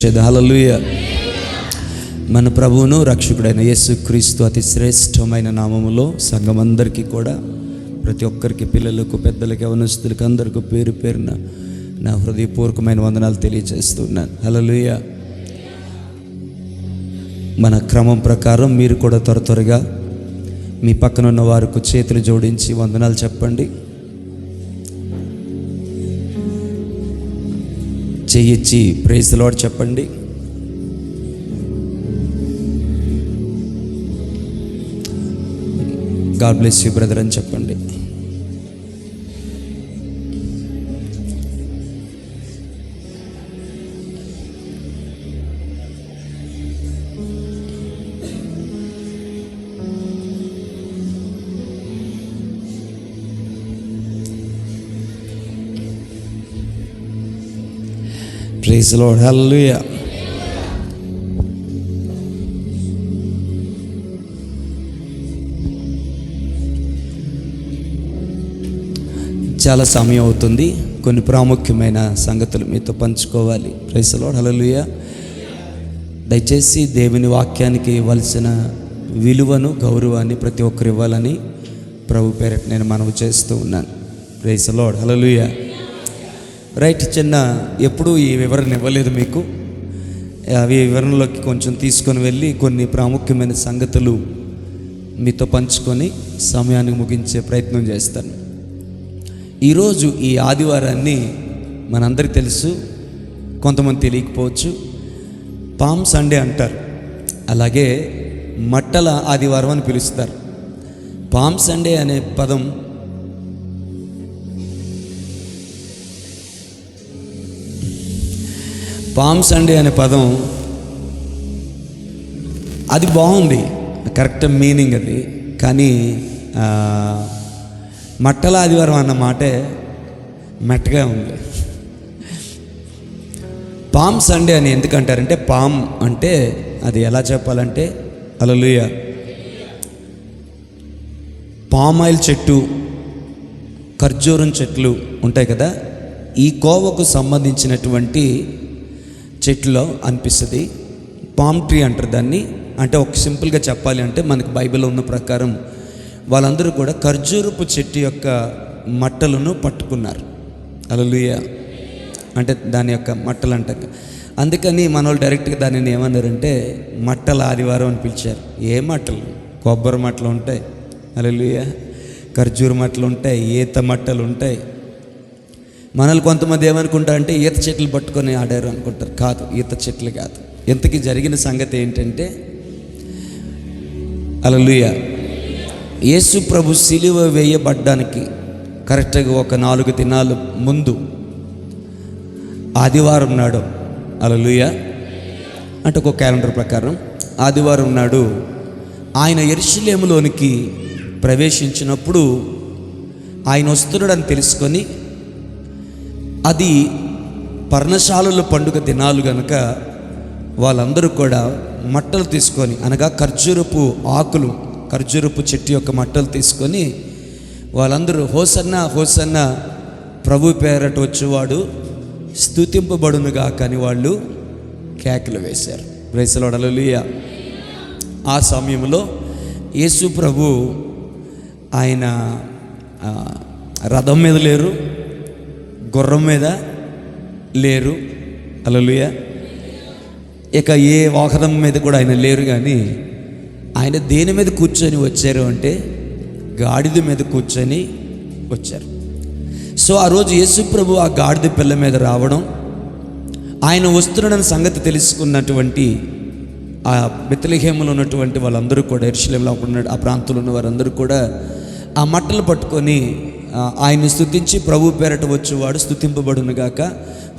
హల్లెలూయా. మన ప్రభువును రక్షకుడైన యేసుక్రీస్తు అతి శ్రేష్టమైన నామములో సంఘమందరికీ కూడా ప్రతి ఒక్కరికి, పిల్లలకు, పెద్దలకు, యవనస్తులకు అందరికీ పేరు పేరున నా హృదయపూర్వకమైన వందనాలు తెలియజేస్తున్నాను. హల్లెలూయా. మన క్రమం ప్రకారం మీరు కూడా త్వరగా మీ పక్కన ఉన్న వారికి చేతులు జోడించి వందనాలు చెప్పండి. చెయ్యిచ్చి ప్రైజ్ ది లార్డ్ చెప్పండి. గాడ్ బ్లెస్ యూ బ్రదర్ అని చెప్పండి. Praise the lord. హల్లెలూయా. చాలా సమయం అవుతుంది. కొన్ని ప్రాముఖ్యమైన సంగతులు మీతో పంచుకోవాలి. Praise the lord. హల్లెలూయా. దయచేసి దేవుని వాక్యానికి ఇవ్వాల్సిన విలువను, గౌరవాన్ని ప్రతి ఒక్కరు ఇవ్వాలని ప్రభు పేరట నేను మనవి చేస్తూ ఉన్నాను. Praise the lord. Hallelujah. Right, ఎప్పుడూ ఈ వివరణ ఇవ్వలేదు మీకు. అవి వివరణలోకి కొంచెం తీసుకొని వెళ్ళి కొన్ని ప్రాముఖ్యమైన సంగతులు మీతో పంచుకొని సమయాన్ని ముగించే ప్రయత్నం చేస్తాను. ఈరోజు ఈ ఆదివారాన్ని మనందరికీ తెలుసు, కొంతమంది తెలియకపోవచ్చు, పామ్ సండే అంటారు. అలాగే మట్టల ఆదివారం అని పిలుస్తారు. పామ్ సండే అనే పదం పామ్ సండే అనే పదం అది బాగుంది, కరెక్ట్ మీనింగ్ అది. కానీ మట్టల ఆదివారం అన్న మాటే మెట్టగా ఉంది. పామ్ సండే అని ఎందుకంటారంటే, పామ్ అంటే అది ఎలా చెప్పాలంటే, హల్లెలూయా, పామ్ ఆయిల్ చెట్టు, ఖర్జూరం చెట్లు ఉంటాయి కదా, ఈ కోవకు సంబంధించినటువంటి చెట్లో అనిపిస్తుంది. పామ్ ట్రీ అంటారు దాన్ని. అంటే ఒక సింపుల్గా చెప్పాలి అంటే, మనకి బైబిల్లో ఉన్న ప్రకారం వాళ్ళందరూ కూడా ఖర్జూరపు చెట్టు యొక్క మట్టలను పట్టుకున్నారు. హల్లెలూయా. అంటే దాని యొక్క మట్టలు అంటారు. అందుకని మన వాళ్ళు డైరెక్ట్గా దానిని ఏమన్నారంటే మట్టల ఆదివారం అని పిలిచారు. ఏ మట్టలు? కొబ్బరి మట్టలు ఉంటాయి, హల్లెలూయా, ఖర్జూర మట్టలు ఉంటాయి, ఈత మట్టలు ఉంటాయి. మనల్ని కొంతమంది ఏమనుకుంటారంటే ఈత చెట్లు పట్టుకొని ఆడారు అనుకుంటారు. కాదు, ఈత చెట్లు కాదు. ఇంతకీ జరిగిన సంగతి ఏంటంటే, హల్లెలూయా, యేసు ప్రభు సిలువ వేయబడ్డానికి కరెక్ట్గా ఒక 4 దినాలు ముందు ఆదివారం నాడు, హల్లెలూయా, అంటే ఒక క్యాలెండర్ ప్రకారం ఆదివారం నాడు ఆయన యెరూషలేములోనికి ప్రవేశించినప్పుడు ఆయన వస్తున్నాడని తెలుసుకొని, అది పర్ణశాలల పండుగ దినాలు కనుక వాళ్ళందరూ కూడా మట్టలు తీసుకొని, అనగా ఖర్జూరపు ఆకులు, ఖర్జూరపు చెట్టు యొక్క మట్టలు తీసుకొని వాళ్ళందరూ హోసన్న హోసన్న, ప్రభు పేరట వచ్చేవాడు స్తుతింపబడునుగా కానీ వాళ్ళు కేకలు వేశారు. Praise the lord. హల్లెలూయా. ఆ సమయంలో యేసు ప్రభు ఆయన రథం మీద లేరు, గుర్రం మీద లేరు, హల్లెలూయా, ఇక ఏ వాహనం మీద కూడా ఆయన లేరు. కానీ ఆయన దేని మీద కూర్చొని వచ్చారు అంటే గాడిద మీద కూర్చొని వచ్చారు. సో ఆ రోజు యేసు ప్రభు ఆ గాడిద పిల్ల మీద రావడం, ఆయన వస్తున్నాడన్న సంగతి తెలుసుకున్నటువంటి ఆ బెత్లెహేములో ఉన్నటువంటి వాళ్ళందరూ కూడా, యెరూషలేములో ఉన్న ఆ ప్రాంతంలో ఉన్న వారందరూ కూడా ఆ మట్టలు పట్టుకొని ఆయన్ని స్తుతించి, ప్రభు పేరట వచ్చేవాడు స్తుతింపబడునుగాక,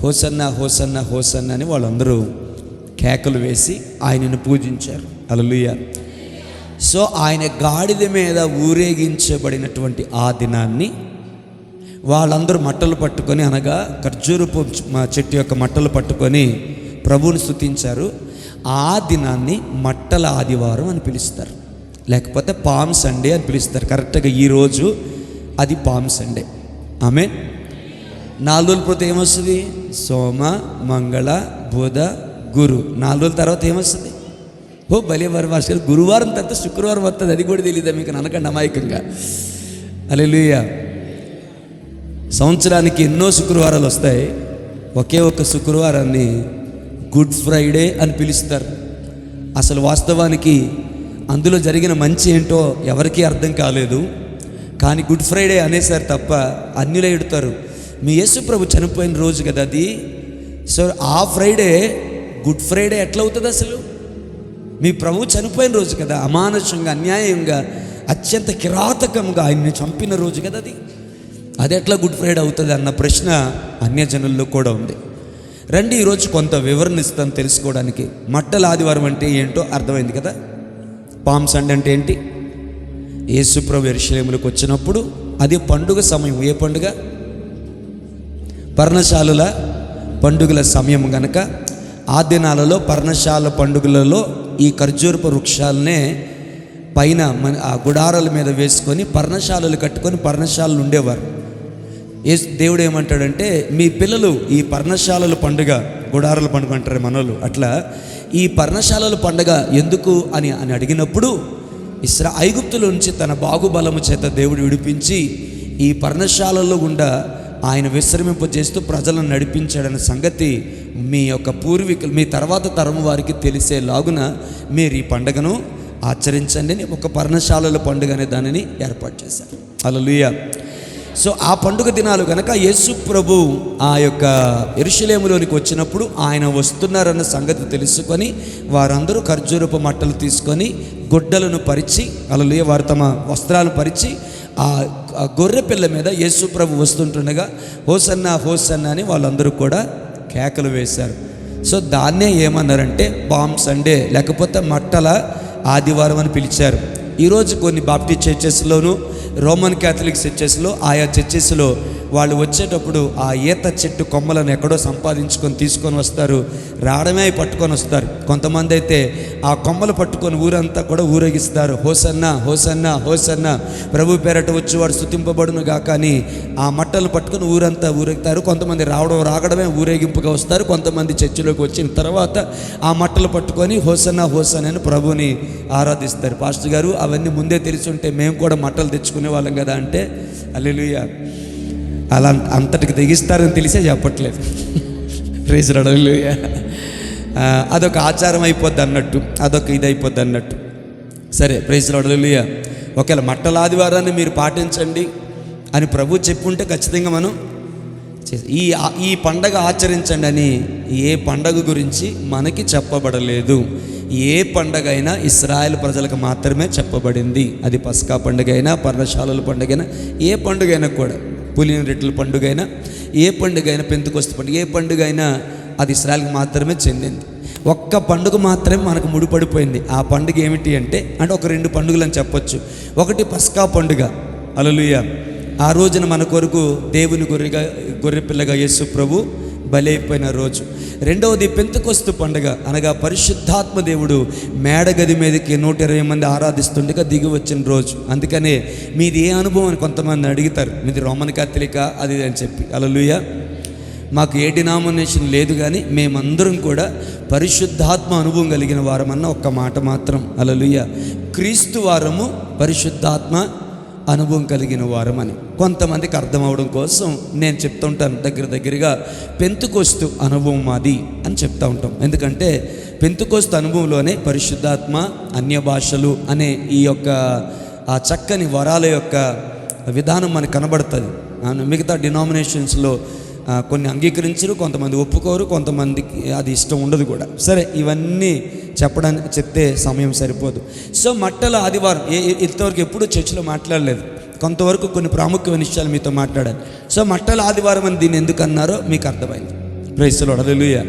హోసన్న హోసన్న హోసన్న అని వాళ్ళందరూ కేకలు వేసి ఆయనను పూజించారు. హల్లెలూయా. సో ఆయన గాడిద మీద ఊరేగించబడినటువంటి ఆ దినాన్ని వాళ్ళందరూ మట్టలు పట్టుకొని, అనగా ఖర్జూరపు చెట్టు యొక్క మట్టలు పట్టుకొని ప్రభువుని స్తుతించారు. ఆ దినాన్ని మట్టల ఆదివారం అని పిలుస్తారు, లేకపోతే పామ్ సండే అని పిలుస్తారు. కరెక్ట్గా ఈరోజు అది పామ్ సండే. ఆమేన్. 4 రోజుల పోతే ఏమొస్తుంది? సోమ, మంగళ, బుధ, గురు. 4 రోజుల తర్వాత ఏమొస్తుంది? ఓ భలే వారు భాస్కర్, గురువారం తర్వాత శుక్రవారం వస్తుంది, అది కూడా తెలియదా మీకు? అనకండి అమాయకంగా. హల్లెలూయా. సంవత్సరానికి ఎన్నో శుక్రవారాలు వస్తాయి, ఒకే ఒక్క శుక్రవారాన్ని గుడ్ ఫ్రైడే అని పిలుస్తారు. అసలు వాస్తవానికి అందులో జరిగిన మంచి ఏంటో ఎవరికీ అర్థం కాలేదు, కానీ గుడ్ ఫ్రైడే అనేసారు తప్ప అన్యులు ఎడుతారు. మీ యేసు ప్రభు చనిపోయిన రోజు కదా అది. సో ఆ ఫ్రైడే గుడ్ ఫ్రైడే ఎట్లా అవుతుంది అసలు? మీ ప్రభు చనిపోయిన రోజు కదా, అమానుషంగా అన్యాయంగా అత్యంత కిరాతకంగా ఆయన్ని చంపిన రోజు కదా అది ఎట్లా గుడ్ ఫ్రైడే అవుతుంది అన్న ప్రశ్న అన్యజనుల్లో కూడా ఉంది. రండి ఈరోజు కొంత వివరణ ఇస్తాను తెలుసుకోవడానికి. మట్టల ఆదివారం అంటే ఏంటో అర్థమైంది కదా. పామ్ సండే అంటే ఏంటి? యేసు ప్రభు యెరూషలేములకు వచ్చినప్పుడు అది పండుగ సమయం. ఏ పండుగ? పర్ణశాలల పండుగల సమయం గనక ఆ దినాలలో పర్ణశాల పండుగలలో ఈ ఖర్జూరపు వృక్షాలనే పైన ఆ గుడారాల మీద వేసుకొని పర్ణశాలలు కట్టుకొని పర్ణశాలలు ఉండేవారు. దేవుడు ఏమంటాడంటే, మీ పిల్లలు ఈ పర్ణశాలల పండుగ, గుడారాల పండుగ అంటారు మనోళ్ళు, అట్లా ఈ పర్ణశాలల పండుగ ఎందుకు అని అడిగినప్పుడు ఐగుప్తుల నుంచి తన బాగుబలము చేత దేవుడు విడిపించి ఈ పర్ణశాలలో గుండా ఆయన విశ్రమింపజేస్తూ ప్రజలను నడిపించాడన్న సంగతి మీ యొక్క పూర్వీకులు, మీ తర్వాత తరం వారికి తెలిసేలాగున మీరు ఈ పండుగను ఆచరించండి అని ఒక పర్ణశాలల పండుగ అనే దానిని ఏర్పాటు చేశారు. హల్లెలూయా. సో ఆ పండుగ దినాలు కనుక యేసు ప్రభు ఆ యొక్క యెరూషలేములోనికి వచ్చినప్పుడు ఆయన వస్తున్నారన్న సంగతి తెలుసుకొని వారందరూ ఖర్జూరపు మట్టలు తీసుకొని గుడ్డలను పరిచి, హల్లెలూయా, వారు తమ వస్త్రాలను పరిచి ఆ గొర్రె పిల్ల మీద యేసు ప్రభు వస్తుంటుండగా హోసన్నా హోసన్నా అని వాళ్ళందరూ కూడా కేకలు వేశారు. సో దాన్నే ఏమన్నారంటే పామ్ సండే లేకపోతే మట్టల ఆదివారం అని పిలిచారు. ఈరోజు కొన్ని బాప్టిస్ట్ చర్చెస్లోను రోమన్ క్యాథలిక్ చర్చెస్లో ఆయా చర్చెస్లో వాళ్ళు వచ్చేటప్పుడు ఆ ఈత చెట్టు కొమ్మలను ఎక్కడో సంపాదించుకొని తీసుకొని వస్తారు, రావడమే పట్టుకొని వస్తారు. కొంతమంది అయితే ఆ కొమ్మలు పట్టుకొని ఊరంతా కూడా ఊరేగిస్తారు. హోసన్నా హోసన్నా హోసన్నా, ప్రభు పేరట వచ్చి వాడు స్తుతింపబడును గాక అని ఆ మట్టలు పట్టుకొని ఊరంతా ఊరేగుతారు. కొంతమంది రావడమే ఊరేగింపుగా వస్తారు. కొంతమంది చర్చిలోకి వచ్చిన తర్వాత ఆ మట్టలు పట్టుకొని హోసన్నా హోసన్నా అని ప్రభుని ఆరాధిస్తారు. పాస్టర్ గారు అవన్నీ ముందే తెలిసి ఉంటే మేము కూడా మట్టలు తెచ్చుకునే వాళ్ళం కదా అంటే, హల్లెలూయా, అలా అంతటికి తెగిస్తారని తెలిసే చెప్పట్లేదు. Praise Lord. హల్లెలూయా. అదొక ఆచారం అయిపోద్ది అన్నట్టు, అదొక ఇది అయిపోద్ది అన్నట్టు. సరే, ప్రైజ్ లార్డ్. హల్లెలూయా. ఒకవేళ మట్టల ఆదివారాన్ని మీరు పాటించండి అని ప్రభు చెప్పుంటే ఖచ్చితంగా మనం ఈ పండగ ఆచరించండి అని ఏ పండగ గురించి మనకి చెప్పబడలేదు. ఏ పండగ అయినా ఇశ్రాయేల్ ప్రజలకు మాత్రమే చెప్పబడింది. అది పస్కా పండుగ అయినా, పర్ణశాలల పండుగ అయినా, ఏ పండుగ అయినా కూడా, పులిన రెట్ల పండుగ అయినా, ఏ పండుగ అయినా, పెంతెకొస్తు పండుగ, ఏ పండుగ అయినా అది ఇశ్రాయేల్కి మాత్రమే చెందింది. ఒక్క పండుగ మాత్రమే మనకు ముడిపడిపోయింది. ఆ పండుగ ఏమిటి అంటే ఒక 2 పండుగలు అని చెప్పొచ్చు. ఒకటి పస్కా పండుగ. హల్లెలూయా. ఆ రోజున మన కొరకు దేవుని గొర్రెపిల్లగా యేసు ప్రభు బలైపోయిన రోజు. రెండవది పెంతెకొస్తు పండుగ, అనగా పరిశుద్ధాత్మ దేవుడు మేడగది మీదకి 120 మంది ఆరాధిస్తుండగా దిగి వచ్చిన రోజు. అందుకనే మీది ఏ అనుభవం అని కొంతమంది అడుగుతారు, మీది రోమన్ క్యాథలికా అది అని చెప్పి. హల్లెలూయా. మాకు ఏ డినామినేషన్ లేదు, కానీ మేమందరం కూడా పరిశుద్ధాత్మ అనుభవం కలిగిన వారమన్న ఒక్క మాట మాత్రం. హల్లెలూయా. క్రీస్తు వారము, పరిశుద్ధాత్మ అనుభవం కలిగిన వారమని కొంతమందికి అర్థం అవడం కోసం నేను చెప్తూ ఉంటాను. దగ్గరగా పెంతెకొస్తు అనుభవం మాది అని చెప్తూ ఉంటాం. ఎందుకంటే పెంతెకొస్తు అనుభవంలోనే పరిశుద్ధాత్మ, అన్య భాషలు అనే ఈ యొక్క ఆ చక్కని వరాల యొక్క విధానం మనకు కనబడుతుంది. మిగతా డినామినేషన్స్లో కొన్ని అంగీకరించరు, కొంతమంది ఒప్పుకోరు, కొంతమందికి అది ఇష్టం ఉండదు కూడా. సరే, ఇవన్నీ చెప్తే సమయం సరిపోదు. సో మట్టల ఆదివారం ఇంతవరకు ఎప్పుడూ చర్చిలో మాట్లాడలేదు. కొంతవరకు కొన్ని ప్రాముఖ్యమైన విషయాలు మీతో మాట్లాడాను. సో మట్టల ఆదివారం అని దీన్ని ఎందుకు అన్నారో మీకు అర్థమైంది. Praise the lord. హల్లెలూయా.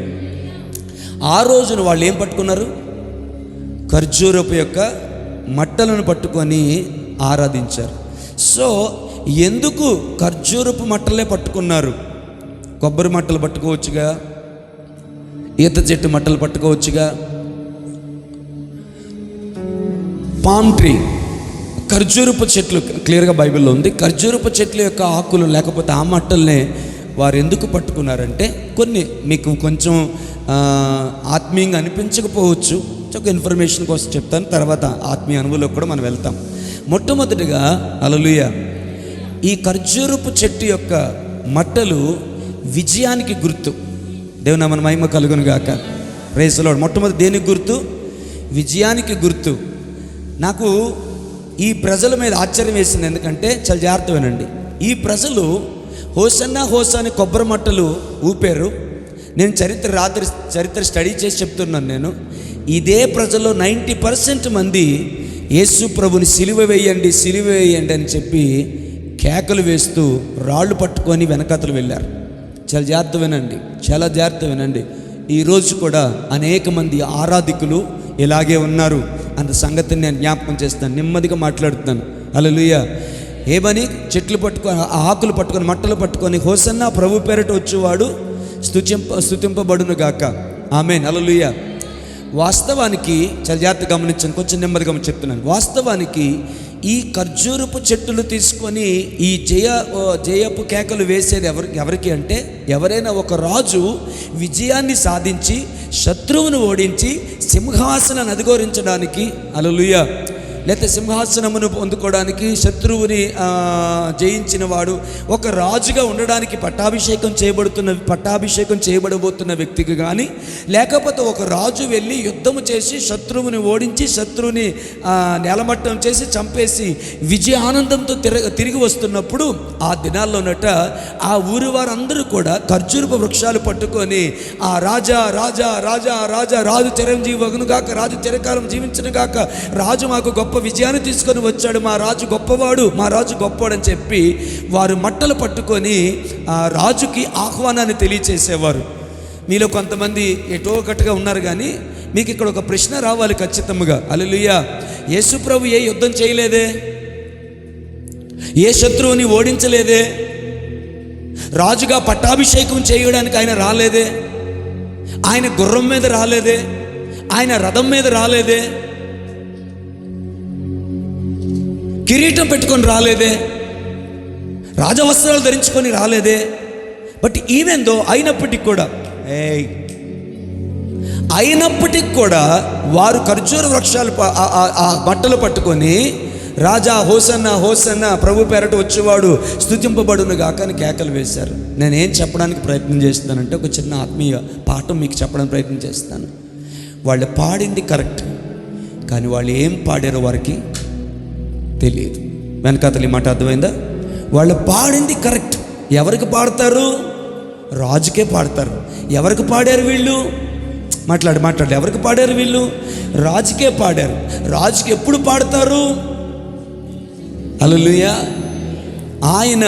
ఆ రోజున వాళ్ళు ఏం పట్టుకున్నారు? ఖర్జూరపు యొక్క మట్టలను పట్టుకొని ఆరాధించారు. సో ఎందుకు ఖర్జూరపు మట్టలే పట్టుకున్నారు? కొబ్బరి మట్టలు పట్టుకోవచ్చుగా, ఈత చెట్టు మట్టలు పట్టుకోవచ్చుగా. పామ్ ట్రీ, ఖర్జూరపు చెట్లు క్లియర్గా బైబిల్లో ఉంది. ఖర్జూరపు చెట్ల యొక్క ఆకులు లేకపోతే ఆ మట్టల్నే వారు ఎందుకు పట్టుకున్నారంటే కొన్ని మీకు కొంచెం ఆత్మీయంగా అనిపించకపోవచ్చు, ఒక ఇన్ఫర్మేషన్ కోసం చెప్తాను, తర్వాత ఆత్మీయ అనుభవంలోకి కూడా మనం వెళ్తాం. మొట్టమొదటిగా హల్లెలూయా, ఈ ఖర్జూరపు చెట్టు యొక్క మట్టలు విజయానికి గుర్తు. దేవుని నామమున మహిమ కలుగును గాక. Praise the lord. మొట్టమొదటి దేనికి గుర్తు? విజయానికి గుర్తు. నాకు ఈ ప్రజల మీద ఆశ్చర్యం వేసింది, ఎందుకంటే చాలా జాగ్రత్త వినండి. ఈ ప్రజలు హోసన్నా హోసా అని కొబ్బరి మట్టలు ఊపారు. నేను చరిత్ర స్టడీ చేసి చెప్తున్నాను. నేను ఇదే ప్రజల్లో 90% మంది యేసు ప్రభుని సిలువ వేయండి అని చెప్పి కేకలు వేస్తూ రాళ్ళు పట్టుకొని వెనకతలు వెళ్ళారు. చాలా జాగ్రత్త వినండి. ఈరోజు కూడా అనేక మంది ఆరాధికులు ఇలాగే ఉన్నారు అన్న సంగతిని నేను జ్ఞాపకం చేస్తాను. నెమ్మదిగా మాట్లాడుతున్నాను. హల్లెలూయా. ఏమని? చెట్లు పట్టుకొని, ఆకులు పట్టుకొని, మట్టలు పట్టుకొని, హోసన్నా ప్రభు పేరట వచ్చేవాడు స్తుతింపబడును గాక. ఆమేన్. హల్లెలూయా. వాస్తవానికి చాలా జాగ్రత్తగా గమనించాను, కొంచెం నెమ్మదిగా చెప్తున్నాను. వాస్తవానికి ఈ ఖర్జూరపు చెట్టులు తీసుకొని ఈ జయపు కేకలు వేసేది ఎవరికి అంటే, ఎవరైనా ఒక రాజు విజయాన్ని సాధించి శత్రువును ఓడించి సింహాసనాన్ని అధిరోహించడానికి, హల్లెలూయా, లేకపోతే సింహాసనమును పొందుకోవడానికి, శత్రువుని జయించిన వాడు ఒక రాజుగా ఉండడానికి పట్టాభిషేకం చేయబడబోతున్న వ్యక్తికి కానీ, లేకపోతే ఒక రాజు వెళ్ళి యుద్ధము చేసి శత్రువుని ఓడించి శత్రువుని నేలమట్టం చేసి చంపేసి విజయ ఆనందంతో తిరిగి వస్తున్నప్పుడు ఆ దినాల్లోనట ఆ ఊరి వారందరూ కూడా ఖర్జూరపు వృక్షాలు పట్టుకొని ఆ రాజా రాజా రాజా రాజా రాజు చిరంజీవి వగును గాక, రాజు చిరకాలం జీవించను గాక, రాజు మాకు గొప్ప విజయాన్ని తీసుకొని వచ్చాడు, మా రాజు గొప్పవాడు అని చెప్పి వారు మట్టలు పట్టుకొని ఆ రాజుకి ఆహ్వానాన్ని తెలియచేసేవారు. మీలో కొంతమంది ఎటో ఒకటిగా ఉన్నారు, కానీ మీకు ఇక్కడ ఒక ప్రశ్న రావాలి ఖచ్చితంగా. హల్లెలూయా. యేసు ప్రభు ఏ యుద్ధం చేయలేదే, ఏ శత్రువుని ఓడించలేదే, రాజుగా పట్టాభిషేకం చేయడానికి ఆయన రాలేదే, ఆయన గుర్రం మీద రాలేదే, ఆయన రథం మీద రాలేదే, కిరీటం పెట్టుకొని రాలేదే, రాజవస్త్రాలు ధరించుకొని రాలేదే. బట్ ఈవెన్ దో అయినప్పటికి కూడా వారు ఖర్జూర వృక్షాలు ఆ బట్టలు పట్టుకొని రాజా హోసన్నా హోసన్నా ప్రభు పేరట వచ్చేవాడు స్తుతింపబడును గాక అని కేకలు వేశారు. నేనేం చెప్పడానికి ప్రయత్నం చేస్తానంటే, ఒక చిన్న ఆత్మీయ పాఠం మీకు చెప్పడానికి ప్రయత్నం చేస్తాను. వాళ్ళు పాడింది కరెక్ట్, కానీ వాళ్ళు ఏం పాడారో వారికి తెలియదు. వెనకాతలి మాట అర్థమైందా? వాళ్ళు పాడింది కరెక్ట్. ఎవరికి పాడతారు? రాజుకే పాడతారు. ఎవరికి పాడారు వీళ్ళు? మాట్లాడు. ఎవరికి పాడారు వీళ్ళు? రాజుకే పాడారు. రాజుకి ఎప్పుడు పాడతారు? హల్లెలూయా. ఆయన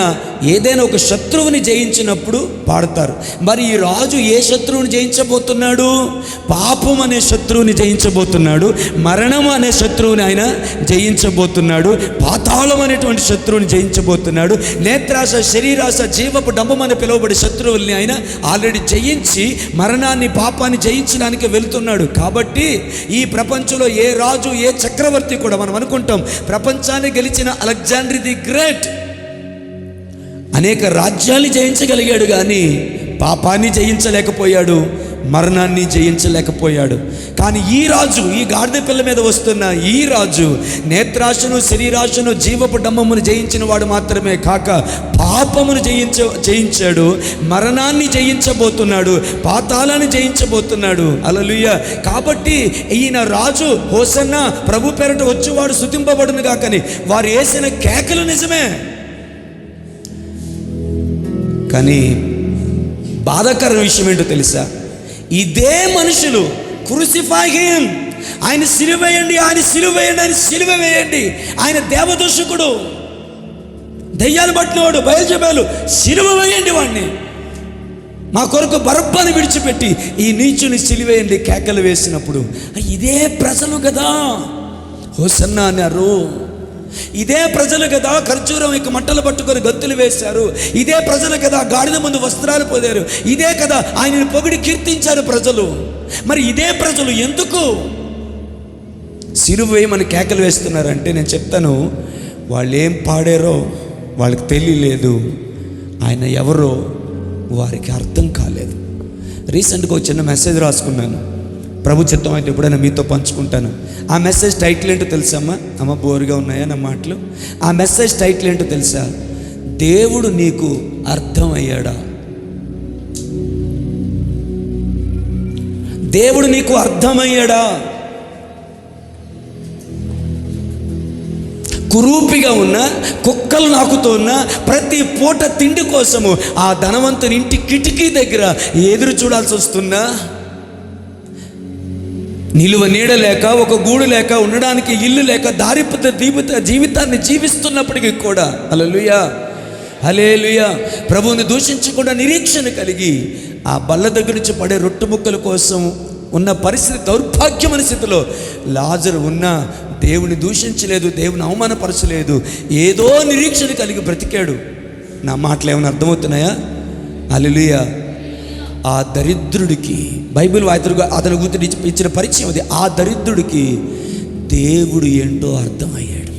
ఏదైనా ఒక శత్రువుని జయించినప్పుడు పాడతారు. మరి ఈ రాజు ఏ శత్రువుని జయించబోతున్నాడు? పాపం అనే శత్రువుని జయించబోతున్నాడు, మరణం అనే శత్రువుని ఆయన జయించబోతున్నాడు, పాతాళం అనేటువంటి శత్రువుని జయించబోతున్నాడు, నేత్రాశ, శరీరాశ, జీవపు డంబం అని పిలువబడే శత్రువుల్ని ఆయన ఆల్రెడీ జయించి మరణాన్ని, పాపాన్ని జయించడానికి వెళుతున్నాడు. కాబట్టి ఈ ప్రపంచంలో ఏ రాజు, ఏ చక్రవర్తి కూడా, మనం అనుకుంటాం ప్రపంచాన్ని గెలిచిన అలెగ్జాండర్ ది గ్రేట్ అనేక రాజ్యాన్ని జయించగలిగాడు, కానీ పాపాన్ని జయించలేకపోయాడు, మరణాన్ని జయించలేకపోయాడు. కానీ ఈ రాజు, ఈ గాడిద పిల్ల మీద వస్తున్న ఈ రాజు నేత్రాశను, శరీరాశను, జీవపు డంబమును జయించిన వాడు మాత్రమే కాక పాపమును జయించాడు, మరణాన్ని జయించబోతున్నాడు, పాతాళాన్ని జయించబోతున్నాడు. హల్లెలూయా. కాబట్టి ఈయన రాజు హోసన్నా ప్రభు పేరట వచ్చేవాడు స్తుతింపబడును గాకని వారు వేసిన కేకలు నిజమే. కానీ బాధాకరమైన విషయం ఏంటో తెలుసా? ఇదే మనుషులు క్రూసిఫై హిమ్, ఆయన సిలువ వేయండి, ఆయన దేవదూషకుడు, దెయ్యాలు పట్టినవాడు, బయల్జెబూలు, సిలువ వేయండి వాడిని, మా కొరకు బరబ్బని విడిచిపెట్టి ఈ నీచుని సిలువేయండి కేకలు వేసినప్పుడు, ఇదే ప్రజలు కదా హోసన్నా అన్నారు, ఇదే ప్రజలు కదా ఖర్జూరం ఇక మట్టలు పట్టుకొని గంతులు వేశారు, ఇదే ప్రజలు కదా గాడిద ముందు వస్త్రాలు పొందారు, ఇదే కదా ఆయనను పొగిడి కీర్తించారు ప్రజలు. మరి ఇదే ప్రజలు ఎందుకు సిలువ వేయమని కేకలు వేస్తున్నారంటే, నేను చెప్తాను, వాళ్ళు ఏం పాడారో వాళ్ళకి తెలియలేదు, ఆయన ఎవరో వారికి అర్థం కాలేదు. రీసెంట్గా ఒక చిన్న మెసేజ్ రాసుకున్నాను, ప్రభు చిత్తం అయితే ఎప్పుడైనా మీతో పంచుకుంటాను. ఆ మెసేజ్ టైటిల్ ఏంటో తెలుసమ్మా? అమ్మ బోరుగా ఉన్నాయా నా మాటలు? ఆ మెసేజ్ టైటిల్ ఏంటో తెలుసా? దేవుడు నీకు అర్థమయ్యాడా? దేవుడు నీకు అర్థమయ్యాడా? కురూపిగా ఉన్న, కుక్కలు నాకుతూ ఉన్న, ప్రతి పూట తిండి కోసము ఆ ధనవంతుని ఇంటి కిటికీ దగ్గర ఎదురు చూడాల్సి వస్తున్నా, నిలువ నీడ లేక, ఒక గూడు లేక, ఉండడానికి ఇల్లు లేక, దారిపత జీవితాన్ని జీవిస్తున్నప్పటికీ కూడా హల్లెలూయా హల్లెలూయా ప్రభువుని దూషించకుండా నిరీక్షణ కలిగి ఆ బల్ల దగ్గర నుంచి పడే రొట్టె ముక్కల కోసం ఉన్న పరిస్థితి, దౌర్భాగ్యమైన స్థితిలో లాజరు ఉన్నా దేవుని దూషించలేదు, దేవుని అవమానపరచలేదు, ఏదో నిరీక్షణ కలిగి బ్రతికాడు. నా మాటలు ఏమైనా అర్థమవుతున్నాయా? హల్లెలూయా. ఆ దరిద్రుడికి బైబిల్ అతని గురించి ఇచ్చిన పరిచయం అది. ఆ దరిద్రుడికి దేవుడు ఏంటో అర్థమయ్యాడు.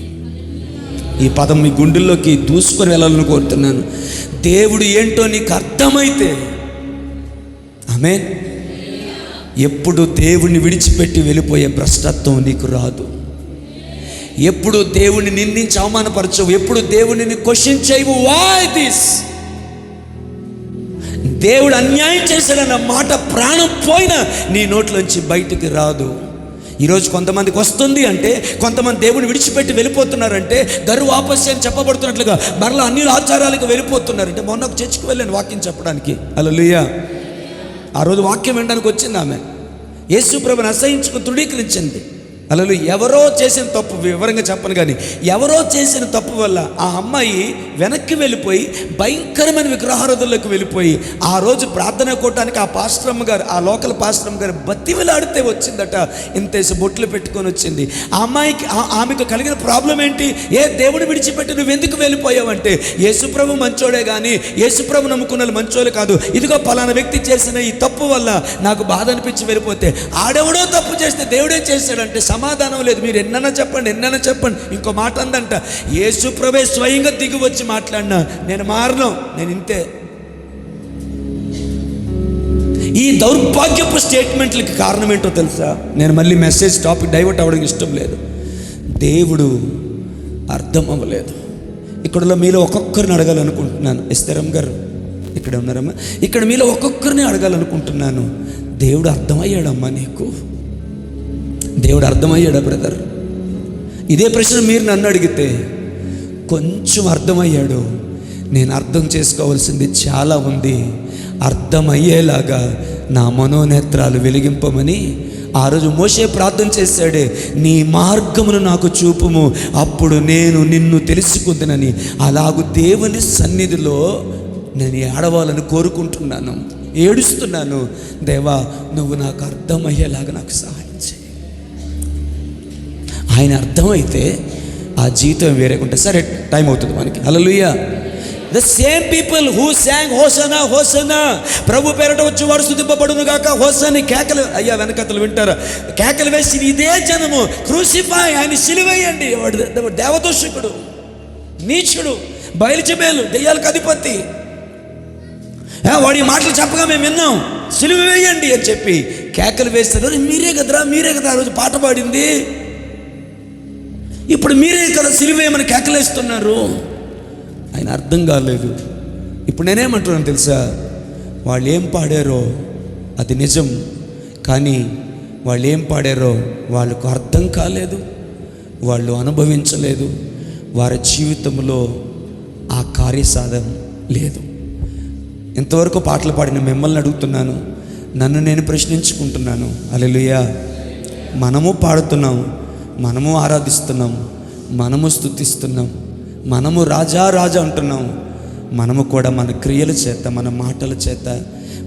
ఈ పదం మీ గుండెల్లోకి దూసుకొని వెళ్ళాలని కోరుతున్నాను. దేవుడు ఏంటో నీకు అర్థమైతే, ఆమేన్, ఎప్పుడు దేవుణ్ణి విడిచిపెట్టి వెళ్ళిపోయే భ్రష్టత్వం నీకు రాదు. ఎప్పుడు దేవుణ్ణి నిందించి అవమానపరచవు, ఎప్పుడు దేవుడిని క్వశ్చన్ చేయవు. Why this? దేవుడు అన్యాయం చేశాడన్న మాట ప్రాణం పోయినా నీ నోట్లోంచి బయటికి రాదు. ఈరోజు కొంతమందికి వస్తుంది అంటే, కొంతమంది దేవుని విడిచిపెట్టి వెళ్ళిపోతున్నారంటే, గర్వ ఆపస్యం చెప్పబడుతున్నట్లుగా మరలా అన్ని ఆచారాలకు వెళ్ళిపోతున్నారంటే. మొన్న ఒక చర్చికి వెళ్ళాను వాక్యం చెప్పడానికి. హల్లెలూయా. ఆ రోజు వాక్యం వినడానికి వచ్చింది ఆమె. యేసు ప్రభువుని అసహించుకుని తృణీకరించింది. హల్లెలూయా. ఎవరో చేసిన తప్పు, వివరంగా చెప్పను కానీ, ఎవరో చేసిన తప్పు వల్ల ఆ అమ్మాయి వెనక్కి వెళ్ళిపోయి భయంకరమైన విగ్రహారాధనలోకి వెళ్ళిపోయి ఆ రోజు ప్రార్థన కోవటానికి ఆ పాస్టరమ్మ గారు, ఆ లోకల్ పాస్టరమ్మ గారు బతిమిలాడితే వచ్చిందట. ఇంతేసి బొట్లు పెట్టుకొని వచ్చింది. ఆ అమ్మాయికి, ఆమెకు కలిగిన ప్రాబ్లం ఏంటి? ఏ దేవుని విడిచిపెట్టి నువ్వు ఎందుకు వెళ్ళిపోయావంటే, యేసుప్రభు మంచోడే కానీ యేసుప్రభు నమ్ముకున్న మంచోలే కాదు, ఇదిగో పలానా వ్యక్తి చేసిన ఈ తప్పు వల్ల నాకు బాధ అనిపించి వెళ్ళిపోతే. ఆడెవడో తప్పు చేస్తే దేవుడే చేశాడంటే సమాధానం లేదు. మీరు ఎన్నైనా చెప్పండి. ఇంకో మాట అందంట, యేసు ప్రభువే స్వయంగా దిగి వచ్చి మాట్లాడినా నేను మారను, నేను ఇంతే. ఈ దౌర్భాగ్యపు స్టేట్మెంట్లకి కారణం ఏంటో తెలుసా? నేను మళ్ళీ మెసేజ్ టాపిక్ డైవర్ట్ అవ్వడానికి ఇష్టం లేదు. దేవుడు అర్థం అవ్వలేదు. ఇక్కడ మీలో ఒక్కొక్కరిని అడగాలనుకుంటున్నాను. ఎస్తరమ్మ గారు ఇక్కడ ఉన్నారమ్మా. ఇక్కడ మీలో ఒక్కొక్కరిని అడగాలనుకుంటున్నాను, దేవుడు అర్థమయ్యాడమ్మా నీకు? దేవుడు అర్థమయ్యాడా బ్రదర్? ఇదే ప్రశ్న మీరు నన్ను అడిగితే, కొంచెం అర్థమయ్యాడు. నేను అర్థం చేసుకోవాల్సింది చాలా ఉంది. అర్థమయ్యేలాగా నా మనోనేత్రాలు వెలిగింపమని ఆ రోజు మోషే ప్రార్థన చేశాడే, నీ మార్గమును నాకు చూపుము, అప్పుడు నేను నిన్ను తెలుసుకుందునని. అలాగూ దేవుని సన్నిధిలో నేను ఏడవాలని కోరుకుంటున్నాను, ఏడుస్తున్నాను. దేవా, నువ్వు నాకు అర్థమయ్యేలాగా నాకు సహాయం చేయి. ఆయన అర్థమైతే ఆ జీవితం వేరే ఉంటుంది. సరే, టైం అవుతుంది మనకి. హల్లెలూయా. The same people who sang hosanna hosanna, ప్రభు పేరట వచ్చి వాడు స్తుతింపబడును గాక, హోసని కేకలు, అయ్యా వెనకతలు వింటారా, కేకలు వేసి ఇదే జనము క్రూసిఫై, ఆయన సిలువేయండి. వాడు దేవదోషకుడు, నీచుడు, బయలుజెబేలు, దెయ్యాలకు అధిపతి. వాడి మాటలు చెప్పగా మేము విన్నాం, సిలువ వేయండి అని చెప్పి కేకలు వేస్తారు. మీరే కదరా ఆ రోజు పాట పాడింది, ఇప్పుడు మీరే కదా సిలువ వేయమని కేకలేస్తున్నారు. ఆయన అర్థం కాలేదు. ఇప్పుడు నేనేమంటున్నాను తెలుసా? వాళ్ళు ఏం పాడారో అది నిజం, కానీ వాళ్ళు ఏం పాడారో వాళ్ళకు అర్థం కాలేదు, వాళ్ళు అనుభవించలేదు, వారి జీవితంలో ఆ కార్యసాధన లేదు. ఇంతవరకు పాటలు పాడిన మిమ్మల్ని అడుగుతున్నాను, నన్ను నేను ప్రశ్నించుకుంటున్నాను. హల్లెలూయా. మనము పాడుతున్నాం, మనము ఆరాధిస్తున్నాం, మనము స్తుతిస్తున్నాం, మనము రాజా రాజా అంటున్నాం. మనము కూడా మన క్రియల చేత, మన మాటల చేత,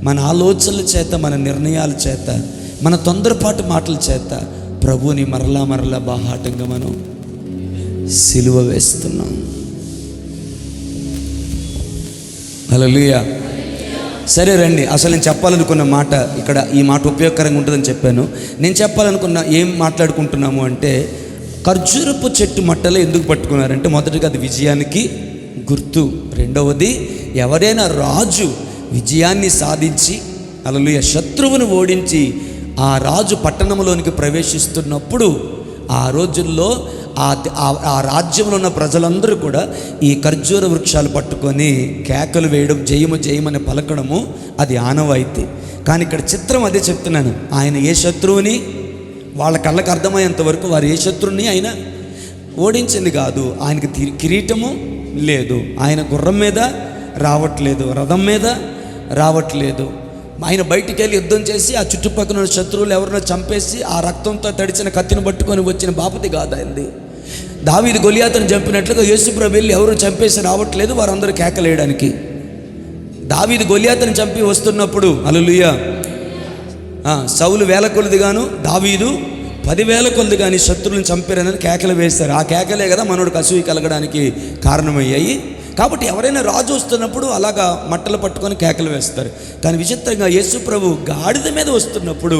మన ఆలోచనల చేత, మన నిర్ణయాల చేత, మన తొందరపాటు మాటల చేత ప్రభువుని మరలా బాహాటంగా మనం సిలువ వేస్తున్నాం. హల్లెలూయా. సరే రండి, అసలు నేను చెప్పాలనుకున్న మాట ఇక్కడ, ఈ మాట ఉపయోగకరంగా ఉంటుందని చెప్పాను. నేను చెప్పాలనుకున్న ఏం మాట్లాడుకుంటున్నాము అంటే, ఖర్జూరపు చెట్టు మట్టలో ఎందుకు పట్టుకున్నారంటే, మొదటిగా అది విజయానికి గుర్తు, రెండవది ఎవరైనా రాజు విజయాన్ని సాధించి హల్లెలూయా శత్రువును ఓడించి ఆ రాజు పట్టణంలోనికి ప్రవేశిస్తున్నప్పుడు ఆ రోజుల్లో ఆ రాజ్యంలో ఉన్న ప్రజలందరూ కూడా ఈ ఖర్జూర వృక్షాలు పట్టుకొని కేకలు వేయడం, జయము జయమని పలకడము అది ఆనవాయితీ. కానీ ఇక్కడ చిత్రం అదే చెప్తున్నాను. ఆయన ఏ శత్రువుని వాళ్ళ కళ్ళకు అర్థమయ్యేంత వరకు వారు ఏ శత్రువుని ఆయన ఓడించింది కాదు. ఆయనకి కిరీటము లేదు, ఆయన గుర్రం మీద రావట్లేదు, రథం మీద రావట్లేదు. ఆయన బయటికి వెళ్ళి యుద్ధం చేసి ఆ చుట్టుపక్కల శత్రువులు ఎవరినో చంపేసి ఆ రక్తంతో తడిచిన కత్తిని పట్టుకొని వచ్చిన బాపతి కాదు ఆయనది. దావీదు గొలియాతును చంపినట్లుగా యేసుప్రభు వెళ్ళి ఎవరు చంపేసి రావట్లేదు, వారందరూ కేకలేయడానికి. దావీదు గొలియాతును చంపి వస్తున్నప్పుడు హల్లెలూయా సౌలు 1000 కొలది గాను దావీదు 10,000 కొలది కానీ శత్రువులను చంపారని కేకలు వేస్తారు. ఆ కేకలే కదా మనోడికి అసూయ కలగడానికి కారణమయ్యాయి. కాబట్టి ఎవరైనా రాజు వస్తున్నప్పుడు అలాగా మట్టలు పట్టుకొని కేకలు వేస్తారు. కానీ విచిత్రంగా యేసు ప్రభు గాడిద మీద వస్తున్నప్పుడు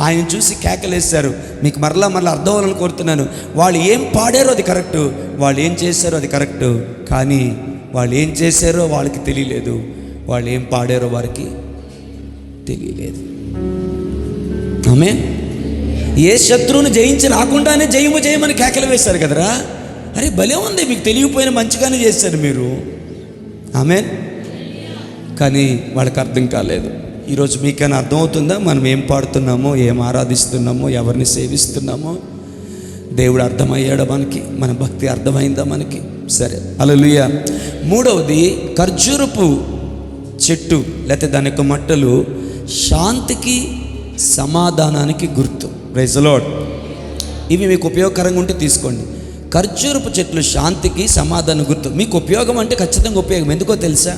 ఆయన చూసి కేకలు వేస్తారు. మీకు మరలా అర్థం అవ్వాలని కోరుతున్నాను. వాళ్ళు ఏం పాడారో అది కరెక్టు, వాళ్ళు ఏం చేశారో అది కరెక్టు, కానీ వాళ్ళు ఏం చేశారో వాళ్ళకి తెలియలేదు, వాళ్ళు ఏం పాడారో వారికి తెలియలేదు. ఆమె ఏ శత్రువుని జయించి రాకుండానే జయము జయమని కేకలు వేశారు కదరా. అరే భలే ఉంది, మీకు తెలియకపోయినా మంచిగానే చేశారు మీరు. ఆమెన్. కానీ వాళ్ళకి అర్థం కాలేదు. ఈరోజు మీకైనా అర్థమవుతుందా మనం ఏం పాడుతున్నామో, ఏం ఆరాధిస్తున్నామో, ఎవరిని సేవిస్తున్నామో? దేవుడు అర్థమయ్యాడా మనకి? మన భక్తి అర్థమైందా మనకి? సరే, హల్లెలూయా. మూడవది ఖర్జూరపు చెట్టు లేకపోతే దాని యొక్క మట్టలు శాంతికి సమాధానానికి గుర్తు. Praise the Lord. ఇవి మీకు ఉపయోగకరంగా ఉంటే తీసుకోండి. ఖర్జూరపు చెట్లు శాంతికి సమాధానం గుర్తు. మీకు ఉపయోగం అంటే ఖచ్చితంగా ఉపయోగం. ఎందుకో తెలుసా?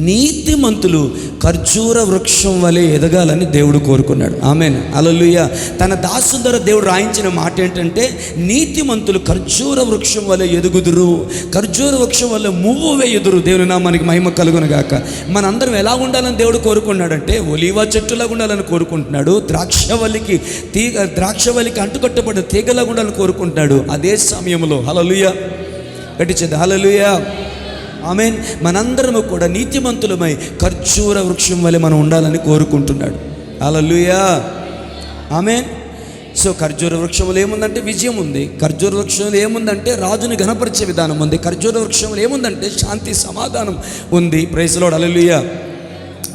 నీతిమంతులు ఖర్జూర వృక్షం వలె ఎదగాలని దేవుడు కోరుకున్నాడు. ఆమేన్, హల్లెలూయా. తన దాసు ద్వారా దేవుడు రాయించిన మాట ఏంటంటే నీతిమంతులు ఖర్జూర వృక్షం వలె ఎదుగుదురు, ఖర్జూర వృక్షం వల్ల మువ్వు వేయుదురు. దేవుని నామానికి మహిమ కలుగును గాక. మనందరం ఎలా ఉండాలని దేవుడు కోరుకున్నాడంటే ఒలీవ చెట్టులాగా ఉండాలని కోరుకుంటున్నాడు. ద్రాక్షవల్లికి అంటుకట్టబడిన తీగలాగా ఉండాలని కోరుకుంటున్నాడు. అదే సమయంలో హల్లెలూయా గట్టిచేద్దాం, హల్లెలూయా, ఆమేన్. మనందరము కూడా నీతిమంతులమై ఖర్జూర వృక్షం వలె మనం ఉండాలని కోరుకుంటున్నాడు. హల్లెలూయా, ఆమేన్. సో ఖర్జూర వృక్షంలో ఏముందంటే విజయం ఉంది. ఖర్జూర వృక్షంలో ఏముందంటే రాజుని ఘనపరిచే విధానం ఉంది. ఖర్జూర వృక్షంలో ఏముందంటే శాంతి సమాధానం ఉంది. ప్రైజ్ ది లార్డ్, హల్లెలూయా,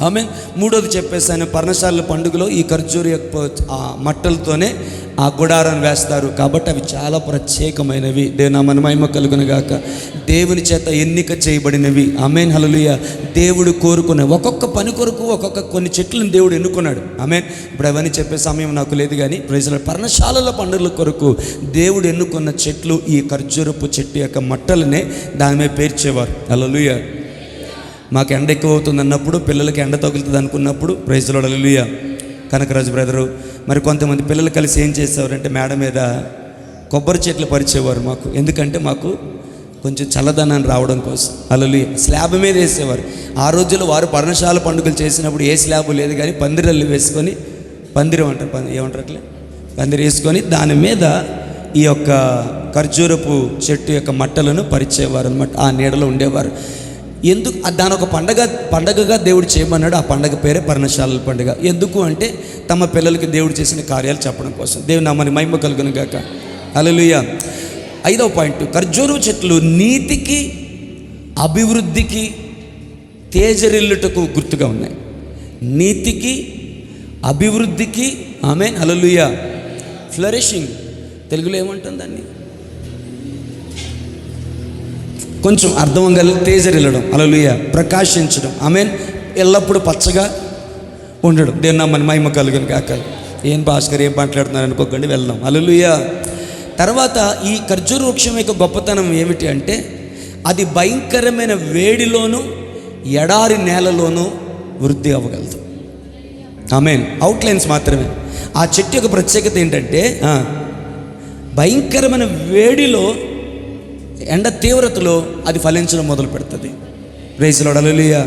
ఆమేన్. మూడోది చెప్పేసాను, పర్ణశాలల పండుగలో ఈ ఖర్జూర ఆ మట్టలతోనే ఆ గుడారాన్ని వేస్తారు. కాబట్టి అవి చాలా ప్రత్యేకమైనవి. దేవుని మహిమ కలుగును గాక. దేవుని చేత ఎన్నిక చేయబడినవి. ఆమేన్, హల్లెలూయా. దేవుడు కోరుకున్న ఒక్కొక్క పని కొరకు కొన్ని చెట్లను దేవుడు ఎన్నుకున్నాడు. ఆమేన్. ఇప్పుడు అవన్నీ చెప్పే సమయం నాకు లేదు, కానీ ప్రజల పర్ణశాలల పండుగల కొరకు దేవుడు ఎన్నుకున్న చెట్లు ఈ ఖర్జూరపు చెట్టు యొక్క మట్టలనే దాని మీద పేర్చేవారు. హల్లెలూయా. మాకు ఎండ ఎక్కువ అవుతుంది అన్నప్పుడు, పిల్లలకి ఎండ తగులుతుంది అనుకున్నప్పుడు, praise the lord, hallelujah, Kanakaraju brother మరి కొంతమంది పిల్లలు కలిసి ఏం చేసేవారంటే మేడ మీద కొబ్బరి చెట్లు పరిచేవారు మాకు. ఎందుకంటే మాకు కొంచెం చల్లదనాన్ని రావడం కోసం. హల్లెలూయా. స్లాబ్ మీద వేసేవారు. ఆ రోజుల్లో వారు పర్ణశాల పండుగలు చేసినప్పుడు ఏ స్లాబ్ లేదు, కానీ పందిరల్లు వేసుకొని, పందిరం అంటారు, ఏమంటారు అట్లా, పందిరి వేసుకొని దాని మీద ఈ యొక్క ఖర్జూరపు చెట్టు యొక్క మట్టలను పరిచేవారు అనమాట. ఆ నీడలో ఉండేవారు. ఎందుకు దాని ఒక పండగగా దేవుడు చేయమన్నాడు. ఆ పండగ పేరే పర్ణశాలల పండుగ. ఎందుకు అంటే తమ పిల్లలకి దేవుడు చేసిన కార్యాలు చెప్పడం కోసం. దేవుని నామానికి మహిమ కలుగును గాక. హల్లెలూయా. 5వ పాయింట్, ఖర్జూర చెట్లు నీతికి అభివృద్ధికి తేజరిల్లుటకు గుర్తుగా ఉన్నాయి. నీతికి అభివృద్ధికి, ఆమేన్, హల్లెలూయా, ఫ్లరిషింగ్. తెలుగులో ఏమంటుంది దాన్ని? కొంచెం అర్థం కలిగి తేజరిల్లడం, హల్లెలూయా, ప్రకాశించడం, ఆమేన్, ఎల్లప్పుడూ పచ్చగా ఉండడం. దేవుని నామమున మహిమ కలుగును గాక. ఏం భాస్కర్ ఏం మాట్లాడుతున్నారు అనుకోకండి, వెళ్దాం, హల్లెలూయా. తర్వాత ఈ ఖర్జూర వృక్షం యొక్క గొప్పతనం ఏమిటి అంటే అది భయంకరమైన వేడిలోను ఎడారి నేలలోనూ వృద్ధి అవ్వగలదు. ఆమేన్. అవుట్లైన్స్ మాత్రమే. ఆ చెట్టు యొక్క ప్రత్యేకత ఏంటంటే భయంకరమైన వేడిలో, ఎండ తీవ్రతలో అది ఫలించడం మొదలు పెడుతుంది. ప్రైజ్ ది లార్డ్, హల్లెలూయా.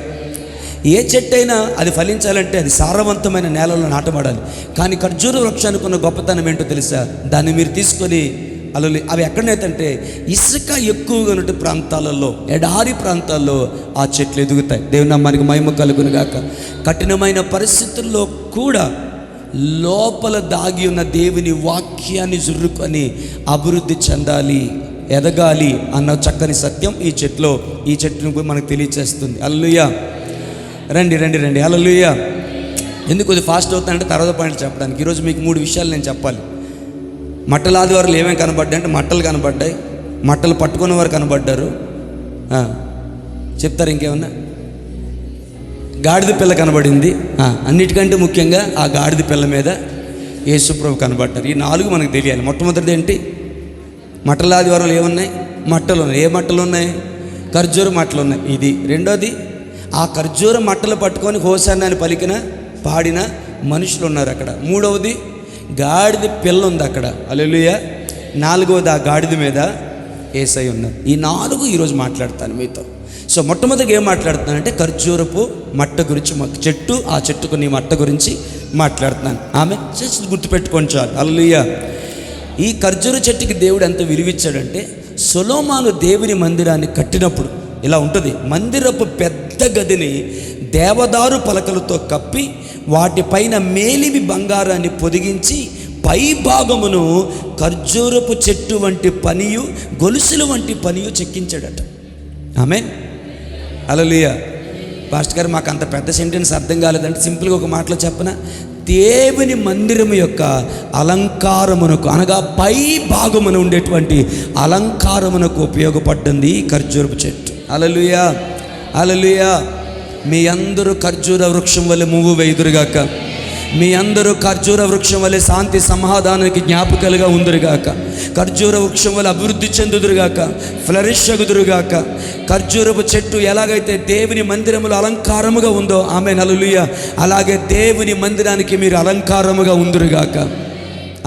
ఏ చెట్టు అయినా అది ఫలించాలంటే అది సారవంతమైన నేలలో నాటబడాలి. కానీ ఖర్జూర వృక్షానికి ఉన్న గొప్పతనం ఏంటో తెలుసా? దాన్ని మీరు తీసుకొని అలా అవి ఎక్కడైతే ఇసుక ఎక్కువగా ఉన్న ప్రాంతాలలో, ఎడారి ప్రాంతాల్లో ఆ చెట్లు ఎదుగుతాయి. దేవుని నామానికి మహిమ కలుగును గాక. కఠినమైన పరిస్థితుల్లో కూడా లోపల దాగి ఉన్న దేవుని వాక్యాన్ని జుర్రుకొని అభివృద్ధి చెందాలి, ఎదగాలి అన్న చక్కని సత్యం ఈ చెట్టును మనకు తెలియచేస్తుంది. హల్లెలూయా. రండి రండి రండి. హల్లెలూయా. ఎందుకు కొద్దిగా ఫాస్ట్ అవుతానంటే తర్వాత పాయింట్లు చెప్పడానికి. ఈరోజు మీకు 3 విషయాలు నేను చెప్పాలి. మట్టల ఆదివారాలు ఏమేమి కనబడ్డాయి అంటే మట్టలు కనబడ్డాయి, మట్టలు పట్టుకున్న వారు కనబడ్డారు. చెప్తారు ఇంకేమన్నా? గాడిద పిల్ల కనబడింది. అన్నిటికంటే ముఖ్యంగా ఆ గాడిద పిల్ల మీద యేసుప్రభు కనబడ్డారు. ఈ 4 మనకు తెలియాలి. మొట్టమొదటిది ఏంటి? మట్టల ఆదివారాలు ఏమున్నాయి? మట్టలు ఉన్నాయి. ఏ మట్టలు ఉన్నాయి? ఖర్జూర మట్టలు ఉన్నాయి. ఇది. రెండోది, ఆ ఖర్జూర మట్టలు పట్టుకొని హోసన్నా అని పాడిన మనుషులు ఉన్నారు అక్కడ. మూడవది, గాడిద పిల్ల ఉంది అక్కడ. హల్లెలూయా. నాలుగవది, ఆ గాడిద మీద యేసయ్య ఉన్నారు. ఈ 4 ఈరోజు మాట్లాడతాను మీతో. సో మొట్టమొదటిగా ఏం మాట్లాడుతున్నానంటే ఖర్జూరపు మట్ట గురించి, చెట్టు, ఆ చెట్టుకు నీ మట్ట గురించి మాట్లాడుతున్నాను. ఆమె జస్ట్ గుర్తుపెట్టుకొని చాలు. హల్లెలూయా. ఈ ఖర్జూర చెట్టుకి దేవుడు ఎంత విలువిచ్చాడంటే, సొలొమోను దేవుని మందిరాన్ని కట్టినప్పుడు ఇలా ఉంటుంది. మందిరపు పెద్ద గదిని దేవదారు పలకలతో కప్పి వాటిపైన మేలిమి బంగారాన్ని పొదిగించి పై భాగమును ఖర్జూరపు చెట్టు వంటి పనియు, గొలుసుల వంటి పనియు చెక్కించాడట. ఆమేన్. హల్లెలూయా. పాస్టర్ గారు, మాకు అంత పెద్ద సెంటెన్స్ అర్థం కాలేదంటే సింపుల్గా ఒక మాటలో చెప్పనా? దేవుని మందిరము యొక్క అలంకారమునకు, అనగా పై భాగమున ఉండేటువంటి అలంకారమునకు ఉపయోగపడ్డంది ఖర్జూరపు చెట్టు. హల్లెలూయా. హల్లెలూయా. మీ అందరూ ఖర్జూర వృక్షం వల్ల మువ్వు వేయుదురుగాక. మీ అందరూ ఖర్జూర వృక్షం వల్ల శాంతి సమాధానానికి జ్ఞాపకాలుగా ఉందరుగాక. ఖర్జూర వృక్షం వల్ల అభివృద్ధి చెందుదురుగాక, ఫ్లరిష్ అగుదురుగాక. ఖర్జూరపు చెట్టు ఎలాగైతే దేవుని మందిరములో అలంకారముగా ఉందో, ఆమేన్, హల్లెలూయా, అలాగే దేవుని మందిరానికి మీరు అలంకారముగా ఉందురుగాక.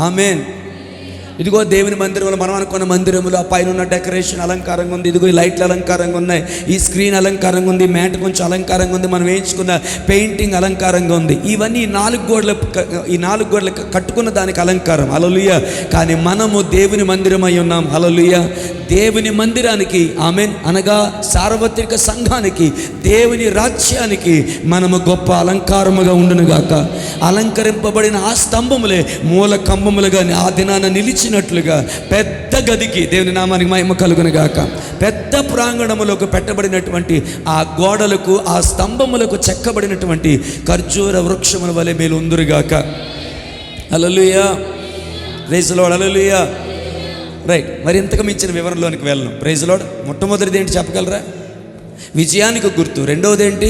ఆమేన్. ఇదిగో దేవుని మందిరంలో మనం అనుకున్న మందిరంలో ఆ పైన ఉన్న డెకరేషన్ అలంకారంగా ఉంది. ఇదిగో ఈ లైట్లు అలంకారంగా ఉన్నాయి, ఈ స్క్రీన్ అలంకారంగా ఉంది, మ్యాట్ కొంచెం అలంకారంగా ఉంది, మనం వేయించుకున్న పెయింటింగ్ అలంకారంగా ఉంది. ఇవన్నీ ఈ 4 గోడలు కట్టుకున్న దానికి అలంకారం. హల్లెలూయా. కానీ మనము దేవుని మందిరం అయి ఉన్నాం. హల్లెలూయా. దేవుని మందిరానికి, ఆమేన్, అనగా సార్వత్రిక సంఘానికి, దేవుని రాజ్యానికి మనము గొప్ప అలంకారముగా ఉండునుగాక. అలంకరింపబడిన ఆ స్తంభములే మూల కంబములుగా ఆ దినాన నిలిచినట్లుగా పెద్ద గదికి, దేవుని నామానికి మహిమ కలుగునుగాక, పెద్ద ప్రాంగణములకు పెట్టబడినటువంటి ఆ గోడలకు, ఆ స్తంభములకు చెక్కబడినటువంటి ఖర్జూర వృక్షముల వలె మీరు ఉందురుగాక. హల్లెలూయా. Praise the lord. Hallelujah. Right. మరి ఇంతకు మించిన వివరంలోనికి వెళ్ళను. Praise the Lord. మొట్టమొదటిది ఏంటి చెప్పగలరా? విజయానికి గుర్తు. రెండవది ఏంటి?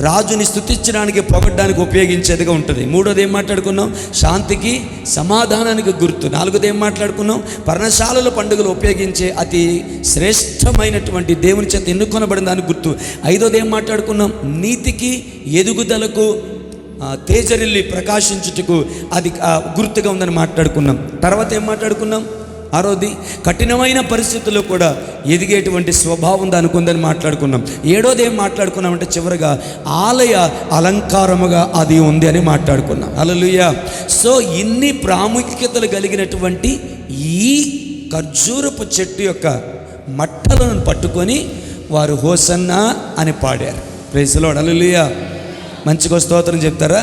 రాజుని స్తుతించడానికి, పొగడ్డానికి ఉపయోగించేదిగా ఉంటుంది. మూడోది ఏం మాట్లాడుకున్నాం? శాంతికి సమాధానానికి గుర్తు. నాలుగోది ఏం మాట్లాడుకున్నాం? పర్ణశాలల పండుగలు ఉపయోగించే అతి శ్రేష్టమైనటువంటి దేవుని చేత ఎన్నుకొనబడిన దానికి గుర్తు. ఐదోది ఏం మాట్లాడుకున్నాం? నీతికి, ఎదుగుదలకు, తేజరిల్లి ప్రకాశించుటకు అది గుర్తుగా ఉందని మాట్లాడుకున్నాం. తర్వాత ఏం మాట్లాడుకున్నాం? ఆరోది కఠినమైన పరిస్థితుల్లో కూడా ఎదిగేటువంటి స్వభావం దానికి ఉందని మాట్లాడుకున్నాం. ఏడోది ఏం మాట్లాడుకున్నామంటే చివరిగా ఆలయ అలంకారముగా అది ఉంది అని మాట్లాడుకున్నాం. హల్లెలూయా. సో ఇన్ని ప్రాముఖ్యతలు కలిగినటువంటి ఈ ఖర్జూరపు చెట్టు యొక్క మట్టలను పట్టుకొని వారు హోసన్నా అని పాడారు. Praise the lord. హల్లెలూయా. మంచిగా స్తోత్రం చెప్తారా?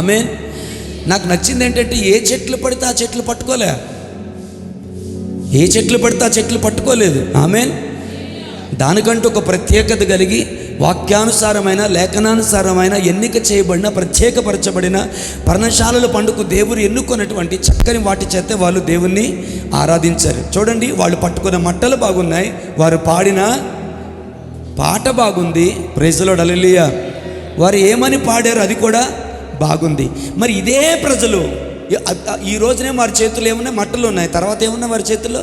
ఆమేన్. నాకు నచ్చింది ఏంటంటే ఏ చెట్లు పడితే ఆ చెట్లు పట్టుకోలే, ఏ చెట్లు పడితే ఆ చెట్లు పట్టుకోలేదు. ఆమేన్. దానికంటూ ఒక ప్రత్యేకత కలిగి వాక్యానుసారమైన, లేఖనానుసారమైన, ఎన్నిక చేయబడిన, ప్రత్యేకపరచబడిన పర్ణశాలల పండుగకు దేవుడు ఎన్నుకున్నటువంటి చక్కని వాటి చేత వాళ్ళు దేవుణ్ణి ఆరాధించారు. చూడండి, వాళ్ళు పట్టుకున్న మట్టలు బాగున్నాయి, వారు పాడిన పాట బాగుంది. Praise the lord. హల్లెలూయా. వారు ఏమని పాడారు అది కూడా బాగుంది. మరి ఇదే ప్రజలు ఈ రోజునే వారి చేతుల్లో ఏమున్నాయి? మట్టలు ఉన్నాయి. తర్వాత ఏమున్నాయి వారి చేతుల్లో?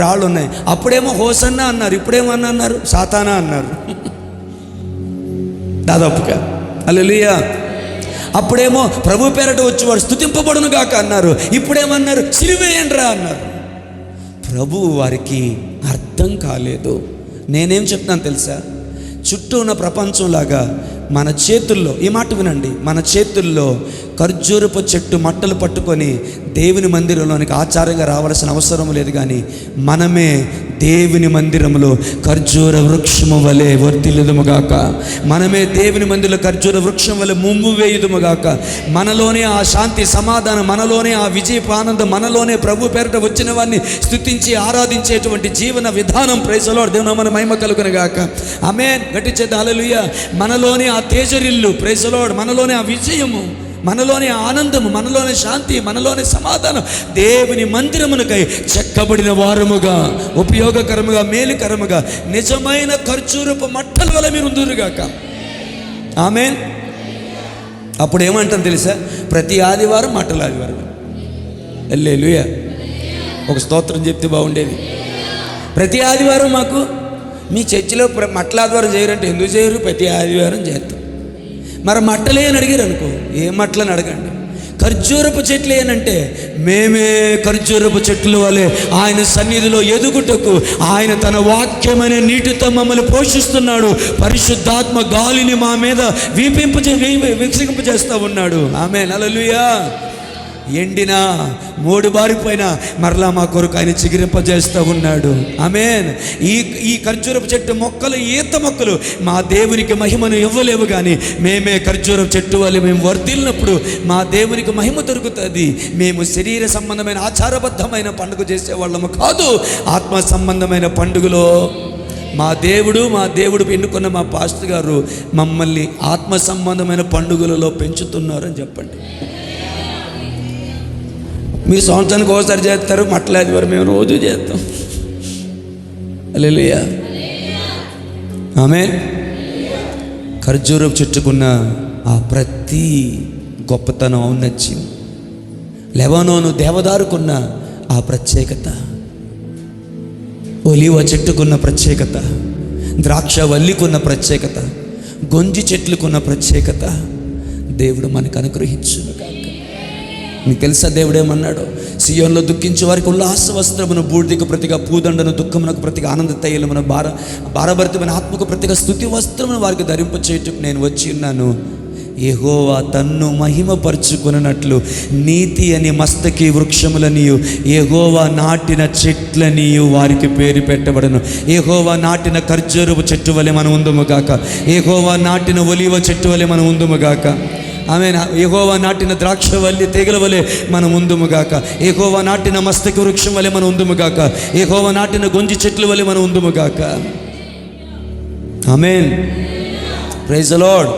రాళ్ళు ఉన్నాయి. అప్పుడేమో హోసన్నా అన్నారు, ఇప్పుడేమన్నా అన్నారు? సాతానా అన్నారు దాదాపుగా. హల్లెలూయా. అప్పుడేమో ప్రభు పేరట వచ్చి వాడు స్తుతింపబడును గాక అన్నారు, ఇప్పుడేమన్నారు? సిలువేయండ్రా అన్నారు. ప్రభువు వారికి అర్థం కాలేదు. నేనేం చెప్తాను తెలుసా? చుట్టూ ఉన్న ప్రపంచంలాగా మన చేతుల్లో, ఈ మాట వినండి, మన చేతుల్లో ఖర్జూరపు చెట్టు మట్టలు పట్టుకొని దేవుని మందిరంలోనికి ఆచారంగా రావాల్సిన అవసరం లేదు. కానీ మనమే దేవుని మందిరంలో ఖర్జూర వృక్షము వలె వర్ధిల్లుదుముగాక. మనమే దేవుని మందిరంలో ఖర్జూర వృక్షం వలె ముందు వేయుదుముగాక. మనలోనే ఆ శాంతి సమాధానం, మనలోనే ఆ విజయపు ఆనందం, మనలోనే ప్రభు పేరిట వచ్చిన వారిని స్తుతించి ఆరాధించేటువంటి జీవన విధానం. Praise the Lord. దేవుని మన మహిమ కలుగునుగాక. ఆమేన్. గట్టి చేత హల్లెలూయా. మనలోనే ఆ తేజరిల్లు. Praise the lord. మనలోనే ఆ విజయము, మనలోని ఆనందము, మనలోని శాంతి, మనలోని సమాధానం దేవుని మందిరమునకై చెక్కబడిన వారముగా, ఉపయోగకరముగా, మేలుకరముగా నిజమైన ఖర్జూరపు మట్టల వల్ల మీరు ఉందురుగాక. ఆమేన్. అప్పుడు ఏమంటాను తెలుసా? ప్రతి ఆదివారం మట్టల ఆదివారం. హల్లెలూయా. ఒక స్తోత్రం చెప్తే బాగుండేది. ప్రతి ఆదివారం మాకు మీ చర్చిలో మట్టల ఆదివారం చేయరంటే ఎందుకు చేయరు? ప్రతి ఆదివారం చేస్తాం. మరి మట్టలే అని అడిగారు అనుకో, ఏ మట్టలని అడగండి. ఖర్జూరపు చెట్లు ఏనంటే మేమే ఖర్జూరపు చెట్లు వలె ఆయన సన్నిధిలో ఎదుగుటకు ఆయన తన వాక్యమైన నీటితో మమ్మల్ని పోషిస్తున్నాడు. పరిశుద్ధాత్మ గాలిని మా మీద వికసింపజేస్తూ ఉన్నాడు. ఆమేన్. హల్లెలూయా. ఎండినా మోడు బారిపోయినా మరలా మా కొరకు ఆయన చిగురింపజేస్తూ ఉన్నాడు. ఆమేన్. ఈ ఖర్జూరపు చెట్టు మొక్కలు, ఈత మొక్కలు మా దేవునికి మహిమను ఇవ్వలేవు. కానీ మేమే ఖర్జూరపు చెట్టు వల్ల మేము వర్ధిల్లినప్పుడు మా దేవునికి మహిమ దొరుకుతుంది. మేము శరీర సంబంధమైన ఆచారబద్ధమైన పండుగ చేసేవాళ్ళము కాదు. ఆత్మ సంబంధమైన పండుగలో మా దేవుడు ఎన్నుకున్న మా పాస్టర్ గారు మమ్మల్ని ఆత్మ సంబంధమైన పండుగలలో పెంచుతున్నారు అని చెప్పండి. మీరు సంవత్సరానికి ఒకసారి చేస్తారు, మట్టల ఆదివారం మేము రోజు చేస్తాం. హల్లెలూయా. ఆమేన్. ఖర్జూరపు చెట్టుకున్న ఆ ప్రతి గొప్పతనం, ఔన్నత్యం, లెబానోను దేవదారుకున్న ఆ ప్రత్యేకత, ఒలీవ చెట్టుకున్న ప్రత్యేకత, ద్రాక్ష వల్లికున్న ప్రత్యేకత, గొంజి చెట్లుకున్న ప్రత్యేకత దేవుడు మనకు అనుగ్రహించును కాక. మీకు తెలుసా దేవుడు ఏమన్నాడు? సియోన్లో దుఃఖించే వారికి ఉల్లాస వస్త్రమును, బూడిదకు ప్రతిగా పూదండను, దుఃఖమునకు ప్రతిగా ఆనంద తైలమును, భారభరితమైన ఆత్మకు ప్రతిగా స్తుతి వస్త్రమును వారికి ధరింపచేయుటకు నేను వచ్చి ఉన్నాను. యెహోవా తన్ను మహిమపరుచుకున్నట్లు నీతి అని మస్తకి వృక్షములనియు, యెహోవా నాటిన చెట్లనియు వారికి పేరు పెట్టబడను. యెహోవా నాటిన ఖర్జూరపు చెట్టు వలె మనం ఉందుముగాక. యెహోవా నాటిన ఒలీవ చెట్టు వలె మనం ఉందుముగాక. ఆమేన్. యెహోవా నాటిన ద్రాక్షవల్లి తీగల వలె మనం ఉందుముగాక. యెహోవా నాటిన మస్తకి వృక్షం వలె మనం ఉందుముగాక. యెహోవా నాటిన గొంజి చెట్ల వలె మనం ఉందుముగాక. ఆమేన్. Praise the Lord.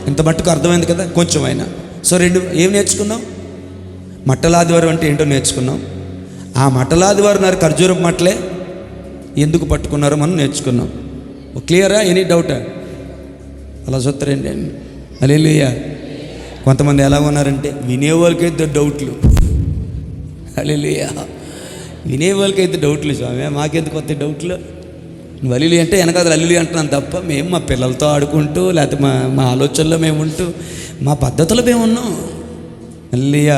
ఇంత మట్టుకు అర్థమైంది కదా కొంచెం అయినా. సో ఏం నేర్చుకున్నాం? మట్టల ఆదివారం అంటే ఏంటో నేర్చుకున్నాం. ఆ మట్టల ఆదివారం నారు ఖర్జూరపు మట్టలే ఎందుకు పట్టుకున్నారో మనం నేర్చుకున్నాం. క్లియరా? ఎనీ డౌటా? అలా చూస్తారండి. హల్లెలూయా. కొంతమంది ఎలా ఉన్నారంటే వినేవాళ్ళకైతే డౌట్లు. హల్లెలూయా. వినేవాళ్ళకైతే డౌట్లు. స్వామి మాకెందుకు కొత్త డౌట్లు? నువ్వు అల్లులి అంటే వెనకాల అల్లులి అంటున్నాను తప్ప మేము మా పిల్లలతో ఆడుకుంటూ, లేకపోతే మా ఆలోచనలో మేము ఉంటూ, మా పద్ధతిలో మేము ఉన్నాం. హల్లెలూయా.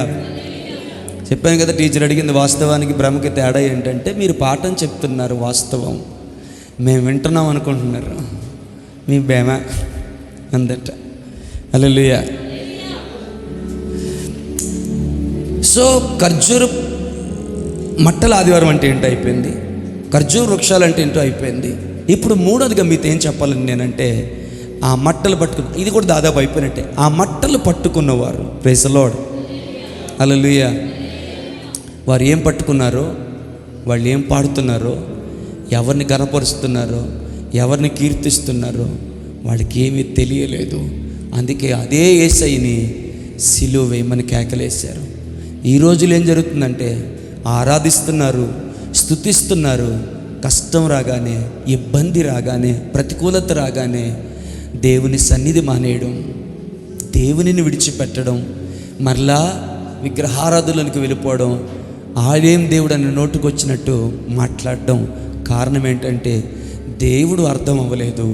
చెప్పాను కదా, టీచర్ అడిగింది వాస్తవానికి భ్రమకి తేడా ఏంటంటే మీరు పాఠం చెప్తున్నారు, వాస్తవం మేము వింటున్నాం అనుకుంటున్నారు. మీ బేమ అందట. హల్లెలూయా. సో ఖర్జూర మట్టల ఆదివారం అంటే ఏంటో అయిపోయింది, ఖర్జూర వృక్షాలు అంటే ఏంటో అయిపోయింది. ఇప్పుడు మూడోదిగా మీతో ఏం చెప్పాలని నేనంటే, ఆ మట్టలు పట్టుకున్న, ఇది కూడా దాదాపు అయిపోయినట్టే. ఆ మట్టలు పట్టుకున్నవారు, ప్రైజ్ ది లార్డ్, హల్లెలూయా, వారు ఏం పట్టుకున్నారో, వాళ్ళు ఏం పాడుతున్నారో, ఎవరిని గనపరుస్తున్నారో, ఎవరిని కీర్తిస్తున్నారో వాళ్ళకి ఏమీ తెలియలేదు. అందుకే అదే యేసయ్యని సిలువ వేయమని కేకలేశారు. ఈ రోజులు ఏం జరుగుతుందంటే ఆరాధిస్తున్నారు, స్తుతిస్తున్నారు, కష్టం రాగానే, ఇబ్బంది రాగానే, ప్రతికూలత రాగానే దేవుని సన్నిధి మానేయడం, దేవునిని విడిచిపెట్టడం, మరలా విగ్రహారాధనలకు వెళ్ళిపోవడం, ఆడేం దేవుడు అని నోటుకొచ్చినట్టు మాట్లాడడం. కారణం ఏంటంటే దేవుడు అర్థం అవ్వలేదు,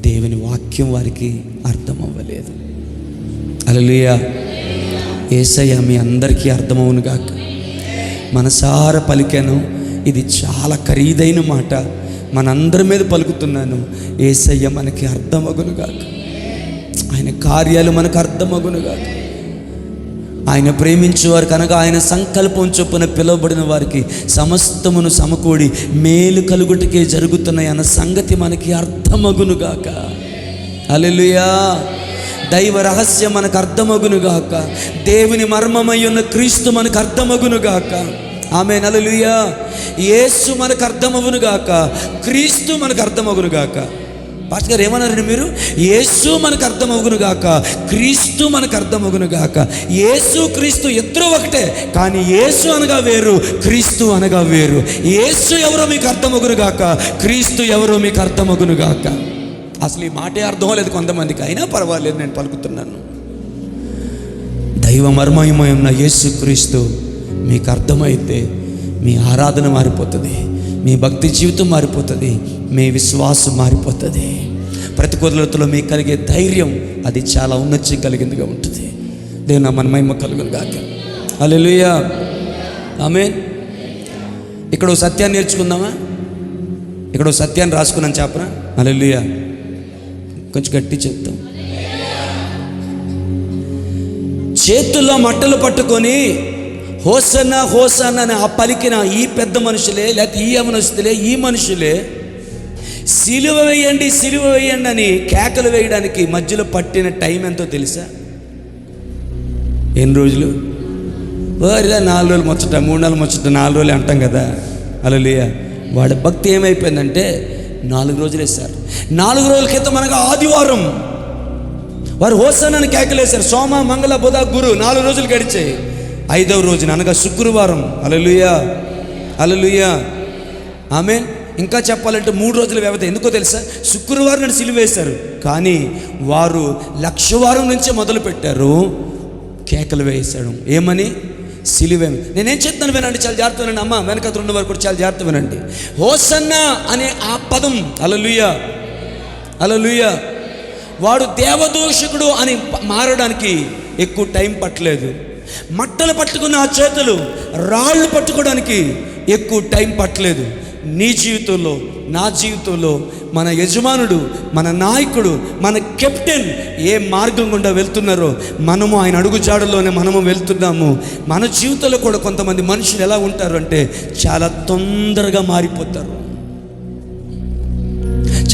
దేవుని వాక్యం వారికి అర్థం అవ్వలేదు. హల్లెలూయా. యేసయ్య మీ అందరికీ అర్థమవును గాక. మనసార పలికాను, ఇది చాలా ఖరీదైన మాట. మనందరి మీద పలుకుతున్నాను, యేసయ్య మనకి అర్థమగునుగాక, ఆయన కార్యాలు మనకు అర్థమగునుగాక. ఆయన ప్రేమించేవారు కనుక ఆయన సంకల్పం చొప్పున పిలువబడిన వారికి సమస్తమును సమకూడి మేలు కలుగుటకే జరుగుతున్నాయి అన్న సంగతి మనకి అర్థమగునుగాక. హల్లెలూయా. దైవ రహస్యం మనకు అర్థమగునుగాక. దేవుని మర్మమై ఉన్న క్రీస్తు మనకు అర్థమగునుగాక. ఆమేన్. హల్లెలూయా. యేసు మనకు అర్థమగునుగాక, క్రీస్తు మనకు అర్థమగునుగాక. పాస్టర్ గారు ఏమన్నారండి మీరు? యేసు మనకు అర్థమగునుగాక, క్రీస్తు మనకు అర్థమగునుగాక. యేసు క్రీస్తు ఇద్దరు ఒకటే, కానీ యేసు అనగా వేరు, క్రీస్తు అనగా వేరు. యేసు ఎవరో మీకు అర్థమగునుగాక, క్రీస్తు ఎవరో మీకు అర్థమగునుగాక. అసలు ఈ మాటే అర్థం లేదు కొంతమందికి, అయినా పర్వాలేదు, నేను పలుకుతున్నాను. దైవ మర్మమై ఉన్న యేసు క్రీస్తు మీకు అర్థమైతే మీ ఆరాధన మారిపోతుంది, మీ భక్తి జీవితం మారిపోతుంది, మీ విశ్వాసం మారిపోతుంది. ప్రతికూలతలో మీకు కలిగే ధైర్యం అది చాలా ఉన్నతి కలిగిందిగా ఉంటుంది. దేవుని మన మహిమ కలుగును గాక. హల్లెలూయా. ఆమేన్. ఇక్కడ సత్యాన్ని నేర్చుకుందామా? ఇక్కడ సత్యాన్ని రాసుకున్నాను చెప్పనా? హల్లెలూయా. కొంచెం గట్టి చెప్తాం. చేతుల్లో మట్టలు పట్టుకొని హోసన్నా హోసన్నా అని ఆ పలికిన ఈ పెద్ద మనుషులే, లేకపోతే ఈ యవనస్తులే, ఈ మనుషులే సిలువ వేయండి, సిలువ వేయండి అని కేకలు వేయడానికి మధ్యలో పట్టిన టైం ఎంతో తెలుసా? ఎన్ని రోజులు? వారిలా 4 రోజులు ముచ్చట, 3 నెలలు ముచ్చట, 4 రోజులు అంటాం కదా. హల్లెలూయా. వాడి భక్తి ఏమైపోయిందంటే 4 రోజులు వేశారు. 4 రోజుల క్రితం మనకు ఆదివారం వారు హోసన్నాని కేకలేశారు. సోమ, మంగళ, బుధ, గురు 4 రోజులు గడిచాయి. 5వ రోజున అనగా శుక్రవారం. హల్లెలూయా. హల్లెలూయా. ఆమేన్. ఇంకా చెప్పాలంటే 3 రోజుల వ్యవధి. ఎందుకో తెలుసా? శుక్రవారం నాడు సిలువ వేశారు, కానీ వారు లక్షవారం నుంచే మొదలు పెట్టారు కేకలు వేశాడు. ఏమని? సిలువేమి. నేనేం చెప్తాను వినండి, చాలా జాగ్రత్త వినండి. అమ్మ వెనక 2 వరకు కూడా చాలా జాగ్రత్త వినండి. హోసన్నా అనే ఆ పదం, హల్లెలూయా, హల్లెలూయా, వాడు దేవదూషకుడు అని మారడానికి ఎక్కువ టైం పట్టలేదు. మట్టలు పట్టుకున్న ఆ చేతులు రాళ్ళు పట్టుకోవడానికి ఎక్కువ టైం పట్టలేదు. నీ జీవితంలో, నా జీవితంలో మన యజమానుడు, మన నాయకుడు, మన కెప్టెన్ ఏ మార్గం గుండా వెళ్తున్నారో మనము ఆయన అడుగుజాడలోనే మనము వెళ్తున్నాము. మన జీవితంలో కూడా కొంతమంది మనుషులు ఎలా ఉంటారు అంటే చాలా తొందరగా మారిపోతారు,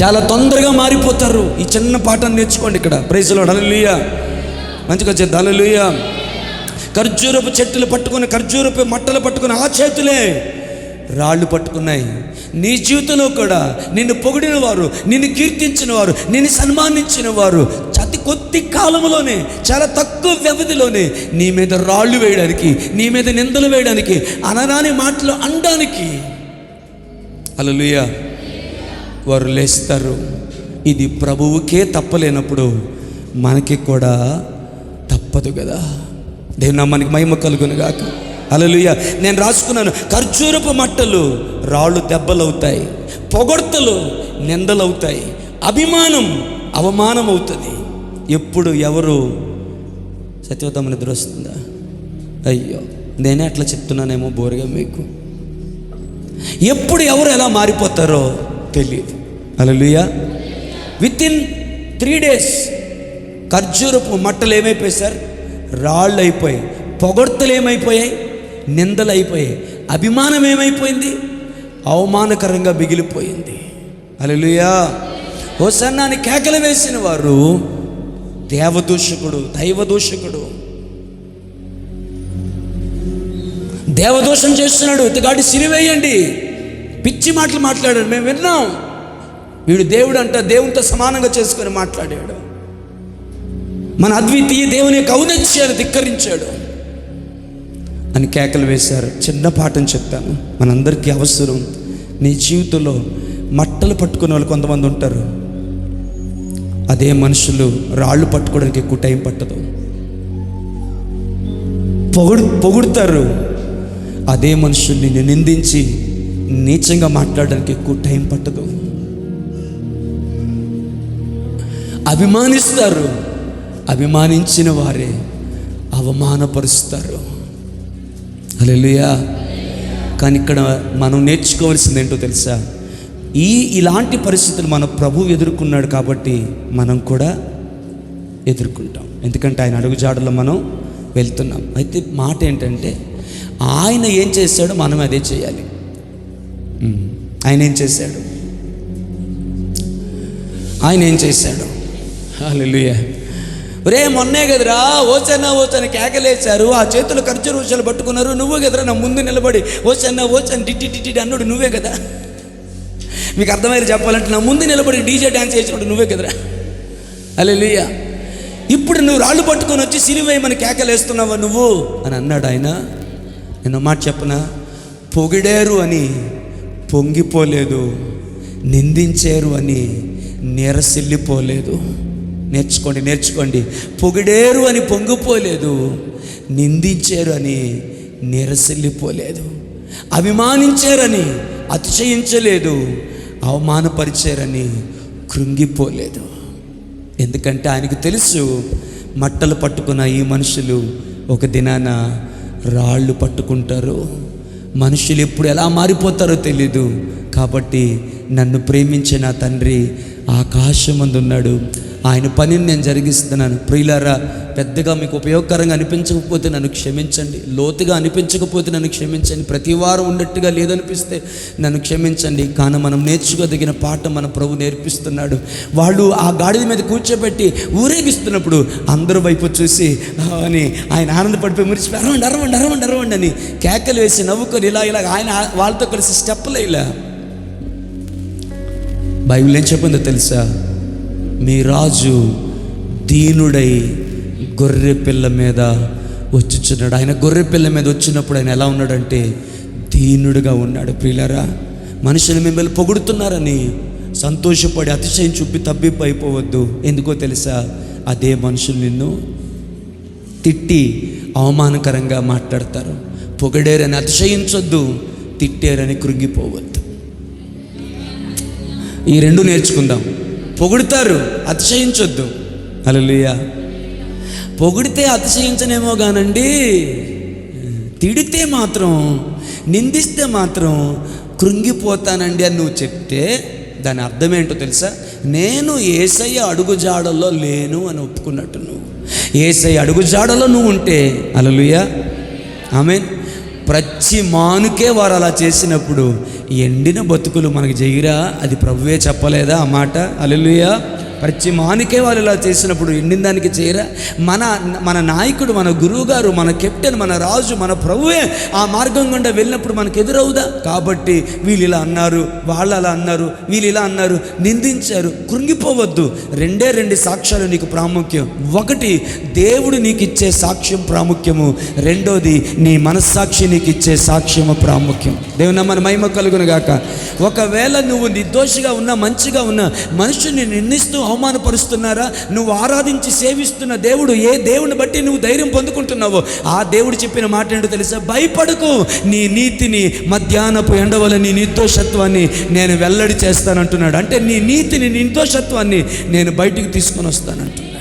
చాలా తొందరగా మారిపోతారు. ఈ చిన్న పాఠాన్ని నేర్చుకోండి ఇక్కడ. Praise Lord. హల్లెలూయా. మంచిగా చేద్దాం. హల్లెలూయా. ఖర్జూరపు చెట్టులు పట్టుకుని, ఖర్జూరపు మట్టలు పట్టుకుని ఆ చేతులే రాళ్ళు పట్టుకున్నాయి. నీ జీవితంలో కూడా నిన్ను పొగిడిన వారు, నిన్ను కీర్తించిన వారు, నిన్ను సన్మానించిన వారు అతి కొద్ది కాలంలోనే, చాలా తక్కువ వ్యవధిలోనే నీ మీద రాళ్ళు వేయడానికి, నీ మీద నిందలు వేయడానికి, అనరాని మాటలు అనడానికి, హల్లెలూయా, వారు లేస్తారు. ఇది ప్రభువుకే తప్పలేనప్పుడు మనకి కూడా తప్పదు కదా. దేవుని నామానికి మహిమ కలుగును గాక. హల్లెలూయా. నేను రాసుకున్నాను, ఖర్జూరపు మట్టలు రాళ్ళు దెబ్బలవుతాయి, పొగడ్తలు నిందలవుతాయి, అభిమానం అవమానం అవుతుంది. ఎప్పుడు ఎవరు సత్యవతమ్మ నిద్ర వస్తుందా? అయ్యో నేనే అట్లా చెప్తున్నానేమో బోరుగా మీకు. ఎప్పుడు ఎవరు ఎలా మారిపోతారో తెలియదు. హల్లెలూయా. వితిన్ 3 days ఖర్జూరపు మట్టలు ఏమైపోయాయి సార్? రాళ్ళు అయిపోయాయి. పొగడ్తలు ఏమైపోయాయి? నిందలు అయిపోయాయి. అభిమానం ఏమైపోయింది? అవమానకరంగా మిగిలిపోయింది. హల్లెలూయా. హోసన్నా అని కేకలు వేసిన వారు దేవదూషకుడు, దైవదూషకుడు, దేవదూషణ చేస్తున్నాడు. ఇతగాడి సిరివేయండి, పిచ్చి మాటలు మాట్లాడాడు. మేము విన్నాం. వీడు దేవుడు అంట, దేవునితో సమానంగా చేసుకొని మాట్లాడాడు. మన అద్వితీయ దేవుని యొక్క ఔన్నత్యాన్ని ధిక్కరించాడు అని కేకలు వేశారు. చిన్న పాఠం చెప్తాను, మనందరికీ అవసరం. నీ జీవితంలో మట్టలు పట్టుకునే వాళ్ళు కొంతమంది ఉంటారు. అదే మనుషులు రాళ్ళు పట్టుకోవడానికి ఎక్కువ టైం పట్టదు. పొగుడుతారు. అదే మనుషుల్ని నిందించి నీచంగా మాట్లాడడానికి ఎక్కువ టైం పట్టదు. అభిమానిస్తారు, అభిమానించిన వారే అవమానపరుస్తారు. హల్లెలూయా. కానీ ఇక్కడ మనం నేర్చుకోవాల్సింది ఏంటో తెలుసా? ఇలాంటి పరిస్థితులు మన ప్రభువు ఎదుర్కొన్నాడు కాబట్టి మనం కూడా ఎదుర్కొంటాం. ఎందుకంటే ఆయన అడుగుజాడలో మనం వెళ్తున్నాం. అయితే మాట ఏంటంటే ఆయన ఏం చేశాడో మనం అదే చేయాలి. ఆయన ఏం చేశాడు? హల్లెలూయా. రే మొన్నే కదరా ఓచన్న కేకలేశారు, ఆ చేతులు ఖర్చు రోజులు పట్టుకున్నారు, నువ్వే కదరా నా ముందు నిలబడి ఓచన్న టిట్టి అన్నాడు, నువ్వే కదా. మీకు అర్థమయ్యేది చెప్పాలంటే నా ముందు నిలబడి డీజే డ్యాన్స్ చేసినప్పుడు నువ్వే కదరా. హల్లెలూయా. ఇప్పుడు నువ్వు రాళ్ళు పట్టుకొని వచ్చి సిలువేయమని కేకలేస్తున్నావా నువ్వు అని అన్నాడు ఆయన. నేను మాట చెప్పనా, పొగిడారు అని పొంగిపోలేదు, నిందించారు అని నీరసిల్లిపోలేదు. నేర్చుకోండి. పొగిడేరు అని పొంగిపోలేదు, నిందించారు అని నీరసిల్లిపోలేదు, అభిమానించారని అతిశయించలేదు, అవమానపరిచారని కృంగిపోలేదు. ఎందుకంటే ఆయనకు తెలుసు మట్టలు పట్టుకున్న ఈ మనుషులు ఒక దినాన రాళ్ళు పట్టుకుంటారు. మనుషులు ఎప్పుడు ఎలా మారిపోతారో తెలీదు. కాబట్టి నన్ను ప్రేమించే నా తండ్రి ఆకాశమందు ఉన్నాడు, ఆయన పనిని నేను జరిగిస్తున్నాను. ప్రియులారా, పెద్దగా మీకు ఉపయోగకరంగా అనిపించకపోతే నన్ను క్షమించండి, లోతుగా అనిపించకపోతే నన్ను క్షమించండి, ప్రతి వారం ఉన్నట్టుగా లేదనిపిస్తే నన్ను క్షమించండి. కానీ మనం నేర్చుకోదగిన పాఠం మన ప్రభు నేర్పిస్తున్నాడు. వాళ్ళు ఆ గాడిద మీద కూర్చోబెట్టి ఊరేగిస్తున్నప్పుడు అందరూ వైపు చూసి అని ఆయన ఆనందపడిపోయి మురిసిపోయి అరవండి అని కేకలు వేసి నవ్వుకొని ఇలా ఆయన వాళ్ళతో కలిసి స్టెప్పులు ఇలా. బైబిల్ ఏం చెప్పిందో తెలుసా? మీ రాజు దీనుడై గొర్రె పిల్ల మీద వచ్చుచున్నాడు. ఆయన గొర్రె పిల్ల మీద వచ్చినప్పుడు ఆయన ఎలా ఉన్నాడంటే దీనుడుగా ఉన్నాడు. ప్రియులారా, మనుషులు మిమ్మల్ని పొగుడుతున్నారని సంతోషపడి అతిశయం చూపి తబ్బిబ్బు అయిపోవద్దు. ఎందుకో తెలుసా? అదే మనుషులు నిన్ను తిట్టి అవమానకరంగా మాట్లాడతారు. పొగడేరని అతిశయించొద్దు, తిట్టారని కృంగిపోవద్దు. ఈ రెండు నేర్చుకుందాం. పొగుడుతారు, అతిశయించొద్దు. హల్లెలూయా. పొగిడితే అతిశయించనేమో కానండి, తిడితే మాత్రం, నిందిస్తే మాత్రం కృంగిపోతానండి అని నువ్వు చెప్తే దాని అర్థం ఏంటో తెలుసా? నేను యేసయ్య అడుగుజాడల్లో లేను అని ఒప్పుకున్నట్టు. నువ్వు యేసయ్య అడుగుజాడలో నువ్వు ఉంటే, హల్లెలూయా, ఆమేన్. ప్రతి మానుకే వారు అలా చేసినప్పుడు ఎండిన బతుకులు మనకు చేయరా? అది ప్రభువే చెప్పలేదా ఆ మాట? హల్లెలూయా. ప్రతి మానుకే వాళ్ళు ఇలా చేసినప్పుడు ఎండిన దానికి చేయరా? మన నాయకుడు, మన గురువు గారు, మన కెప్టెన్, మన రాజు, మన ప్రభువే ఆ మార్గం గుండా వెళ్ళినప్పుడు మనకు ఎదురవుదా? కాబట్టి వీళ్ళు ఇలా అన్నారు, వాళ్ళు అలా అన్నారు, వీళ్ళు ఇలా అన్నారు, నిందించారు, కృంగిపోవద్దు. రెండు సాక్ష్యాలు నీకు ప్రాముఖ్యం. ఒకటి, దేవుడు నీకు ఇచ్చే సాక్ష్యం ప్రాముఖ్యము. రెండోది, నీ మనస్సాక్షి నీకు ఇచ్చే సాక్ష్యము ప్రాముఖ్యం. దేవుని మన మహిమ కలుగును గాక. ఒకవేళ నువ్వు నిర్దోషిగా ఉన్నా, మంచిగా ఉన్నా, మనుషుల్ని నిందిస్తూ అవమానపరుస్తున్నారా? నువ్వు ఆరాధించి సేవిస్తున్న దేవుడు, ఏ దేవుని బట్టి నువ్వు ధైర్యం పొందుకుంటున్నావో ఆ దేవుడు చెప్పిన మాట ఏంటో తెలుసా? భయపడకు, నీ నీతిని మధ్యాహ్నపు ఎండవల నీ నిర్దోషత్వాన్ని నేను వెల్లడి చేస్తానంటున్నాడు. అంటే నీ నీతిని, నిర్దోషత్వాన్ని నేను బయటికి తీసుకొని వస్తానంటున్నాడు.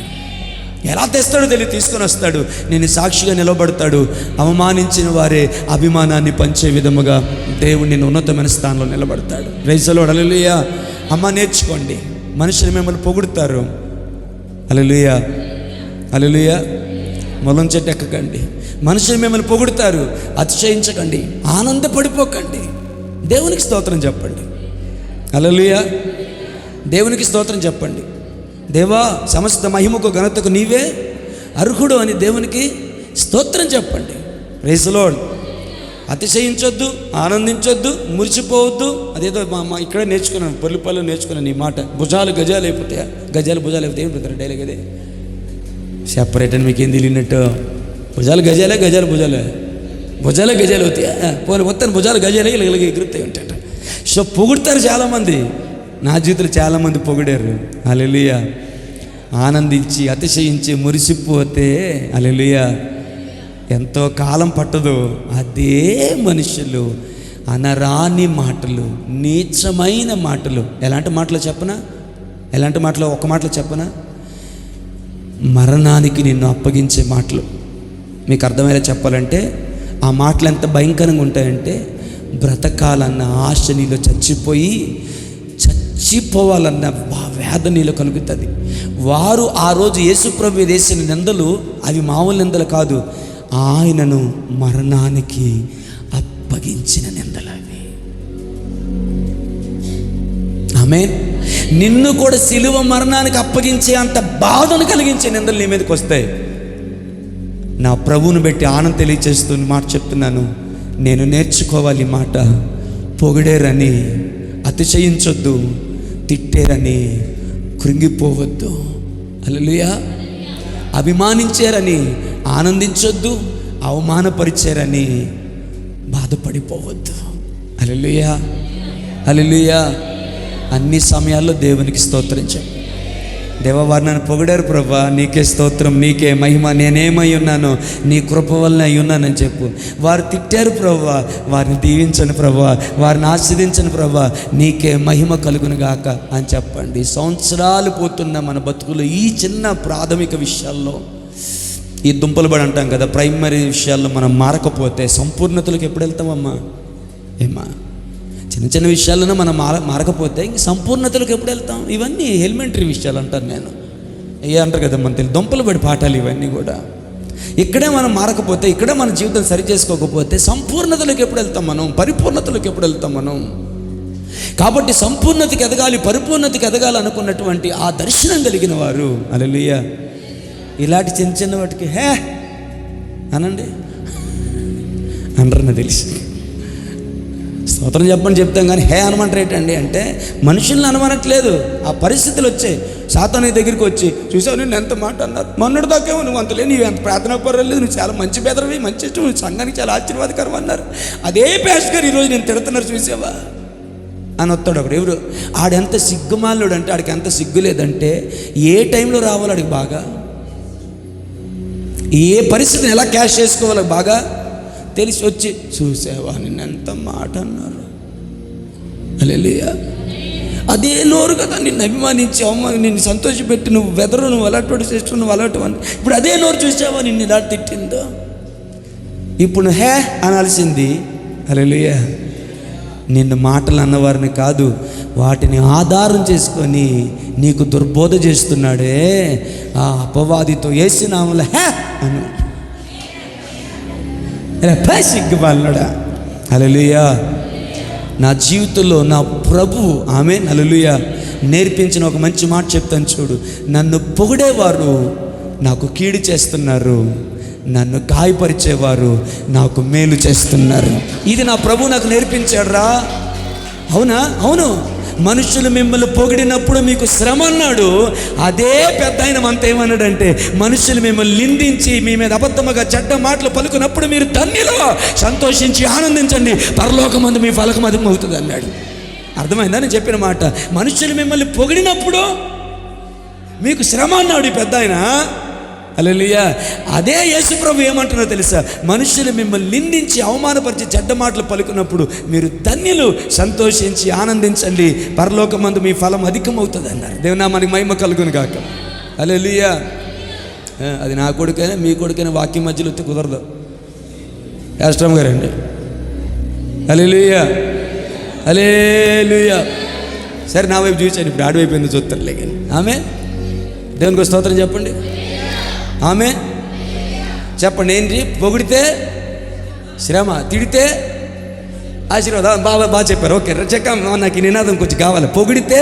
ఎలా తెస్తాడో తెలియదు, తీసుకొని వస్తాడు. నేను సాక్షిగా నిలబడతాడు. అవమానించిన వారే అభిమానాన్ని పంచే విధముగా దేవుడు నిన్ను ఉన్నతమైన స్థానంలో నిలబడతాడు. Praise the lord. హల్లెలూయా. అమ్మ, నేర్చుకోండి. మనుషులు మిమ్మల్ని పొగుడుతారు, హల్లెలూయా, హల్లెలూయా, మొలం చెట్టు ఎక్కకండి. మనుషులు మిమ్మల్ని పొగుడుతారు, అతిశయించకండి, ఆనందపడిపోకండి. దేవునికి స్తోత్రం చెప్పండి. హల్లెలూయా. దేవునికి స్తోత్రం చెప్పండి. దేవా, సమస్త మహిమకు ఘనతకు నీవే అర్హుడు అని దేవునికి స్తోత్రం చెప్పండి. Praise the Lord. అతిశయించొద్దు, ఆనందించొద్దు, మురిసిపోవద్దు. అదేదో మా ఇక్కడే నేర్చుకున్నాను, పొల్లిపల్లి నేర్చుకున్నాను ఈ మాట. గజాలు అయిపోతాయా? భుజాలు అయిపోతాయి. ఏం పెడతారు డైలాగ్ అదే? సెపరేట్ అని మీకేం తెలియనట్టు. భుజాలు అవుతాయా? పోనీ మొత్తం భుజాలు గజాలే ఇలాగ ఎగురుతాయి ఉంటాయట. సో పొగుడతారు చాలామంది. నా జీవితంలో చాలామంది పొగిడారు. హల్లెలూయా. ఆనందించి అతిశయించి మురిసిపోతే, హల్లెలూయా, ఎంతో కాలం పట్టదు. అదే మనుషులు అనరాని మాటలు, నీచమైన మాటలు. ఎలాంటి మాటలు చెప్పనా? ఒక మాటలు చెప్పనా? మరణానికి నిన్ను అప్పగించే మాటలు. మీకు అర్థమయ్యేలా చెప్పాలంటే ఆ మాటలు ఎంత భయంకరంగా ఉంటాయంటే, బ్రతకాలన్న ఆశ నీలో చచ్చిపోయి చచ్చిపోవాలన్న వేదన నీలో కలుగుతుంది. వారు ఆ రోజు యేసుప్రభు వేసిన నిందలు అవి మామూలు నిందలు కాదు, ఆయనను మరణానికి అప్పగించిన నిందలు అవి. ఆమేన్. నిన్ను కూడా సిలువ మరణానికి అప్పగించే అంత బాధను కలిగించే నిందలు నీ మీదకి వస్తాయి. నా ప్రభువును బట్టి ఆనందం తెలియచేస్తూ మాట చెప్తున్నాను, నేను నేర్చుకోవాలి మాట. పొగిడేరని అతిశయించొద్దు, తిట్టేరని కృంగిపోవద్దు. హల్లెలూయా. అభిమానించారని ఆనందించొద్దు, అవమానపరిచారని బాధపడిపోవద్దు. హల్లెలూయా, హల్లెలూయా. అన్ని సమయాల్లో దేవునికి స్తోత్రించాం. దేవా, వారు నన్ను పొగిడారు ప్రభా, నీకే స్తోత్రం, నీకే మహిమ, నేనేమై ఉన్నానో నీ కృప వలన అయి ఉన్నానని చెప్పు. వారు తిట్టారు ప్రభా, వారిని దీవించను ప్రభా, వారిని ఆస్వాదించను ప్రభా, నీకే మహిమ కలుగును గాక అని చెప్పండి. సంవత్సరాలు పోతున్న మన బతుకులు ఈ చిన్న ప్రాథమిక విషయాల్లో, ఈ దుంపలు బడి అంటాం కదా, ప్రైమరీ విషయాల్లో మనం మారకపోతే సంపూర్ణతలకు ఎప్పుడు వెళ్తామమ్మా? ఏమా చిన్న చిన్న విషయాలను మనం మారకపోతే ఇంక సంపూర్ణతలకు ఎప్పుడు వెళ్తాం? ఇవన్నీ ఎలిమెంటరీ విషయాలు అంటాను నేను. అంటారు కదా మన తెలుగు దుంపలు పడి పాఠాలు ఇవన్నీ కూడా. ఇక్కడే మనం మారకపోతే, ఇక్కడే మన జీవితం సరి చేసుకోకపోతే సంపూర్ణతలకు ఎప్పుడు వెళ్తాం మనం? పరిపూర్ణతలకు ఎప్పుడు వెళ్తాం మనం? కాబట్టి సంపూర్ణతకి ఎదగాలి, పరిపూర్ణతకి ఎదగాలి అనుకున్నటువంటి ఆ దర్శనం కలిగిన వారు, హల్లెలూయా, ఇలాంటి చిన్న చిన్న వాటికి హే అనండి అనరని తెలిసి స్తోత్రం చెప్పని చెప్తాం, కానీ హే అనమంటారు ఏంటండి అంటే మనుషుల్ని అనమనట్లేదు. ఆ పరిస్థితులు వచ్చాయి. సాతాను దగ్గరికి వచ్చి, చూసావు నేను ఎంత మాట అన్నారు, మొన్నటి దాకేమో నువ్వు అంతలే, నీవు ఎంత ప్రార్థన పర్వాలేదు, నువ్వు చాలా మంచి బెదరవి, మంచి ఇష్టం, నువ్వు సంఘానికి చాలా ఆశీర్వాదకరం అన్నారు. అదే పాస్టర్ గారు ఈరోజు నేను తిడుతున్నారు చూసావా అని వస్తాడు ఒకడు. ఎవరు ఆడెంత సిగ్గుమాలుడు అంటే, ఆడికి ఎంత సిగ్గు లేదంటే ఏ టైంలో రావాలి ఆడికి బాగా, ఏ పరిస్థితిని ఎలా క్యాష్ చేసుకోవాలి బాగా తెలిసి వచ్చి, చూసావా నిన్ను ఎంత మాట అన్నారు. హల్లెలూయా. అదే నోరు కదా నిన్ను అభిమానించి నిన్ను సంతోషపెట్టి నువ్వు వెదరు, నువ్వు అలాంటి చేస్తూ నువ్వు అలాంటి అని, ఇప్పుడు అదే నోరు చూసావా నిన్ను ఇలా తిట్టిందో. ఇప్పుడు హే అనాల్సింది హల్లెలూయా నిన్ను మాటలు అన్నవారిని కాదు, వాటిని ఆధారం చేసుకొని నీకు దుర్బోధ చేస్తున్నాడే ఆ అపవాదితో యేసు నామములో హే అను. సిగ్గుబాలుడా. హల్లెలూయా. నా జీవితంలో నా ప్రభువు ఆమేన్ హల్లెలూయా నేర్పించిన ఒక మంచి మాట చెప్తాను చూడు. నన్ను పొగిడేవారు నాకు కీడు చేస్తున్నారు, నన్ను గాయపరిచేవారు నాకు మేలు చేస్తున్నారు. ఇది నా ప్రభు నాకు నేర్పించాడు రా. అవునా? అవును. మనుషులు మిమ్మల్ని పొగిడినప్పుడు మీకు శ్రమ అన్నాడు. అదే పెద్ద ఆయన మనతో ఏమన్నాడంటే, మనుషులు మిమ్మల్ని నిందించి మీ మీద అబద్ధముగా చెడ్డ మాటలు పలుకున్నప్పుడు మీరు ధన్యులు, సంతోషించి ఆనందించండి, పరలోకమందు మీ ఫలకం అధికమవుతుంది అన్నాడు. అర్థమైందా నేను చెప్పిన మాట? మనుషులు మిమ్మల్ని పొగిడినప్పుడు మీకు శ్రమ అన్నాడు ఈ పెద్ద ఆయన. హల్లెలూయా. అదే యేసు ప్రభు ఏమంటున్నారో తెలుసా? మనుషులు మిమ్మల్ని నిందించి అవమానపరిచి చెడ్డ మాటలు పలుకున్నప్పుడు మీరు ధన్యులు, సంతోషించి ఆనందించండి, పరలోకమందు మీ ఫలం అధికమవుతుంది అన్నారు. దేవుని నామానికి మహిమ కలుగును గాక. హల్లెలూయా. అది నా కొడుకైనా మీ కొడుకైనా వాక్యం మధ్యలో వస్తే కుదరదు. యాస్ట్రామ్ గారండి. హల్లెలూయా, హల్లెలూయా. సరే నా వైపు చూసాను, ఇప్పుడు ఆడి వైపు ఎందుకు చూస్తారులే కానీ. ఆమె దేవునికి స్తోత్రం చెప్పండి. ఆమె చెప్పండి. ఏంటి? పొగిడితే శ్రమ, తిడితే ఆశీర్వాదం. బాగా చెప్పారు. ఓకే చెక్క, నాకు ఈ నినాదం కొంచెం కావాలి. పొగిడితే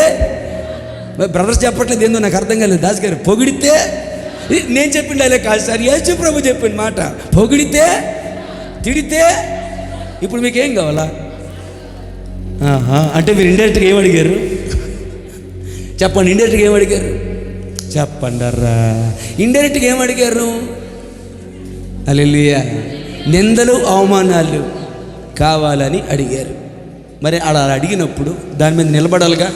బ్రదర్స్ చెప్పట్లేదు, ఏందో నాకు అర్థం కాలేదు. దాస్ గారు పొగిడితే, నేను చెప్పిన డైలాగ్ కాదు సార్, యేసు ప్రభు చెప్పిన మాట. పొగిడితే, తిడితే, ఇప్పుడు మీకేం కావాలా? అంటే మీరు ఇండైరెక్ట్గా ఏమడిగారు చెప్పండి. ఇండైరెక్ట్గా ఏమడిగారు చెప్పండి అర్రా. ఇండైరెక్ట్గా ఏమడిగారు? హల్లెలూయా. నిందలు అవమానాలు కావాలని అడిగారు. మరి అలా అడిగినప్పుడు దాని మీద నిలబడాలిగా,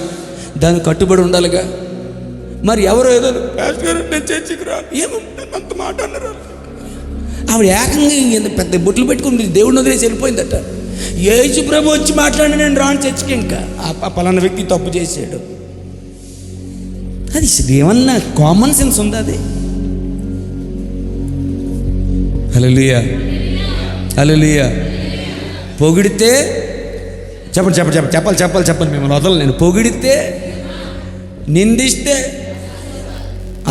దానికి కట్టుబడి ఉండాలిగా. మరి ఎవరో ఏదో నేను చర్చికి రా ఏమో అంత మాట అన్నారు. ఆవిడ ఏకంగా పెద్ద బొట్లు పెట్టుకుని దేవుడిని వదిలేసి వెళ్ళిపోయిందట. యేసు ప్రభు వచ్చి మాట్లాడి నేను రాను చర్చికి. ఇంకా ఆ పలానా వ్యక్తి తప్పు చేశాడు. అది ఏమన్నా కామన్ సెన్స్ ఉందా? అది హల్లెలూయా, హల్లెలూయా. పొగిడితే చెప్పాలి మిమ్మల్ని వదలు. నేను పొగిడితే, నిందిస్తే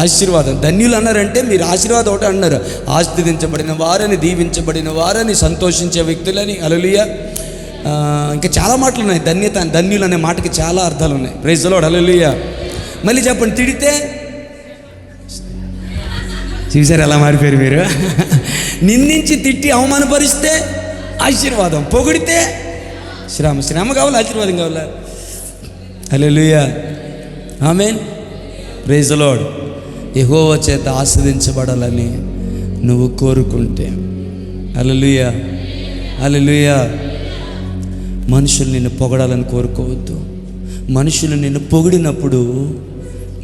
ఆశీర్వాదం. ధన్యులు అన్నారంటే మీరు ఆశీర్వాదం ఒకటి అన్నారు. ఆశీర్వదించబడిన వారని, దీవించబడిన వారని, సంతోషించే వ్యక్తులని. హల్లెలూయా. ఇంకా చాలా మాటలు ఉన్నాయి. ధన్యులు అనే మాటకి చాలా అర్థాలు ఉన్నాయి. Praise the lord. హల్లెలూయా. మళ్ళీ చెప్పండి. తిడితే, చూసారు ఎలా మారిపోయారు మీరు. నిందించి తిట్టి అవమానపరిస్తే ఆశీర్వాదం, పొగిడితే శ్రమ కావాలి, ఆశీర్వాదం కావాలా? హల్లెలూయా. ఆమేన్. Praise the Lord. యెహోవా చేత ఆశీర్వదించబడాలని నువ్వు కోరుకుంటే, హల్లెలూయా, హల్లెలూయా. మనుషులు నిన్ను పొగడాలని కోరుకోవద్దు. మనుషులు నిన్ను పొగిడినప్పుడు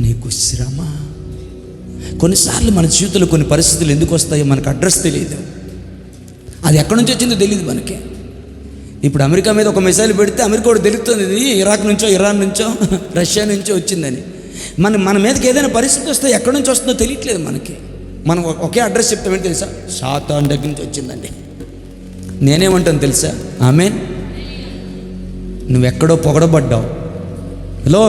నీకు శ్రమ. కొన్నిసార్లు మన జీవితంలో కొన్ని పరిస్థితులు ఎందుకు వస్తాయో మనకు అడ్రస్ తెలియదు. అది ఎక్కడి నుంచి వచ్చిందో తెలియదు మనకి. ఇప్పుడు అమెరికా మీద ఒక మిసైల్ పెడితే అమెరికా కూడా తెలుస్తుంది ఇది ఇరాక్ నుంచో, ఇరాన్ నుంచో, రష్యా నుంచో వచ్చిందని. మన మీదకి ఏదైనా పరిస్థితి వస్తే ఎక్కడి నుంచి వస్తుందో తెలియట్లేదు మనకి. మనం ఒకే అడ్రస్ చెప్తామేంటి తెలుసా? సాతాను దగ్గర నుంచి వచ్చిందండి. నేనేమంటాను తెలుసా? ఆమేన్. నువ్వెక్కడో పొగడబడ్డావు. హలో,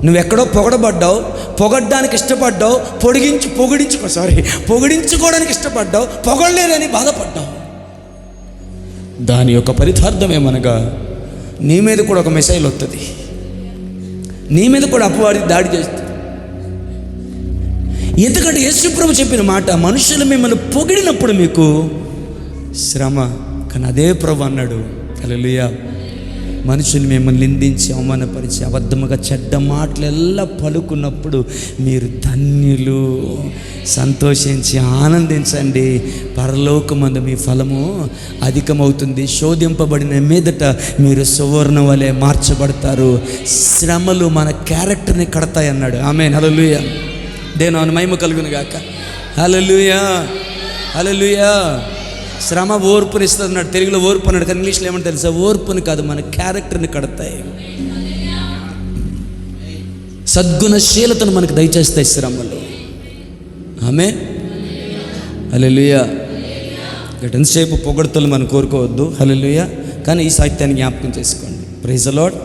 నువ్వెక్కడో పొగడబడ్డావు, పొగడ్డానికి ఇష్టపడ్డావు, పొగిడించుకోవడానికి ఇష్టపడ్డావు, పొగడలేదని బాధపడ్డావు. దాని యొక్క ఫలితార్థం ఏమనగా నీ మీద కూడా ఒక మిసైల్ వస్తుంది, నీ మీద కూడా అపవాది దాడి చేస్తుంది. ఎందుకంటే యేసుప్రభు చెప్పిన మాట, మనుషులు మిమ్మల్ని పొగిడినప్పుడు మీకు శ్రమ. కానీ అదే ప్రభు అన్నాడు, హల్లెలూయా, మనుషులు మిమ్మల్ని నిందించి అవమానపరిచి అబద్ధముగా చెడ్డ మాటలెల్లా పలుకున్నప్పుడు మీరు ధన్యులు, సంతోషించి ఆనందించండి, పరలోకమందు మీ ఫలము అధికమవుతుంది. శోధింపబడిన మీదట మీరు సువర్ణ వలె మార్చబడతారు. శ్రమలు మన క్యారెక్టర్ని కడతాయి అన్నాడు. ఆమేన్. హల్లెలూయా. దేవుని మహిమ కలుగును గాక. హల్లెలూయా, హల్లెలూయా. శ్రమ ఓర్పుని ఇస్తుంది అన్నాడు. తెలుగులో ఓర్పు అన్నాడు, కానీ ఇంగ్లీష్లో ఏమంటే తెలుసా? ఓర్పుని కాదు, మన క్యారెక్టర్ని కడతాయి. సద్గుణశీలతను మనకు దయచేస్తాయి శ్రమలు. ఆమేన్. హల్లెలూయా. ఎంతసేపు పొగడ్తలు మనం కోరుకోవద్దు. హల్లెలూయా. కానీ ఈ సాహిత్యాన్ని జ్ఞాపకం చేసుకోండి. Praise the Lord.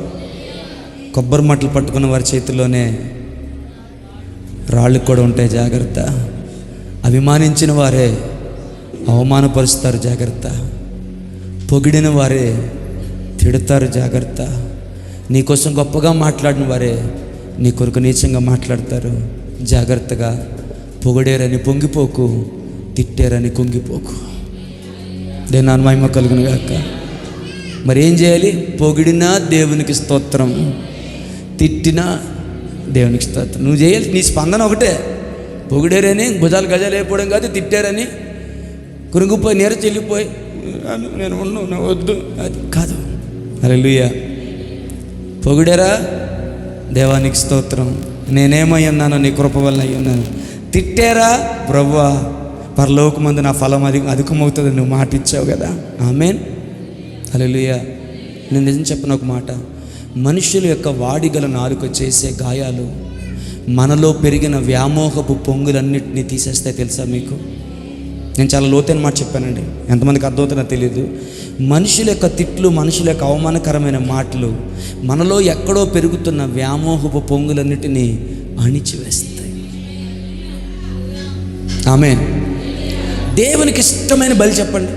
కొబ్బరి మట్టలు పట్టుకున్న వారి చేతిలోనే రాళ్ళు కూడా ఉంటాయి, జాగ్రత్త. అభిమానించిన వారే అవమానపరుస్తారు, జాగ్రత్త. పొగిడిన వారే తిడతారు, జాగ్రత్త. నీకోసం గొప్పగా మాట్లాడిన వారే నీ కొరకు నీచంగా మాట్లాడతారు, జాగ్రత్తగా. పొగిడేరని పొంగిపోకు, తిట్టారని కుంగిపోకు. దేని మహిమ కలుగును గాక. మరి ఏం చేయాలి? పొగిడినా దేవునికి స్తోత్రం, తిట్టినా దేవునికి స్తోత్రం. నువ్వు చేయాలి, నీ స్పందన ఒకటే. పొగిడేరని భుజాలు గజాలు అయిపోవడం కాదు, తిట్టారని కురుగుపోయి నేర చెల్లిపోయి నేను ఉన్నాను వద్దు, అది కాదు. హల్లెలూయా. పొగిడారా? దేవానికి స్తోత్రం, నేనేమై ఉన్నానో నీ కృప వల్ల అయి ఉన్నాను. తిట్టారా? ప్రభువా, పరలోకమందు నా ఫలం అధికమవుతుంది, నువ్వు మాట ఇచ్చావు కదా. ఆమేన్. హల్లెలూయా. నేను నిజం చెప్పిన ఒక మాట, మనుషుల యొక్క వాడిగల నాలుక చేసే గాయాలు మనలో పెరిగిన వ్యామోహపు పొంగులన్నింటినీ తీసేస్తాయి, తెలుసా మీకు? నేను చాలా లోతైన మాట చెప్పానండి, ఎంతమందికి అర్థమవుతుందో తెలియదు. మనుషుల యొక్క తిట్లు, మనుషుల యొక్క అవమానకరమైన మాటలు మనలో ఎక్కడో పెరుగుతున్న వ్యామోహపు పొంగులన్నిటినీ అణిచివేస్తాయి. ఆమేన్. దేవునికి ఇష్టమైన బలి చెప్పండి.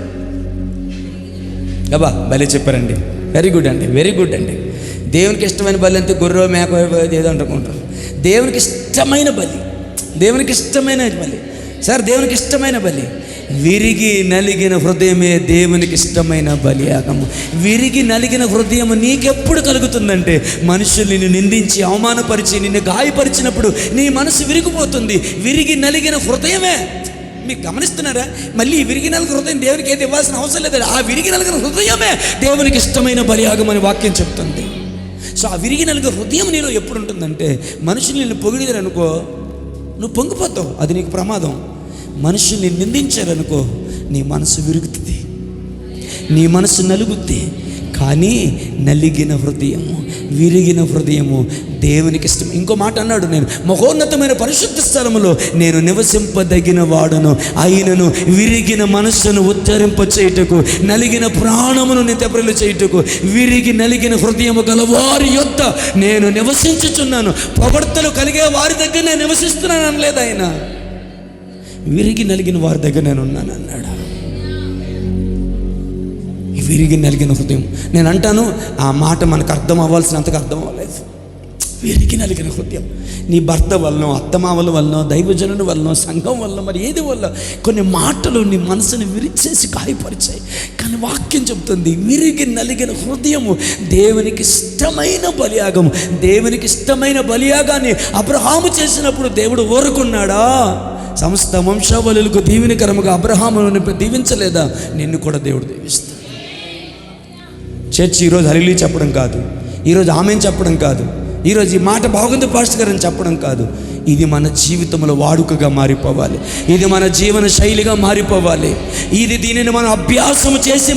అబ్బా, బలి చెప్పారండి, వెరీ గుడ్ అండి, వెరీ గుడ్ అండి. దేవునికి ఇష్టమైన బలి అంతే, గొర్రె మేక ఏదో అనుకుంటారు. దేవునికి ఇష్టమైన బలి, దేవునికి ఇష్టమైన బలి. సార్, దేవునికి ఇష్టమైన బలి విరిగి నలిగిన హృదయమే దేవునికి ఇష్టమైన బలియాగము. విరిగి నలిగిన హృదయం నీకెప్పుడు కలుగుతుందంటే, మనుషులు నిన్ను నిందించి అవమానపరిచి నిన్ను గాయపరిచినప్పుడు నీ మనసు విరిగిపోతుంది. విరిగి నలిగిన హృదయమే. మీకు గమనిస్తున్నారా? మళ్ళీ విరిగి నలిగిన హృదయం దేవునికి ఏది ఇవ్వాల్సిన అవసరం లేదు. ఆ విరిగి నలిగిన హృదయమే దేవునికి ఇష్టమైన బలియాగం అని వాక్యం చెప్తుంది. సో ఆ విరిగి నలిగిన హృదయం నీలో ఎప్పుడు ఉంటుందంటే, మనుషులు నిన్ను పొగిడిదరనుకో, నువ్వు పొంగిపోతావు, అది నీకు ప్రమాదం. మనుషుల్ని నిందించారనుకో, నీ మనసు విరుగుతుంది, నీ మనసు నలుగుద్ది. కానీ నలిగిన హృదయము, విరిగిన హృదయము దేవునికి ఇష్టం. ఇంకో మాట అన్నాడు, నేను మహోన్నతమైన పరిశుద్ధ స్థలములో నేను నివసింపదగిన వాడను, అయినను విరిగిన మనస్సును ఉద్ధరింప చేయుటకు, నలిగిన ప్రాణమును నిత్యప్రలు చేయుటకు, విరిగి నలిగిన హృదయము గల వారి యొద్ద నేను నివసించుచున్నాను. పొగడ్తలు కలిగే వారి దగ్గర నేను నివసిస్తున్నాను అనలేదు ఆయన, విరిగి నలిగిన వారి దగ్గర నేను ఉన్నాను అన్నాడు. విరిగి నలిగిన హృదయం. నేను అంటాను, ఆ మాట మనకు అర్థం అవ్వాల్సినంతగా అర్థం అవ్వలేదు. విరిగి నలిగిన హృదయం నీ భర్త వలన, అత్తమామల వలన, దైవజనుని వలన, సంఘం వలన, మరి ఏది వల్ల కొన్ని మాటలు నీ మనసుని విరిచేసి గాయపరిచాయి. కానీ వాక్యం చెబుతుంది, విరిగి నలిగిన హృదయము దేవునికి ఇష్టమైన బలియాగము. దేవునికి ఇష్టమైన బలియాగాన్ని అబ్రహాము చేసినప్పుడు దేవుడు ఊరుకున్నాడా? సమస్త వంశావళులకు దీవెనకరముగా అబ్రహామును దీవించలేదా? నిన్ను కూడా దేవుడు దీవిస్తాడు. చర్చ్ ఈరోజు హల్లెలూయా చెప్పడం కాదు, ఈరోజు ఆమేన్ చెప్పడం కాదు, ఈరోజు ఈ మాట బాగుంది పాస్టర్ గారు అని చెప్పడం కాదు. ఇది మన జీవితంలో వాడుకగా మారిపోవాలి. ఇది మన జీవన శైలిగా మారిపోవాలి. దీనిని మనం అభ్యాసం చేసి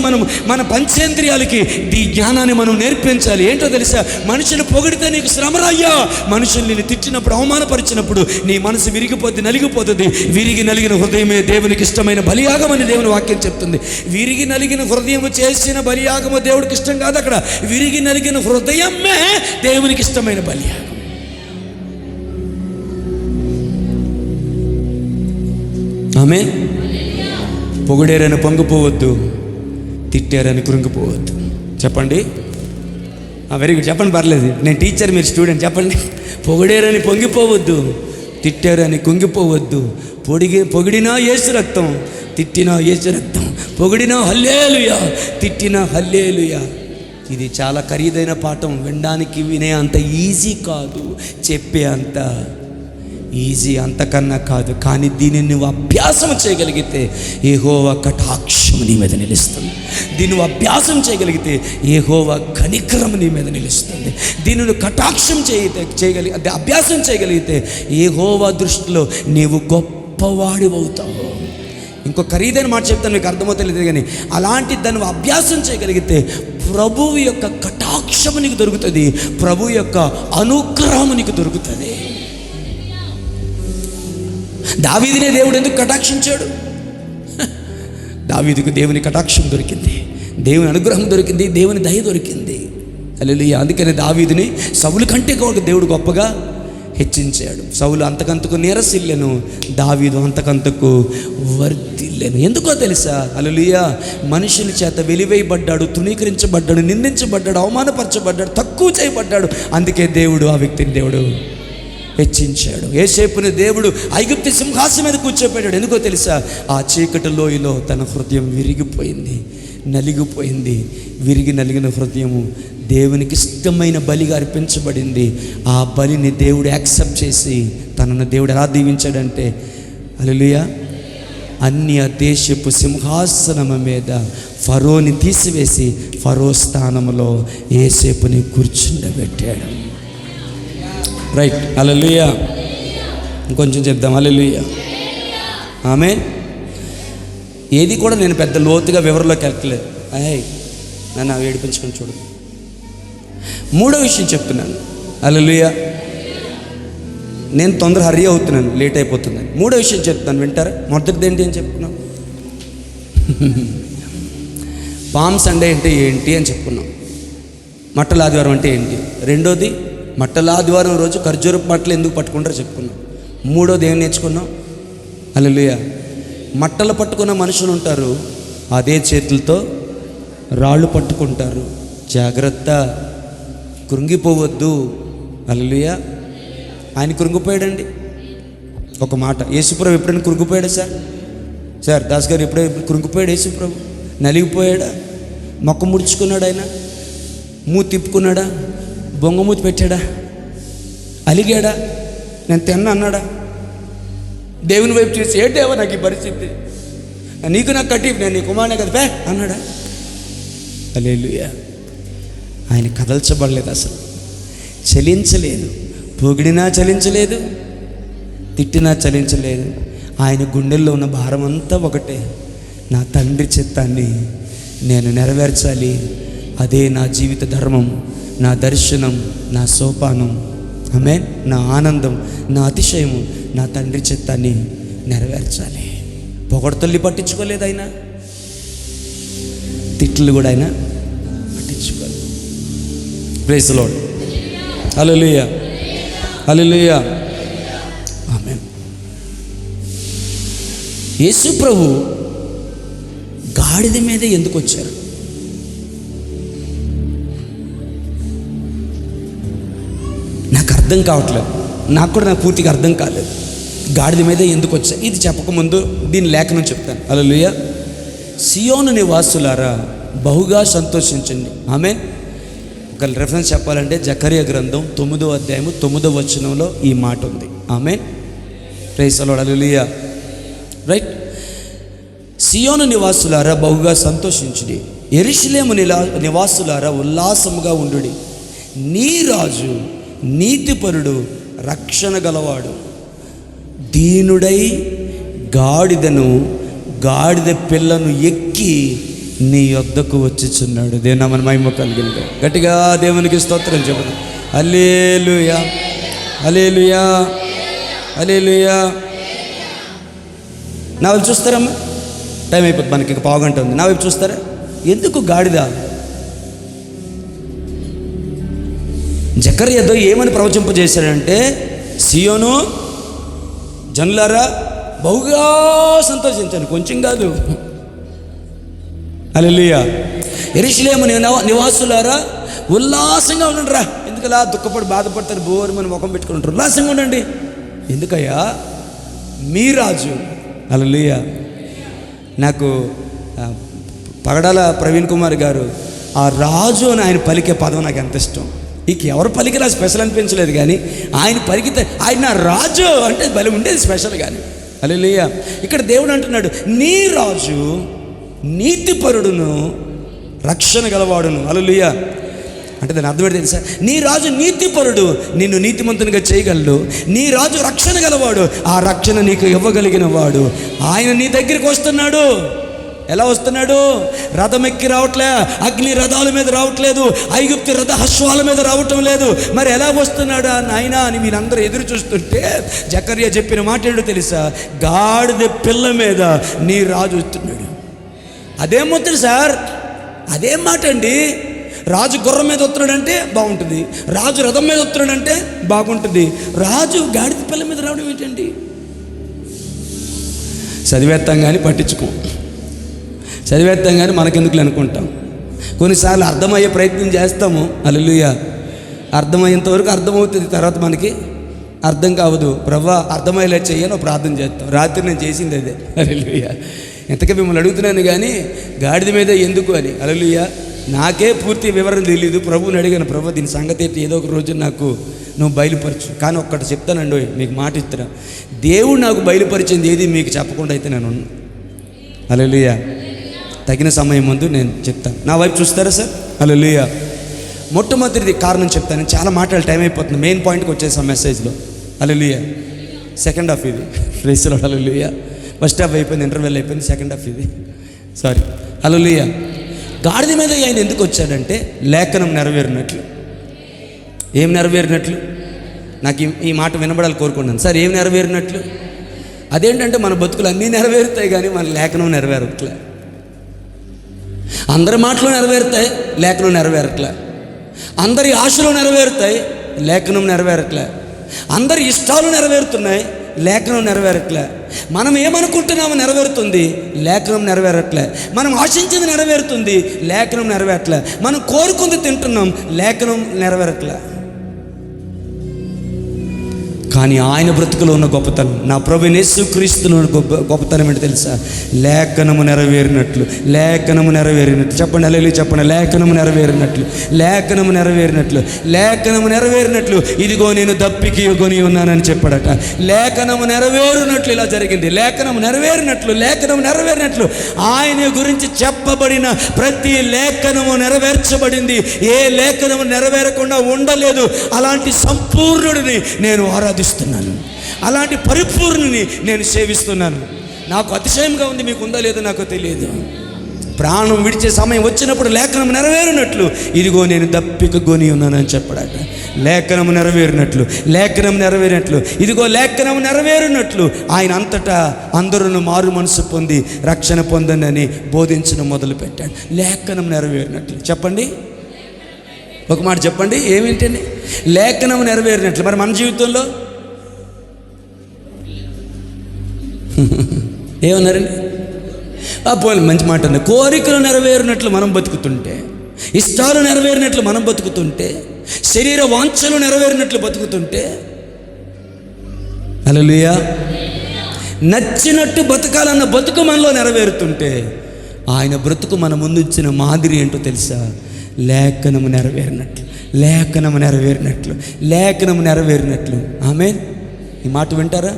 మన పంచేంద్రియాలకి ఈ జ్ఞానాన్ని మనం నేర్పించాలి. ఏంటో తెలుసా? మనుషులు పొగిడితే నీకు శ్రమరయ్యా. మనుషులు నిన్ను తిట్టినప్పుడు, అవమానపరిచినప్పుడు నీ మనసు విరిగిపోద్ది, నలిగిపోతుంది. విరిగి నలిగిన హృదయమే దేవునికి ఇష్టమైన బలియాగమని దేవుని వాక్యం చెప్తుంది. విరిగి నలిగిన హృదయం చేసిన బలియాగము దేవుడికి ఇష్టం కాదు. అక్కడ విరిగి నలిగిన హృదయమే దేవునికి ఇష్టమైన బలియాగం. ఆమేన్. పొగిడేరని పొంగిపోవద్దు, తిట్టారని కృంగిపోవద్దు. చెప్పండి. వెరీ గుడ్, చెప్పండి, పర్లేదు. నేను టీచర్, మీరు స్టూడెంట్. చెప్పండి. పొగిడేరని పొంగిపోవద్దు, తిట్టారని కుంగిపోవద్దు. పొగిడినా యేసు రక్తం, తిట్టినా యేసు రక్తం. పొగిడినా హల్లెలూయా, తిట్టినా హల్లెలూయా. ఇది చాలా ఖరీదైన పాఠం. వినడానికి వినే అంత ఈజీ కాదు, చెప్పే అంత ఈజీ అంతకన్నా కాదు. కానీ దీనిని నువ్వు అభ్యాసం చేయగలిగితే యెహోవా కటాక్షం నీ మీద నిలుస్తుంది. దీన్ని నువ్వు అభ్యాసం చేయగలిగితే యెహోవా కనికరం నీ మీద నిలుస్తుంది. దీన్ని నువ్వు కటాక్షం అభ్యాసం చేయగలిగితే యెహోవా దృష్టిలో నీవు గొప్పవాడివవుతావు. ఇంకో ఖరీదైన మాట చెప్తాను, మీకు అర్థమవుతలేదు కానీ, అలాంటి దాన్ని అభ్యాసం చేయగలిగితే ప్రభువు యొక్క కటాక్షము నీకు దొరుకుతుంది, ప్రభు యొక్క అనుగ్రహం నీకు దొరుకుతుంది. దావీదునే దేవుడు ఎందుకు కటాక్షించాడు? దావీదుకు దేవుని కటాక్షం దొరికింది, దేవుని అనుగ్రహం దొరికింది, దేవుని దయ దొరికింది. హల్లెలూయా. అందుకని దావీదుని సౌలు కంటే దేవుడు గొప్పగా హెచ్చించాడు. సౌలు అంతకంతకు నీరసిల్లెను, దావీదు అంతకంతకు వర్ధిల్లెను. ఎందుకో తెలుసా? హల్లెలూయా. మనుషుల చేత వెలివేయబడ్డాడు, తృణీకరించబడ్డాడు, నిందించబడ్డాడు, అవమానపరచబడ్డాడు, తక్కువ చేయబడ్డాడు. అందుకే దేవుడు ఆ వ్యక్తిని దేవుడు హెచ్చించాడు. యోసేపుని దేవుడు ఐగుప్తు సింహాసనం మీద కూర్చోపెట్టాడు. ఎందుకో తెలుసా? ఆ చీకటి లోయలో తన హృదయం విరిగిపోయింది, నలిగిపోయింది. విరిగి నలిగిన హృదయము దేవునికి ఇష్టమైన బలిగా అర్పించబడింది. ఆ బలిని దేవుడు యాక్సెప్ట్ చేసి తనను దేవుడు ఎలా దీవించాడంటే, హల్లెలూయా, అన్య దేశపు సింహాసనము మీద ఫరోని తీసివేసి ఫరో స్థానంలో యోసేపుని కూర్చుండబెట్టాడు. రైట్. హల్లెలూయా. ఇంకొంచెం చెప్దాం. హల్లెలూయా. ఆమేన్. ఏది కూడా నేను పెద్ద లోతుగా వివరంలోకి వెళ్ళలేదు. నన్ను ఏడిపించుకొని చూడు. మూడో విషయం చెప్తున్నాను. హల్లెలూయా. నేను తొందర హరి అవుతున్నాను, లేట్ అయిపోతుందని. మూడో విషయం చెప్తాను, వింటారా? మొదటిది ఏంటి అని చెప్పుకున్నాం? పామ్ సండే అంటే ఏంటి అని చెప్పుకున్నాం. మట్టల ఆదివారం అంటే ఏంటి? రెండోది, మట్టల ఆదివారం రోజు ఖర్జూరపు మట్టలు ఎందుకు పట్టుకుంటారో చెప్పుకున్నాం. మూడోది ఏం నేర్చుకున్నాం? హల్లెలూయా. మట్టలు పట్టుకున్న మనుషులు ఉంటారు, అదే చేతులతో రాళ్ళు పట్టుకుంటారు. జాగ్రత్త, కృంగిపోవద్దు. హల్లెలూయా. ఆయన కృంగిపోయాడండి. ఒక మాట, యేసుప్రభు ఎప్పుడైనా కృంగిపోయాడా సార్? దాస్ గారు ఎప్పుడైనా కృంగిపోయాడు యేసుప్రభు? నలిగిపోయాడా? మొక్క ముడుచుకున్నాడు ఆయన? మూతి తిప్పుకున్నాడా? బొంగమూతి పెట్టాడా? అలిగాడా? నేను తిన్నా అన్నాడా? దేవుని వైపు చూసి, ఏంటేవో నాకు ఈ పరిస్థితి, నీకు నాకు కట్టి, నేను నీ కుమారునే కదా పే అన్నాడా? హల్లెలూయా. ఆయన కదల్చబడలేదు, అసలు చలించలేదు. పొగిడినా చలించలేదు, తిట్టినా చలించలేదు. ఆయన గుండెల్లో ఉన్న భారం అంతా ఒకటే, నా తండ్రి చిత్తాన్ని నేను నెరవేర్చాలి, అదే నా జీవిత ధర్మం, నా దర్శనం, నా సోపానం, ఆమేన్, నా ఆనందం, నా అతిశయము, నా తండ్రి చిత్తాన్ని నెరవేర్చాలి. పొగడ్తల్ని పట్టించుకోలేదు ఆయన, తిట్లు కూడా ఆయన పట్టించుకోలేదు. Praise the lord. హల్లెలూయా, హల్లెలూయా, ఆమేన్. యేసు ప్రభు గాడిద మీద ఎందుకు వచ్చారు? నాకు అర్థం కావట్లేదు, నాకు పూర్తిగా అర్థం కాలేదు. గాడిద మీద ఎందుకు వచ్చా ఇది చెప్పకముందు దీని లేఖనం చెప్తాను. హల్లెలూయా. సియోను నివాసులారా బహుగా సంతోషించండి. ఆమేన్. ఒక రెఫరెన్స్ చెప్పాలంటే జకరియా గ్రంథం 9వ అధ్యాయము 9వ వచనంలో ఈ మాట ఉంది. ఆమేన్. Praise the lord. Hallelujah. Right. సియోను నివాసులారా బహుగా సంతోషించుడి, యెరూషలేము నివాసులారా ఉల్లాసముగా ఉండుడి. నీ రాజు నీతిపరుడు, రక్షణ గలవాడు, దీనుడై గాడిద పిల్లను ఎక్కి నీ యొద్దకు వచ్చుచున్నాడు. దేవుని మన మహిమ కలిగింది. గట్టిగా దేవునికి స్తోత్రం చెప్పండి. హల్లెలూయా, హల్లెలూయా, హల్లెలూయా. నా వైపు చూస్తారమ్మా? టైం అయిపోతుంది, మనకి ఇంకా పావుగంట ఉంది. నా వైపు చూస్తారా? ఎందుకు గాడిద? జకర్యాతో ఏమని ప్రవచింపజేశాడంటే, సియోను జనులారా బహుగా సంతోషించండి, కొంచెం కాదు. హల్లెలూయా. యెరూషలేము నివాసులారా ఉల్లాసంగా ఉండండి రా. ఎందుకలా దుఃఖపడి బాధపడతారు, బోరు మన ముఖం పెట్టుకుని ఉంటారు. ఉల్లాసంగా ఉండండి. ఎందుకయ్యా? మీ రాజు. హల్లెలూయా. నాకు పగడాల ప్రవీణ్ కుమార్ గారు ఆ రాజు అని ఆయన పలికే పదం నాకు ఎంత ఇష్టం. ఇక ఎవరు పలికినా స్పెషల్ అనిపించలేదు, కానీ ఆయన పలికితే ఆయన రాజు అంటే బలి ఉండేది స్పెషల్. కానీ హల్లెలూయా. ఇక్కడ దేవుడు అంటున్నాడు, నీ రాజు నీతిపరుడును, రక్షణ గలవాడును. హల్లెలూయా. అంటే దాని అర్థం ఏంటి తెలుసా? నీ రాజు నీతిపరుడు, నిన్ను నీతిమంతునిగా చేయగలడు. నీ రాజు రక్షణ గలవాడు, ఆ రక్షణ నీకు ఇవ్వగలిగిన వాడు. ఆయన నీ దగ్గరికి వస్తున్నాడు. ఎలా వస్తున్నాడు? రథం ఎక్కి రావట్లే, అగ్ని రథాల మీద రావట్లేదు, ఐగుప్తు రథ అశ్వాల మీద రావటం లేదు. మరి ఎలా వస్తున్నాడు నాయనా అని మీరందరూ ఎదురు చూస్తుంటే జకర్యా చెప్పిన మాట ఏంటో తెలుసా? గాడిద పిల్ల మీద నీ రాజు వస్తున్నాడు. అదేం ముద్ర సార్? అదేం మాట అండి? రాజు గుర్రం మీద వస్తున్నాడంటే బాగుంటుంది, రాజు రథం మీద వస్తున్నాడంటే బాగుంటుంది, రాజు గాడిద పిల్ల మీద రావడం ఏంటండి? చదివేస్తాం కానీ పట్టించుకోం, చదివేస్తాం కానీ మనకెందుకులే అనుకుంటాం. కొన్నిసార్లు అర్థమయ్యే ప్రయత్నం చేస్తాము. హల్లెలూయా. అర్థమయ్యేంత వరకు అర్థమవుతుంది, తర్వాత మనకి అర్థం కావదు. ప్రభువా అర్థమయ్యేలా చెయ్యను ప్రార్థన చేస్తాం. రాత్రి నేను చేసింది అదే. హల్లెలూయా. ఎంతగా మిమ్మల్ని అడుగుతున్నాను కానీ గాడిద మీద ఎందుకు అని. హల్లెలూయా. నాకే పూర్తి వివరణ తెలియదు. ప్రభువుని అడిగాను, ప్రభు దీని సంగతి ఏంటి, ఏదో ఒక రోజు నాకు నువ్వు బయలుపరచు. కానీ ఒక్కటి చెప్తానండి, మీకు మాట ఇస్తున్నా, దేవుడు నాకు బయలుపరిచింది ఏది మీకు చెప్పకుండా అయితే నేను ఉన్నాను. హల్లెలూయా. తగిన సమయం ముందు నేను చెప్తాను. నా వైపు చూస్తారా సార్? హల్లెలూయా. మొట్టమొదటిది కారణం చెప్తాను. చాలా మాటలు టైం అయిపోతుంది, మెయిన్ పాయింట్కి వచ్చేసాం మెసేజ్లో. హల్లెలూయా. సెకండ్ హాఫ్ ఇది. Praise the lord. Hallelujah. First half అయిపోయింది, ఇంటర్వెల్ అయిపోయింది, సెకండ్ హాఫ్ ఇది. సారీ. హల్లెలూయా. గాడిద మీద ఆయన ఎందుకు వచ్చాడంటే లేఖనం నెరవేరినట్లు. ఏం నెరవేరినట్లు? నాకు ఈ మాట వినబడాలి కోరుకున్నాను సార్. ఏం నెరవేరినట్లు? అదేంటంటే మన బతుకులు అన్నీ నెరవేరుతాయి కానీ మన లేఖనం నెరవేరట్లే. అందరి మాటలు నెరవేరుతాయి, లేఖనం నెరవేరట్లే. అందరి ఆశలు నెరవేరుతాయి, లేఖనం నెరవేరట్లే. అందరి ఇష్టాలు నెరవేరుతున్నాయి, లేఖనం నెరవేరట్లే. మనం ఏమనుకుంటున్నామో నెరవేరుతుంది, లేఖనం నెరవేరట్లే. మనం ఆశించింది నెరవేరుతుంది, లేఖనం నెరవేరట్లే. మనం కోరుకుంది తింటున్నాం, లేఖనం నెరవేరట్లే. కానీ ఆయన బ్రతుకులో ఉన్న గొప్పతనం, నా ప్రభువైన యేసుక్రీస్తులో ఉన్న గొప్పతనం ఏంటి తెలుసా? లేఖనము నెరవేరినట్లు, లేఖనము నెరవేరినట్లు. చెప్పండి హల్లెలూయా, చెప్పండి. లేఖనము నెరవేరినట్లు, లేఖనము నెరవేరినట్లు, లేఖనము నెరవేరినట్లు. ఇదిగో నేను దప్పికి కొని ఉన్నానని చెప్పాడట. లేఖనము నెరవేరినట్లు ఇలా జరిగింది. లేఖనము నెరవేరినట్లు, లేఖనము నెరవేరినట్లు. ఆయన గురించి చెప్పబడిన ప్రతి లేఖనము నెరవేర్చబడింది. ఏ లేఖనము నెరవేరకుండా ఉండలేదు. అలాంటి సంపూర్ణుడిని నేను ఆరాధిస్తున్నాను, అలాంటి పరిపూర్ణుని నేను సేవిస్తున్నాను. నాకు అతిశయంగా ఉంది, మీకు ఉందా లేదో నాకు తెలియదు. ప్రాణం విడిచే సమయం వచ్చినప్పుడు లేఖనం నెరవేరినట్లు ఇదిగో నేను దప్పిక కొని ఉన్నానని చెప్పాడట. లేఖనం నెరవేరినట్లు, లేఖనం నెరవేరినట్లు, ఇదిగో లేఖనం నెరవేరినట్లు ఆయన అంతటా అందరూ మారు మనసు పొంది రక్షణ పొందండి అని బోధించడం మొదలుపెట్టాడు. లేఖనం నెరవేరినట్లు. చెప్పండి, ఒక మాట చెప్పండి, ఏమిటండి? లేఖనం నెరవేరినట్లు. మరి మన జీవితంలో ఏమన్నారండి? పోలే, మంచి మాట అన్న. కోరికలు నెరవేరినట్లు మనం బతుకుతుంటే, ఇష్టాలు నెరవేరినట్లు మనం బతుకుతుంటే, శరీర వాంఛలు నెరవేరినట్లు బతుకుతుంటే, హల్లెలూయా, నచ్చినట్టు బతకాలన్న బతుకు మనలో నెరవేరుతుంటే, ఆయన బ్రతుకు మన ముందు ఇచ్చిన మాదిరి ఏంటో తెలుసా? లేఖనము నెరవేరినట్లు, లేఖనము నెరవేరినట్లు, లేఖనము నెరవేరినట్లు. ఆమేన్. ఈ మాట వింటారా?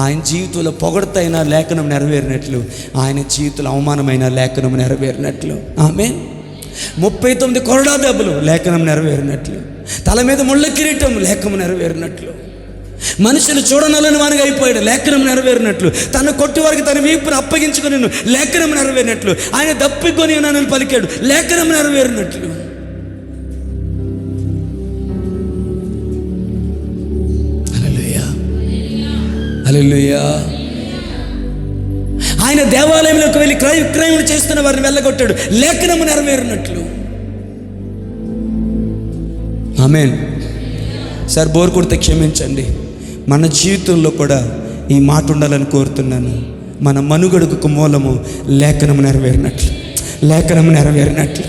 ఆయన జీవితంలో పొగడతైన లేఖనం నెరవేరినట్లు, ఆయన జీవితంలో అవమానమైన లేఖనం నెరవేరినట్లు. ఆమేన్. 39 కొరడా దెబ్బలు లేఖనం నెరవేరినట్లు, తల మీద ముళ్ళ కిరీటం లేఖనం నెరవేరినట్లు, మనుషులు చూడనలని వానికి అయిపోయాడు లేఖనం నెరవేరినట్లు, తన కొట్టి వారికి తన వీపును అప్పగించుకుని లేఖనం నెరవేరినట్లు, ఆయన దప్పికొని నన్ను పలికాడు లేఖనం నెరవేరినట్లు. హల్లెలూయా. ఆయన దేవాలయంలోకి వెళ్ళి క్రయ విక్రయములు చేస్తున్న వారిని వెళ్ళగొట్టాడు లేఖనము నెరవేరినట్లు. ఆమేన్. సార్ బోర్ కొడితే క్షమించండి. మన జీవితంలో కూడా ఈ మాట ఉండాలని కోరుతున్నాను. మన మనుగడకు మూలము లేఖనము నెరవేరినట్లు, లేఖనం నెరవేరినట్లు,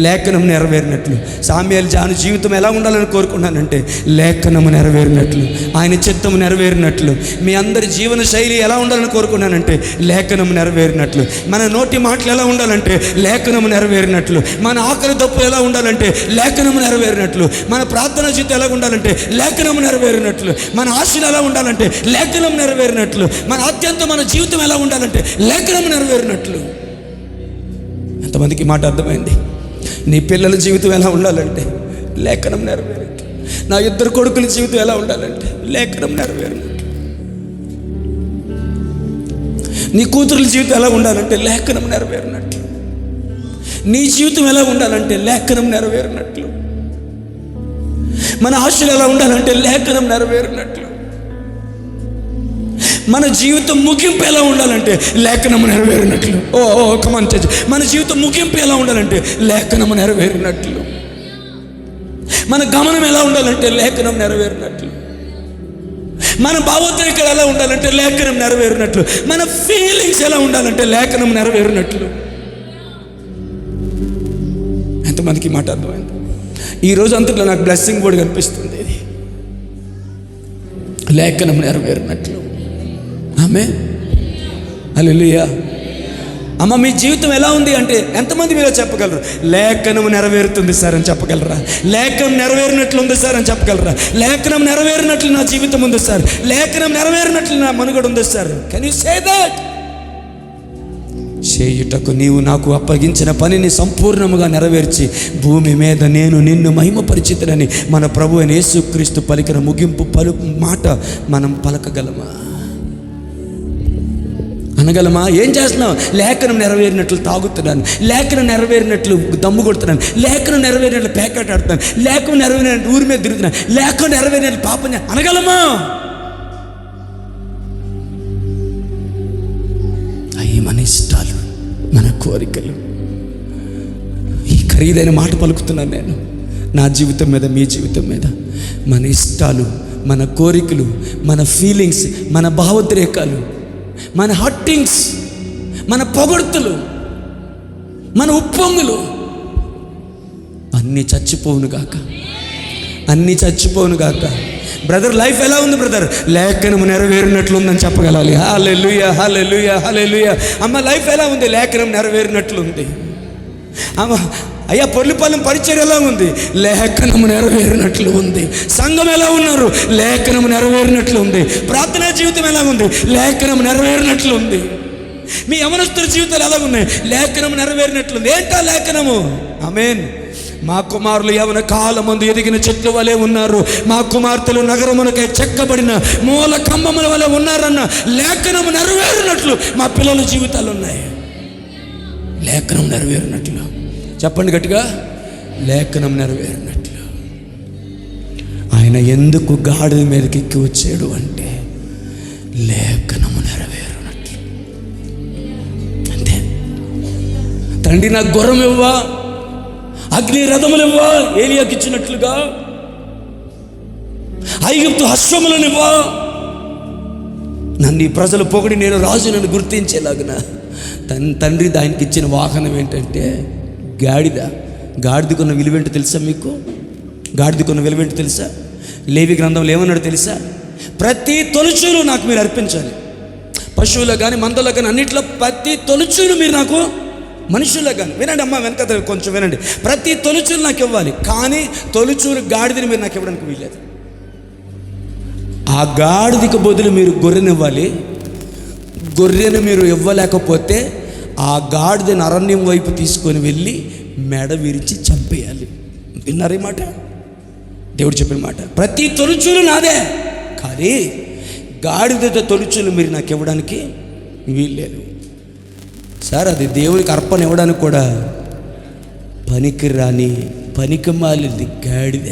లేఖనం నెరవేరినట్లు. సామ్యూయేలు జాను జీవితం ఎలా ఉండాలని కోరుకున్నానంటే లేఖనము నెరవేరినట్లు, ఆయన చిత్తము నెరవేరినట్లు. మీ అందరి జీవన శైలి ఎలా ఉండాలని కోరుకున్నానంటే లేఖనము నెరవేరినట్లు. మన నోటి మాటలు ఎలా ఉండాలంటే లేఖనము నెరవేరినట్లు. మన ఆకలి దప్పు ఎలా ఉండాలంటే లేఖనము నెరవేరినట్లు. మన ప్రార్థన జీవితం ఎలా ఉండాలంటే లేఖనము నెరవేరినట్లు. మన ఆశలు ఎలా ఉండాలంటే లేఖనం నెరవేరినట్లు. మన అత్యంత మన జీవితం ఎలా ఉండాలంటే లేఖనము నెరవేరినట్లు. ఎంతమందికి మాట అర్థమైంది? నీ పిల్లల జీవితం ఎలా ఉండాలంటే లేఖనం నెరవేరినట్లు. నా 2 కొడుకుల జీవితం ఎలా ఉండాలంటే లేఖనం నెరవేరినట్లు. నీ కూతురుల జీవితం ఎలా ఉండాలంటే లేఖనం నెరవేరినట్లు. నీ జీవితం ఎలా ఉండాలంటే లేఖనం నెరవేరినట్లు. మన ఆశలు ఎలా ఉండాలంటే లేఖనం నెరవేరినట్లు. మన జీవితం ముగింపు ఎలా ఉండాలంటే లేఖనము నెరవేరినట్లు. కమాన్ చర్చ్. మన జీవితం ముగింపు ఎలా ఉండాలంటే లేఖనము నెరవేరినట్లు. మన గమనం ఎలా ఉండాలంటే లేఖనం నెరవేరినట్లు. మన భావోద్రేకాలు ఎలా ఉండాలంటే లేఖనం నెరవేరినట్లు. మన ఫీలింగ్స్ ఎలా ఉండాలంటే లేఖనం నెరవేరినట్లు. ఎంతమందికి మాట అర్థమైంది? ఈరోజు అంతట్లో నాకు బ్లెస్సింగ్ బోర్డు కనిపిస్తుంది. ఇది లేఖనం నెరవేరినట్లు. ఆమేన్. హల్లెలూయా. అమ్మ, మీ జీవితం ఎలా ఉంది అంటే ఎంతమంది మీలో చెప్పగలరు? లేఖనం నెరవేరుతుంది సార్ అని చెప్పగలరా? లేఖనం నెరవేరినట్లు ఉంది సార్ అని చెప్పగలరా? లేఖనం నెరవేరినట్లు నా జీవితం ఉంది సార్, లేఖనం నెరవేరినట్లు నా మనుగడ ఉంది sir. Can you say that? చేయుటకు నీవు నాకు అప్పగించిన పనిని సంపూర్ణముగా నెరవేర్చి భూమి మీద నేను నిన్ను మహిమపరిచితునని మన ప్రభు అయిన యేసుక్రీస్తు పలికిన ముగింపు మాట మనం పలకగలమా? అనగలమా? ఏం చేస్తున్నావు? లేఖనం నెరవేరినట్లు తాగుతున్నాను, లేఖనం నెరవేరినట్లు దమ్ము కొడుతున్నాను, లేఖనం నెరవేరినట్లు పేకాట ఆడుతున్నాను, లేఖనం నెరవేరినట్లు ఊరి మీద తిరుగుతున్నాను, లేఖనం నెరవేరినట్లు పాపం అనగలమా? అవి మన ఇష్టాలు, మన కోరికలు. ఈ ఖరీదైన మాట పలుకుతున్నాను నేను నా జీవితం మీద, మీ జీవితం మీద. మన ఇష్టాలు, మన కోరికలు, మన ఫీలింగ్స్, మన భావోద్రేకాలు, మన హట్టింగ్స్, మన పొగడ్తలు, మన ఉప్పొంగులు అన్నీ చచ్చిపోవును గాక, అన్నీ చచ్చిపోవును గాక. బ్రదర్ లైఫ్ ఎలా ఉంది బ్రదర్? లేఖనము నెరవేరినట్లుందని చెప్పగలాలి. హల్లెలూయా, హల్లెలూయా, హల్లెలూయా. అమ్మ లైఫ్ ఎలా ఉంది? లేఖనం నెరవేరినట్లుంది. అమ్మ అయ్యా పొర్లిపాలెం పరిచయం ఎలా ఉంది? లేఖనము నెరవేరినట్లు ఉంది. సంఘం ఎలా ఉన్నారు? లేఖనము నెరవేరినట్లు ఉంది. ప్రార్థనా జీవితం ఎలా ఉంది? లేఖనము నెరవేరినట్లు ఉంది. మీ యవనస్తుల జీవితాలు ఎలా ఉన్నాయి? లేఖనము నెరవేరినట్లుంది. ఏంటా లేఖనము? ఆమేన్. మా కుమారులు యవన కాలమందు ఎదిగిన చెట్ల వలె ఉన్నారు, మా కుమార్తెలు నగరమునకై చెక్కబడిన మూల కంబముల వలె ఉన్నారన్న లేఖనము నెరవేరినట్లు మా పిల్లల జీవితాలు ఉన్నాయి. లేఖనం నెరవేరినట్లు. చెప్పండి గట్టిగా, లేఖనం నెరవేరినట్లు. ఆయన ఎందుకు గాడిద మీదకి ఎక్కి వచ్చాడు అంటే లేఖనము నెరవేరినట్లు. అంతే. తండ్రి నాకు గుర్రం ఇవ్వా, అగ్ని రథములు ఇవ్వా, ఏలియాకి ఇచ్చినట్లుగా ఐగుప్తు అశ్వములనివ్వా, నన్ను ఈ ప్రజలు పొగిడి నేను రాజు నన్ను గుర్తించేలాగున. తండ్రి దానికి ఇచ్చిన వాహనం ఏంటంటే గాడిద. గాడిదకున్న విలువేంటో తెలుసా మీకు? గాడిదకున్న విలువేంటో తెలుసా? లేవి గ్రంథంలో ఏమన్నాడు తెలుసా? ప్రతి తొలుచూలు నాకు మీరు అర్పించాలి. పశువులో కానీ మందలో కానీ అన్నింటిలో ప్రతి తొలుచూలు మీరు నాకు, మనుషుల్లో కానీ. వినండి అమ్మ, వెనక కొంచెం వినండి. ప్రతి తొలుచూలు నాకు ఇవ్వాలి, కానీ తొలుచూలు గాడిదని మీరు నాకు ఇవ్వడానికి వీల్లేదు. ఆ గాడిదకి బదులు మీరు గొర్రెనివ్వాలి. గొర్రెను మీరు ఇవ్వలేకపోతే ఆ గాడిదని అరణ్యం వైపు తీసుకొని వెళ్ళి మెడ విరిచి చంపేయాలి. విన్నారే మాట? దేవుడు చెప్పిన మాట. ప్రతి తొలుచూలు నాదే, కానీ గాడిదతో తొలుచూలు మీరు నాకు ఇవ్వడానికి వీల్లేదు. సార్, అది దేవునికి అర్పణ ఇవ్వడానికి కూడా పనికిరాని పనికి మాలింది గాడిద.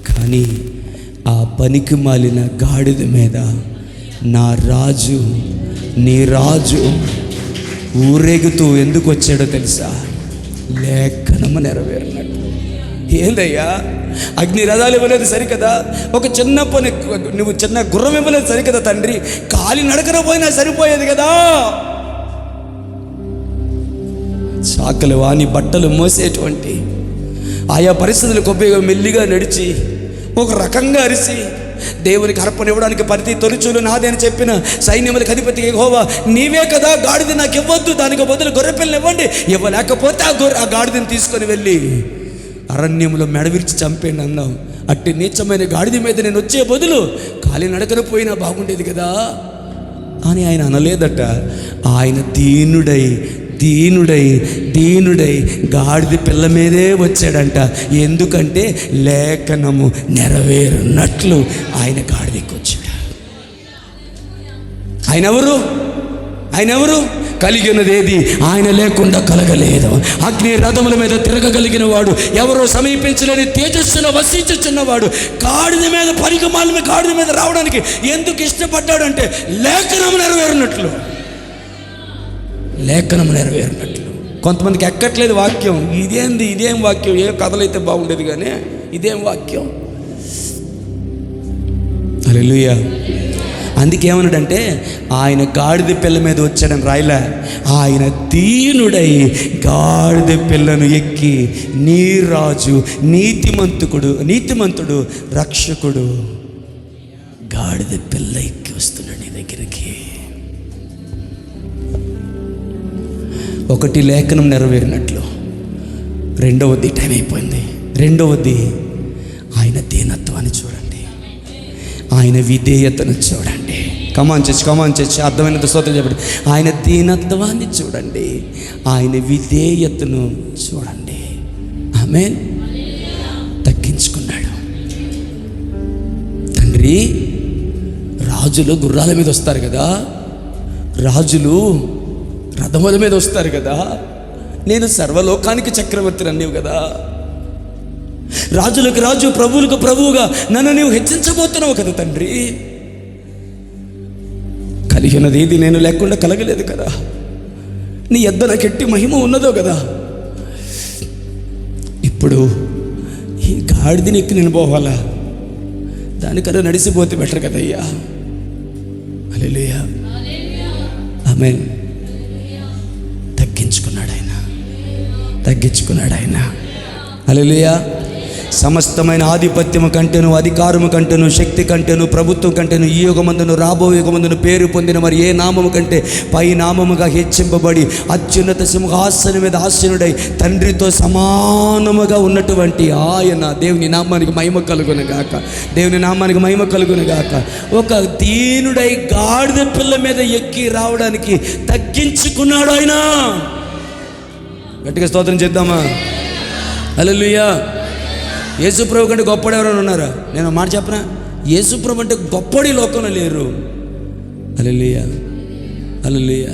కానీ ఆ పనికి మాలిన గాడిద మీద నా రాజు, నీ రాజు ఊరేగుతూ ఎందుకు వచ్చాడో తెలుసా? లేఖనము నెరవేరినట్టు. ఏందయ్యా, అగ్ని రథాలు ఇవ్వలేదు సరికదా, ఒక చిన్న పని నువ్వు చిన్న గుర్రం ఇవ్వలేదు సరికదా తండ్రి, కాలి నడకన పోయినా సరిపోయేది కదా. చాకలు వాని బట్టలు మోసేటువంటి ఆయా పరిస్థితులకు ఉపయోగం మెల్లిగా నడిచి ఒక రకంగా అరిసి దేవునికి అర్పణ ఇవ్వడానికి ప్రతి తొలిచూలు నాదే అని చెప్పిన సైన్యములకు అధిపతి యెహోవా, నీవే కదా గాడిద నాకు ఇవ్వద్దు, దానికి బదులు గొర్రె పిల్లని ఇవ్వండి. ఇవ్వలేకపోతే ఆ గాడిదని తీసుకొని వెళ్ళి అరణ్యంలో మెడవిరిచి చంపేయండి అన్నావు. అట్టి నీచమైన గాడిద మీద నేను వచ్చే బదులు కాలి నడకన పోయినా బాగుండేది కదా అని ఆయన అనలేదట. ఆయన దీనుడై దీనుడై దీనుడై గాడిద పిల్ల మీదే వచ్చాడంట. ఎందుకంటే లేఖనము నెరవేరున్నట్లు ఆయన గాడిదకి వచ్చాడు. ఆయన ఎవరు? కలిగి ఉన్నదేది ఆయన లేకుండా కలగలేదు. అగ్ని రథముల మీద తిరగగలిగిన వాడు, ఎవరో సమీపించలేని తేజస్సులో వసించుచున్నవాడు, గాడిద మీద పరిగమాల గాడిద మీద రావడానికి ఎందుకు ఇష్టపడ్డాడు అంటే లేఖనము నెరవేరినట్లు. లేఖనం నెరవేరినట్లు. కొంతమందికి ఎక్కట్లేదు వాక్యం. ఇదేం వాక్యం? ఏ కథలైతే బాగుండేది కానీ ఇదేం వాక్యం? హల్లెలూయా. అందుకేమన్నాడంటే ఆయన గాడిద పిల్ల మీద వచ్చాడని రాయలే, ఆయన దీనుడై గాడిద పిల్లను ఎక్కి నీ రాజు, నీతిమంతుడు రక్షకుడు గాడిద పిల్ల ఎక్కి వస్తున్నాడు నీ దగ్గరికి. ఒకటి లేఖనం నెరవేరినట్లు. రెండవది, టైం అయిపోయింది. రెండవది ఆయన దీనత్వాన్ని చూడండి, ఆయన విధేయతను చూడండి. కమాన్ చర్చ్ అర్థమైనంత స్తోత్రం చెప్పండి. ఆయన దీనత్వాన్ని చూడండి, ఆయన విధేయతను చూడండి. ఆమేన్. తగ్గించుకున్నాడు. తండ్రి, రాజులు గుర్రాల మీద వస్తారు కదా, రాజులు రథముల మీద వస్తారు కదా, నేను సర్వలోకానికి చక్రవర్తిని అన్నావు కదా, రాజులకు రాజు ప్రభువులకు ప్రభువుగా నన్ను నీవు హెచ్చించబోతున్నావు కదా తండ్రి. కలిగినది ఏది నేను లేకుండా కలగలేదు కదా, నీ యొద్ద నాకు ఎట్టి మహిమ ఉన్నదో కదా. ఇప్పుడు ఈ గాడిదని ఎక్కి నేను పోవాలా? దానికన్నా నడిసిపోతే బెటర్ కదయ్యా. హల్లెలూయా. ఆమేన్. తగ్గించుకున్నాడు ఆయన. హల్లెలూయా. సమస్తమైన ఆధిపత్యము కంటేను, అధికారము కంటేను, శక్తి కంటేను, ప్రభుత్వం కంటేను, ఈ యుగమందును రాబోయే యుగమందును పేరు పొందిన మరి ఏ నామము కంటే పై నామముగా హెచ్చింపబడి అత్యున్నత సింహాసనం మీద ఆసీనుడై తండ్రితో సమానముగా ఉన్నటువంటి ఆయన దేవుని నామానికి మహిమ కలుగునుగాక. దేవుని నామానికి మహిమ కలుగునుగాక. ఒక దీనుడై గాడిద పిల్ల మీద ఎక్కి రావడానికి తగ్గించుకున్నాడు ఆయన. గట్టిగా స్తోత్రం చేద్దామా? హల్లెలూయా. యేసుప్రభు కంటే గొప్పడు ఎవరైనా ఉన్నారా? నేను మాట చెప్పనా, యేసుప్రభు అంటే గొప్పడి లోకంలో లేరు. హల్లెలూయా. హల్లెలూయా.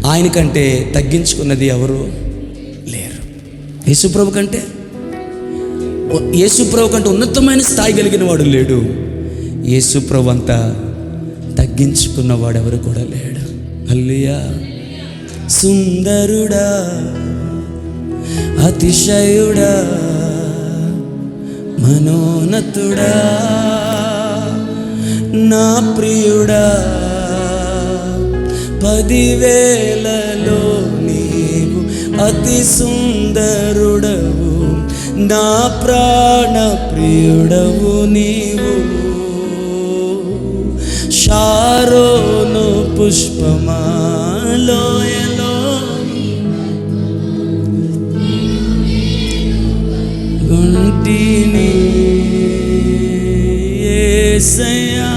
ఆయన కంటే తగ్గించుకున్నది ఎవరు లేరు. యేసుప్రభు కంటే ఉన్నతమైన స్థాయి కలిగిన వాడు లేడు. యేసుప్రభు అంతా తగ్గించుకున్నవాడు ఎవరు కూడా లేడు. హల్లెలూయా. సుందరుడా, అతిశయుడా, మనోన్నతుడా, నా ప్రియుడా, 10,000లో నీవు అతి సుందరుడవు, నా ప్రాణ ప్రియుడవు నీవు. షారోను పుష్పమాలోయలో గుంటిని యేసయ్యా,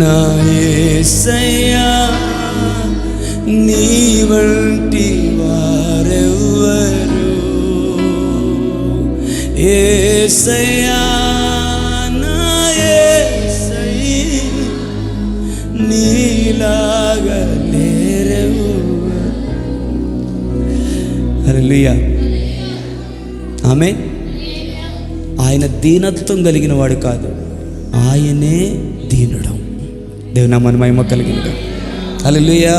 నా యేసయ్యా, నీ వంటి వారెవ్వరు. యేసయ్యా, నా యేసయ్యా, నీలాగా లేరెవ్వరు. హల్లెలూయా. ఆమేన్. ఆయన దీనత్వం కలిగిన వాడు కాదు, ఆయనే దీనుడు. దేవుని నామానికి మహిమ కలిగినగా. హల్లెలూయా.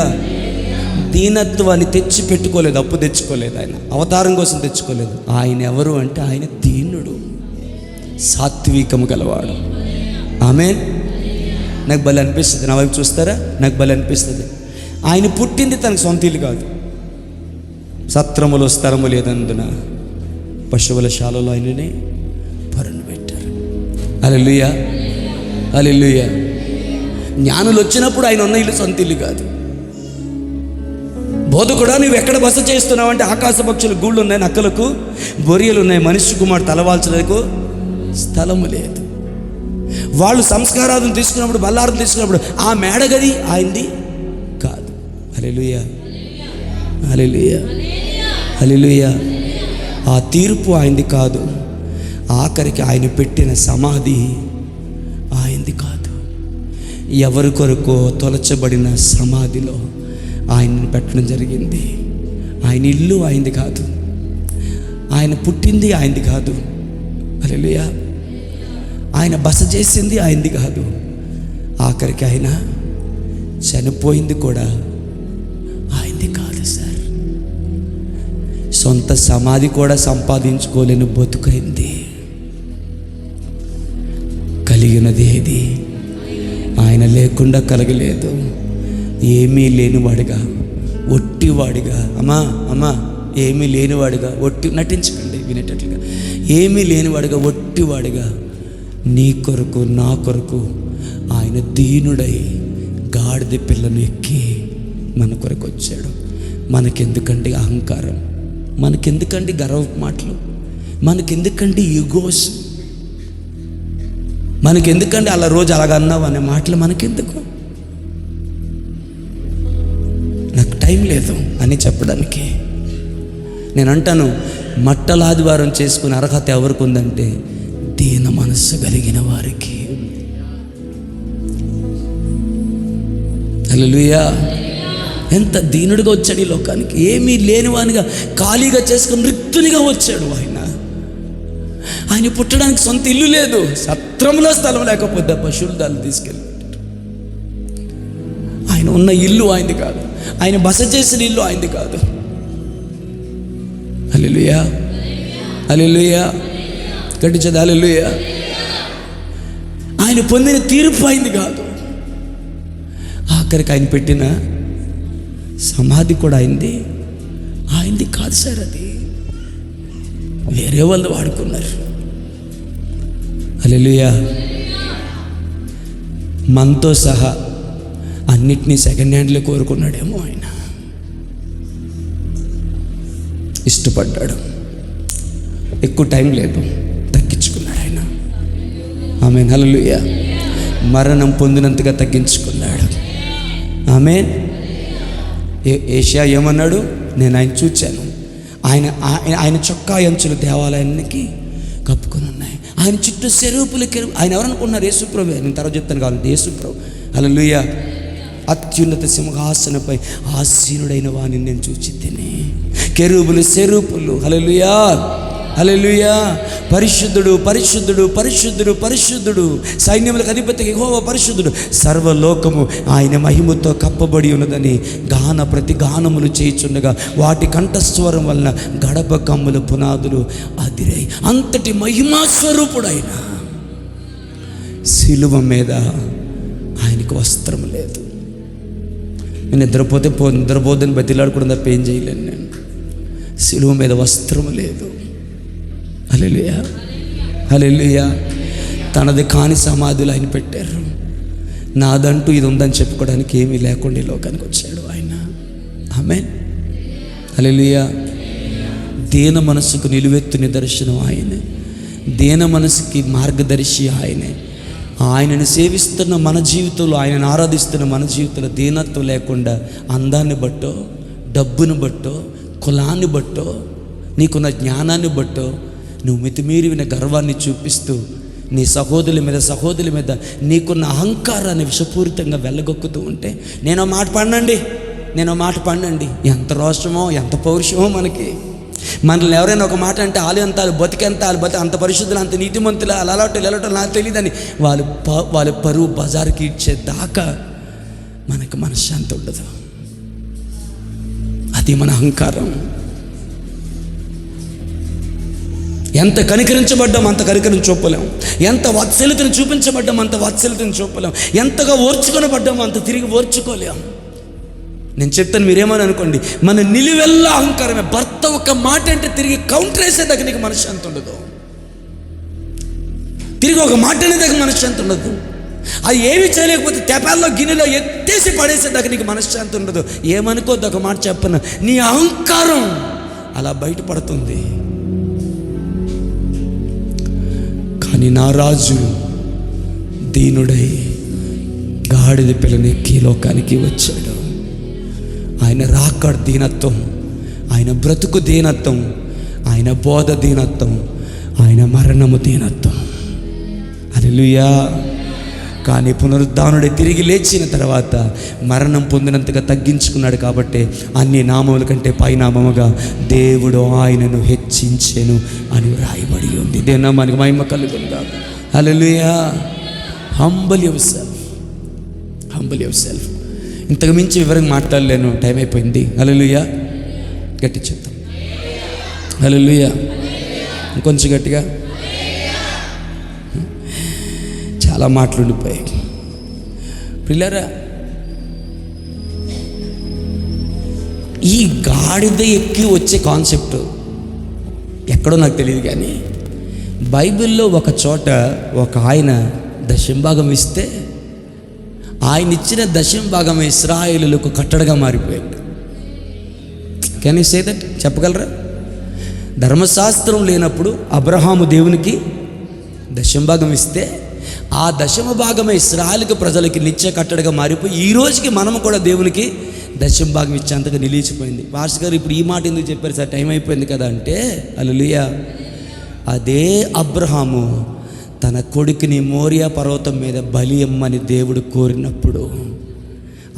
దీనత్వాన్ని తెచ్చి పెట్టుకోలేదు, అప్పు తెచ్చుకోలేదు, ఆయన అవతారం కోసం తెచ్చుకోలేదు. ఆయన ఎవరు అంటే ఆయన దీనుడు, సాత్వికము గలవాడు. ఆమేన్. నాకు భలే అనిపిస్తుంది, నా వైపు చూస్తారా, నాకు భలే అనిపిస్తుంది. ఆయన పుట్టింది తనకు సొంత ఇల్లు కాదు. సత్రములు స్థలము లేనందున పశువుల శాలలో ఆయననే పరును పెట్టారు. హల్లెలూయా, హల్లెలూయా. జ్ఞానులు వచ్చినప్పుడు ఆయన ఉన్న ఇల్లు సొంత ఇల్లు కాదు. బోధకుడా, నువ్వు ఎక్కడ బస చేస్తున్నావు అంటే ఆకాశ పక్షులు గూళ్ళు ఉన్నాయి, నక్కలకు బొరియలు ఉన్నాయి, మనిషి కుమారుడు తలవాల్చడానికి స్థలము లేదు. వాళ్ళు సంస్కారాలను తీసుకున్నప్పుడు, బల్లారం తీసుకున్నప్పుడు ఆ మేడగది ఆయనది కాదు. హల్లెలూయా, హల్లెలూయా, హల్లెలూయా. ఆ తీర్పు ఆయనది కాదు. ఆఖరికి ఆయన పెట్టిన సమాధి ఆయనది కాదు. ఎవరి కొరకు తొలచబడిన సమాధిలో ఆయనను పెట్టడం జరిగింది. ఆయన ఇల్లు ఆయనది కాదు, ఆయన పుట్టింది ఆయనది కాదు. హల్లెలూయా. ఆయన బస చేసింది ఆయనది కాదు. ఆఖరికి ఆయన చనిపోయింది కూడా ఆయనది కాదు సార్. సొంత సమాధి కూడా సంపాదించుకోలేని బతుకైంది. కలిగినది ఏది ఆయన లేకుండా కలగలేదు. ఏమీ లేనివాడిగా, ఒట్టివాడిగా, అమ్మా ఏమీ లేనివాడిగా, నటించకండి వినేటట్లుగా, ఏమీ లేనివాడిగా, ఒట్టివాడిగా నీ కొరకు నా కొరకు ఆయన దీనుడై గాడిద పిల్లను ఎక్కి మన కొరకు వచ్చాడు. మనకెందుకండి అహంకారం, మనకెందుకండి గర్వ మాటలు, మనకెందుకండి ఈగోస్, మనకెందుకండి అలా రోజు అలాగన్నావు అనే మాటలు మనకెందుకు? నాకు టైం లేదు అని చెప్పడానికి. నేను అంటాను, మట్టలాదివారం చేసుకునే అర్హత ఎవరికి ఉందంటే దీన మనస్సు కలిగిన వారికి. హల్లెలూయా. ఎంత దీనుడిగా వచ్చాడు ఈ లోకానికి. ఏమీ లేనివానిగా ఖాళీగా చేసుకుని రిక్తునిగా వచ్చాడు ఆయన పుట్టడానికి సొంత ఇల్లు లేదు, సత్రంలో స్థలం లేకపోతే పశువులు దాన్ని తీసుకెళ్ళి. ఆయన ఉన్న ఇల్లు ఆయనది కాదు, ఆయన బస చేసిన ఇల్లు ఆయనది కాదు. హల్లెలూయా, హల్లెలూయా. గట్టించదు హల్లెలూయా. ఆయన పొందిన తీర్పు ఆయనది కాదు. ఆఖరికి ఆయన పెట్టిన సమాధి కూడా ఆయనది కాదు సార్. అది వేరే వాళ్ళు వాడుకున్నారు. హల్లెలూయా. మనతో సహా అన్నిటినీ సెకండ్ హ్యాండ్లో కోరుకున్నాడేమో. ఆయన ఇష్టపడ్డాడు, ఎక్కువ టైం లేదు, తగ్గించుకున్నాడు ఆయన. ఆమేన్, హల్లెలూయా. మరణం పొందినంతగా తగ్గించుకున్నాడు. ఆమేన్. ఏషియా ఏమన్నాడు? నేను ఆయన చూచాను, ఆయన చొక్కా అంచులు దేవాలయానికి కప్పుకొని ఉన్నాయి, ఆయన చుట్టూ సెరూపులు. ఆయన ఎవరనుకున్నారు? యేసుప్రభు. నేను తర్వాత చెప్తాను కావాలంటే యేసుప్రభు. హల్లెలూయా. అత్యున్నత సింహాసనపై ఆసీనుడైన వాణ్ణి నేను చూచి తిని. కెరూబులు సెరూపులు, హల్లెలూయా హల్లెలూయా, పరిశుద్ధుడు పరిశుద్ధుడు పరిశుద్ధుడు పరిశుద్ధుడు, సైన్యములకు అధిపతి యెహోవా పరిశుద్ధుడు, సర్వలోకము ఆయన మహిమతో కప్పబడి ఉన్నదని ప్రతి గానములు చేయుచుండగా వాటి కంఠస్వరం వలన గడప కమ్ముల పునాదులు అదిరై. అంతటి మహిమాస్వరూపుడైన శిలువ మీద ఆయనకు వస్త్రం లేదు. నేను నిద్రపోదని బతిలాడుకోవడం తప్ప ఏం చేయలేను నేను. శిలువ మీద వస్త్రం లేదు. హల్లెలూయా హల్లెలూయా. తనది కాని సమాధులు ఆయన పెట్టారు. నాదంటూ ఇది ఉందని చెప్పుకోవడానికి ఏమీ లేకుండా ఈ లోకానికి వచ్చాడు ఆయన. ఆమేన్ హల్లెలూయా. దీన మనసుకు నిలువెత్తు నిదర్శనం ఆయనే. దీన మనసుకి మార్గదర్శి ఆయనే. ఆయనను సేవిస్తున్న మన జీవితంలో, ఆయనను ఆరాధిస్తున్న మన జీవితంలో దీనత్వం లేకుండా అందాన్ని బట్టో, డబ్బును బట్టో, కులాన్ని బట్టో, నీకున్న జ్ఞానాన్ని బట్టో నువ్వు మితిమీరిన గర్వాన్ని చూపిస్తూ నీ సహోదరుల మీద నీకున్న అహంకారాన్ని విషపూరితంగా వెళ్ళగొక్కుతూ ఉంటే, నేను మాట పండండి. ఎంత రోషమో ఎంత పౌరుషమో మనకి. మనల్ని ఎవరైనా ఒక మాట అంటే వాళ్ళు బతికెంత అంత పరిశుద్ధులు, అంత నీతిమంతులు, అలలాటో నాకు తెలియదని వాళ్ళ పరువు బజారుకి ఇచ్చేదాకా మనకు మనశ్శాంతి ఉండదు. అది మన అహంకారం. ఎంత కనికరించబడ్డాం అంత కనికరం చూపలేం. ఎంత వాత్సల్యతను చూపించబడ్డాం అంత వాత్సల్యతను చూపలేం. ఎంతగా ఓర్చుకొనబడ్డామో అంత తిరిగి ఓర్చుకోలేం. నేను చెప్తాను, మీరేమని అనుకోండి, మన నిలువెల్లా అహంకారమే. భర్త ఒక మాట అంటే తిరిగి కౌంటర్ వేసేదాకా నీకు మనశ్శాంతి ఉండదు. తిరిగి ఒక మాట అనేదాకా మనశ్శాంతి ఉండదు. అది ఏమి చేయలేకపోతే తెపాల్లో గిన్నెలో ఎత్తేసి పడేసేదాకా నీకు మనశ్శాంతి ఉండదు. ఏమనుకోద్దు, ఒక మాట చెప్పను, నీ అహంకారం అలా బయటపడుతుంది. కానీ నా రాజు దీనుడై గాడిద పిల్లనెక్కి లోకానికి వచ్చాడు. ఆయన రాకడ దీనత్వం, ఆయన బ్రతుకు దీనత్వం, ఆయన బోధ దీనత్వం, ఆయన మరణము దీనత్వం. హల్లెలూయా. కానీ పునరుద్ధానుడే తిరిగి లేచిన తర్వాత మరణం పొందినంతగా తగ్గించుకున్నాడు. కాబట్టి అన్ని నామముల కంటే పైనామముగా దేవుడు ఆయనను హెచ్చించెను అని రాయబడి ఉంది. దేవుని నామానికి మహిమ కలుగునుగాక. హల్లెలూయా. Humble yourself. ఇంతకు మించి వివరంగా మాట్లాడలేను, టైం అయిపోయింది. హల్లెలూయా. గట్టి చెప్తాం. హల్లెలూయా. ఇంకొంచెం గట్టిగా. చాలా మాటలు ఉండిపోయాయి పిల్లరా. ఈ గాడిద ఎక్కి వచ్చే కాన్సెప్ట్ ఎక్కడో నాకు తెలియదు, కానీ బైబిల్లో ఒక చోట ఒక ఆయన దశంభాగం ఇస్తే ఆయన ఇచ్చిన దశంభాగం ఇశ్రాయేలులకు కట్టడగా మారిపోయాడు. Can you say that? చెప్పగలరా? ధర్మశాస్త్రం లేనప్పుడు అబ్రహాము దేవునికి దశంభాగం ఇస్తే ఆ దశమ భాగమే ఇశ్రాయేలు ప్రజలకి నిత్య కట్టడగా మారిపోయి ఈ రోజుకి మనము కూడా దేవునికి దశంభాగం ఇచ్చేంతగా నిలిచిపోయింది. పాస్టర్ గారు ఇప్పుడు ఈ మాట ఎందుకు చెప్పారు సార్, టైం అయిపోయింది కదా అంటే, హల్లెలూయా. అదే అబ్రహాము తన కొడుకుని మోరియా పర్వతం మీద బలి ఇమ్మని దేవుడు కోరినప్పుడు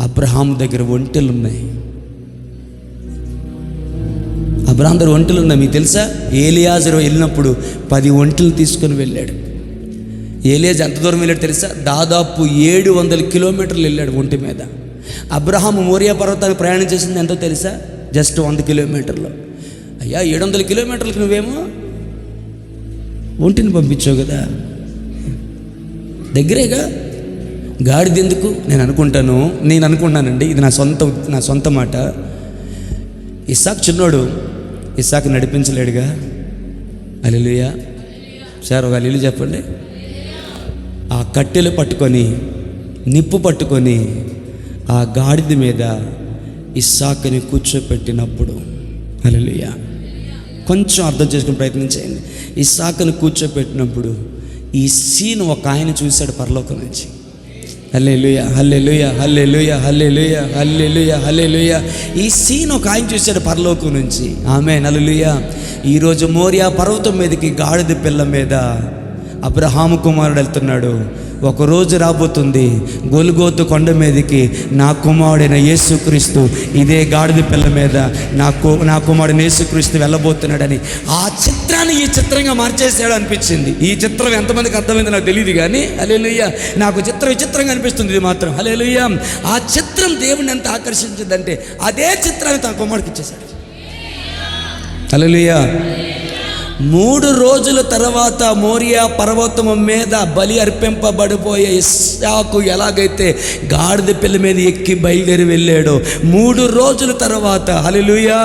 అబ్రహాము దగ్గర ఒంటెలు ఉన్నాయి. అబ్రహాం దగ్గర ఒంటెలు ఉన్నాయి. మీకు తెలుసా? ఏలియాజరు వెళ్ళినప్పుడు 10 ఒంటెలు తీసుకొని వెళ్ళాడు. ఏలియాజు ఎంత దూరం వెళ్ళాడు తెలుసా? దాదాపు 700 కిలోమీటర్లు వెళ్ళాడు ఒంటి మీద. అబ్రహాము మోరియా పర్వతానికి ప్రయాణం చేసింది ఎంతో తెలుసా? జస్ట్ 100 కిలోమీటర్లు. అయ్యా 700 కిలోమీటర్లకు నువ్వేమో ఒంటిని పంపించావు కదా, దగ్గరేగా, గాడిద ఎందుకు? నేను అనుకుంటానండి, ఇది నా సొంత మాట. ఇస్సాకు చిన్నోడు, ఇస్సాకు నడిపించలేడుగా. హల్లెలూయా. సార్ ఒక హల్లెలూయా చెప్పండి. ఆ కట్టెలు పట్టుకొని, నిప్పు పట్టుకొని ఆ గాడిద మీద ఇస్సాకుని కూర్చోపెట్టినప్పుడు, హల్లెలూయా, కొంచెం అర్థం చేసుకుని ప్రయత్నం చేయండి. ఇస్సాకుని కూర్చోపెట్టినప్పుడు ఈ సీన్ ఒక ఆయన చూశాడు పరలోకం నుంచి. హల్లెలూయా హల్లెలూయా హల్లెలూయా హల్లెలూయా హల్లెలూయా హల్లెలూయా. ఈ సీన్ ఒక ఆయన చూశాడు పరలోకం నుంచి. ఆమేన్ హల్లెలూయా. ఈరోజు మోరియా పర్వతం మీదకి గాడిద పిల్ల మీద అబ్రహాము కుమారుడు వెళ్తున్నాడు. ఒకరోజు రాబోతుంది గొల్గోతు కొండ మీదకి నా కుమారుడైన యేసుక్రీస్తు ఇదే గాడిద పిల్ల మీద నా కుమారుడైన యేసుక్రీస్తు వెళ్ళబోతున్నాడని ఆ చిత్రాన్ని ఈ చిత్రంగా మార్చేసాడు అనిపించింది. ఈ చిత్రం ఎంతమందికి అర్థమైంది నాకు తెలియదు కానీ హల్లెలూయా, నాకు చిత్రం విచిత్రంగా అనిపిస్తుంది ఇది మాత్రం. హల్లెలూయా, ఆ చిత్రం దేవుని ఎంత ఆకర్షించిందంటే అదే చిత్రాన్ని తన కుమారుడికి ఇచ్చేశాడు. హల్లెలూయా. 3 రోజుల తర్వాత మోరియా పర్వతము మీద బలి అర్పింపబడిపోయే ఇస్సాకు ఎలాగైతే గాడిద పిల్ల మీద ఎక్కి బయలుదేరి వెళ్ళాడో 3 రోజుల తర్వాత హల్లెలూయా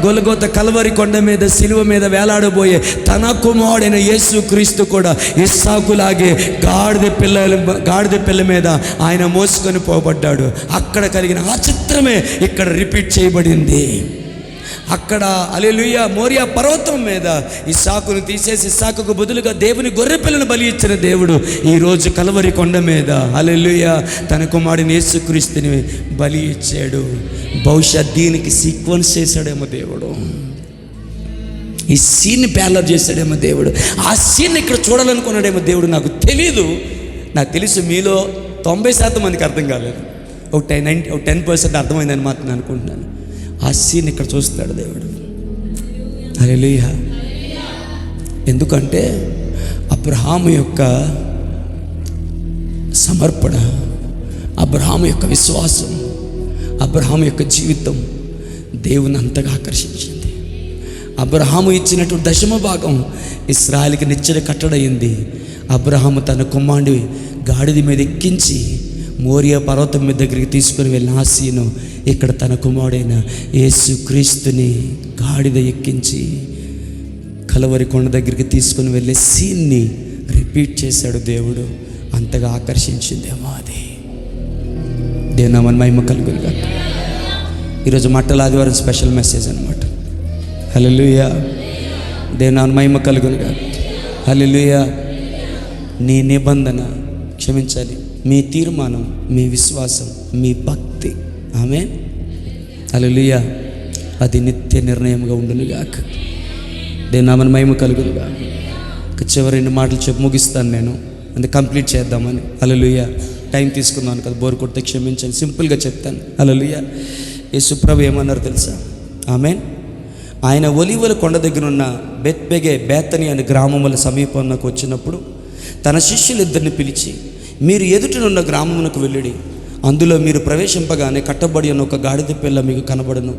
గొల్గోతా కల్వరి కొండ మీద సిలువ మీద వేలాడబోయే తన కుమారుడైన యేసుక్రీస్తు కూడా ఇస్సాకులాగే గాడిద పిల్ల మీద ఆయన మోసుకొని పోబడ్డాడు. అక్కడ కలిగిన ఆ చిత్రమే ఇక్కడ రిపీట్ చేయబడింది. అక్కడ హల్లెలూయా మోరియా పర్వతం మీద ఇస్సాకును తీసేసి ఇస్సాకుకు బదులుగా దేవుని గొర్రెపిల్లను బలి ఇచ్చిన దేవుడు ఈరోజు కల్వరి కొండ మీద హల్లెలూయా తన కుమారుడిని యేసుక్రీస్తుని బలి ఇచ్చాడు. బహుశా దీనికి సీక్వెన్స్ చేశాడేమో దేవుడు, ఈ సీన్ని ప్యాలర్ చేశాడేమో దేవుడు, ఆ సీన్ ఇక్కడ చూడాలనుకున్నాడేమో దేవుడు. నాకు తెలీదు. నాకు తెలుసు మీలో 90% మందికి అర్థం కాలేదు, ఒక 10% అర్థమైందని మాత్రం అనుకుంటున్నాను. ఆ సీన్ ఇక్కడ చూస్తాడు దేవుడు. హల్లెలూయా. ఎందుకంటే అబ్రహాము యొక్క సమర్పణ, అబ్రహాము యొక్క విశ్వాసం, అబ్రహాము యొక్క జీవితం దేవుని అంతగా ఆకర్షించింది. అబ్రహాము ఇచ్చినటువంటి 10వ భాగం ఇశ్రాయేలుకి నిచ్చెన కట్టడయింది. అబ్రహాము తన కుమారుడి గాడిద మీద ఎక్కించి మోరియా పర్వతం మీద దగ్గరికి తీసుకుని వెళ్ళిన ఆ సీను ఇక్కడ తన కుమారుడైన యేసుక్రీస్తుని గాడిద ఎక్కించి కల్వరి కొండ దగ్గరికి తీసుకుని వెళ్ళే సీన్ని రిపీట్ చేశాడు దేవుడు. అంతగా ఆకర్షించిందేమో అది. దేవుని నామమున మహిమ కలుగును గాక. ఈరోజు మట్టల ఆదివారం స్పెషల్ మెసేజ్ అన్నమాట. హల్లెలూయా. దేవుని నామమున మహిమ కలుగును గాక. హల్లెలూయా. నీ నిబంధన క్షమించాలి, మీ తీర్మానం, మీ విశ్వాసం, మీ భక్తి, ఆమేన్, హల్లెలూయా, అది నిత్య నిర్ణయంగా ఉండునుగాక. దేవుని నామమున మహిమ కలుగునుగాక. చివరి 2 మాటలు చెప్పి ముగిస్తాను నేను, అంటే కంప్లీట్ చేద్దామని. హల్లెలూయా. టైం తీసుకున్నాను కదా, బోర్ కొడితే క్షమించండి, సింపుల్గా చెప్తాను. హల్లెలూయా. యేసుప్రభు ఏమన్నారు తెలుసా? ఆమేన్. ఆయన ఒలీవల కొండ దగ్గర ఉన్న బేతనీ అనే గ్రామముల సమీపంలోకి వచ్చినప్పుడు తన శిష్యులిద్దరిని పిలిచి, మీరు ఎదుటనున్న గ్రామమునకు వెళ్ళిడి, అందులో మీరు ప్రవేశింపగానే కట్టబడి ఉన్న ఒక గాడిద పిల్ల మీకు కనబడును.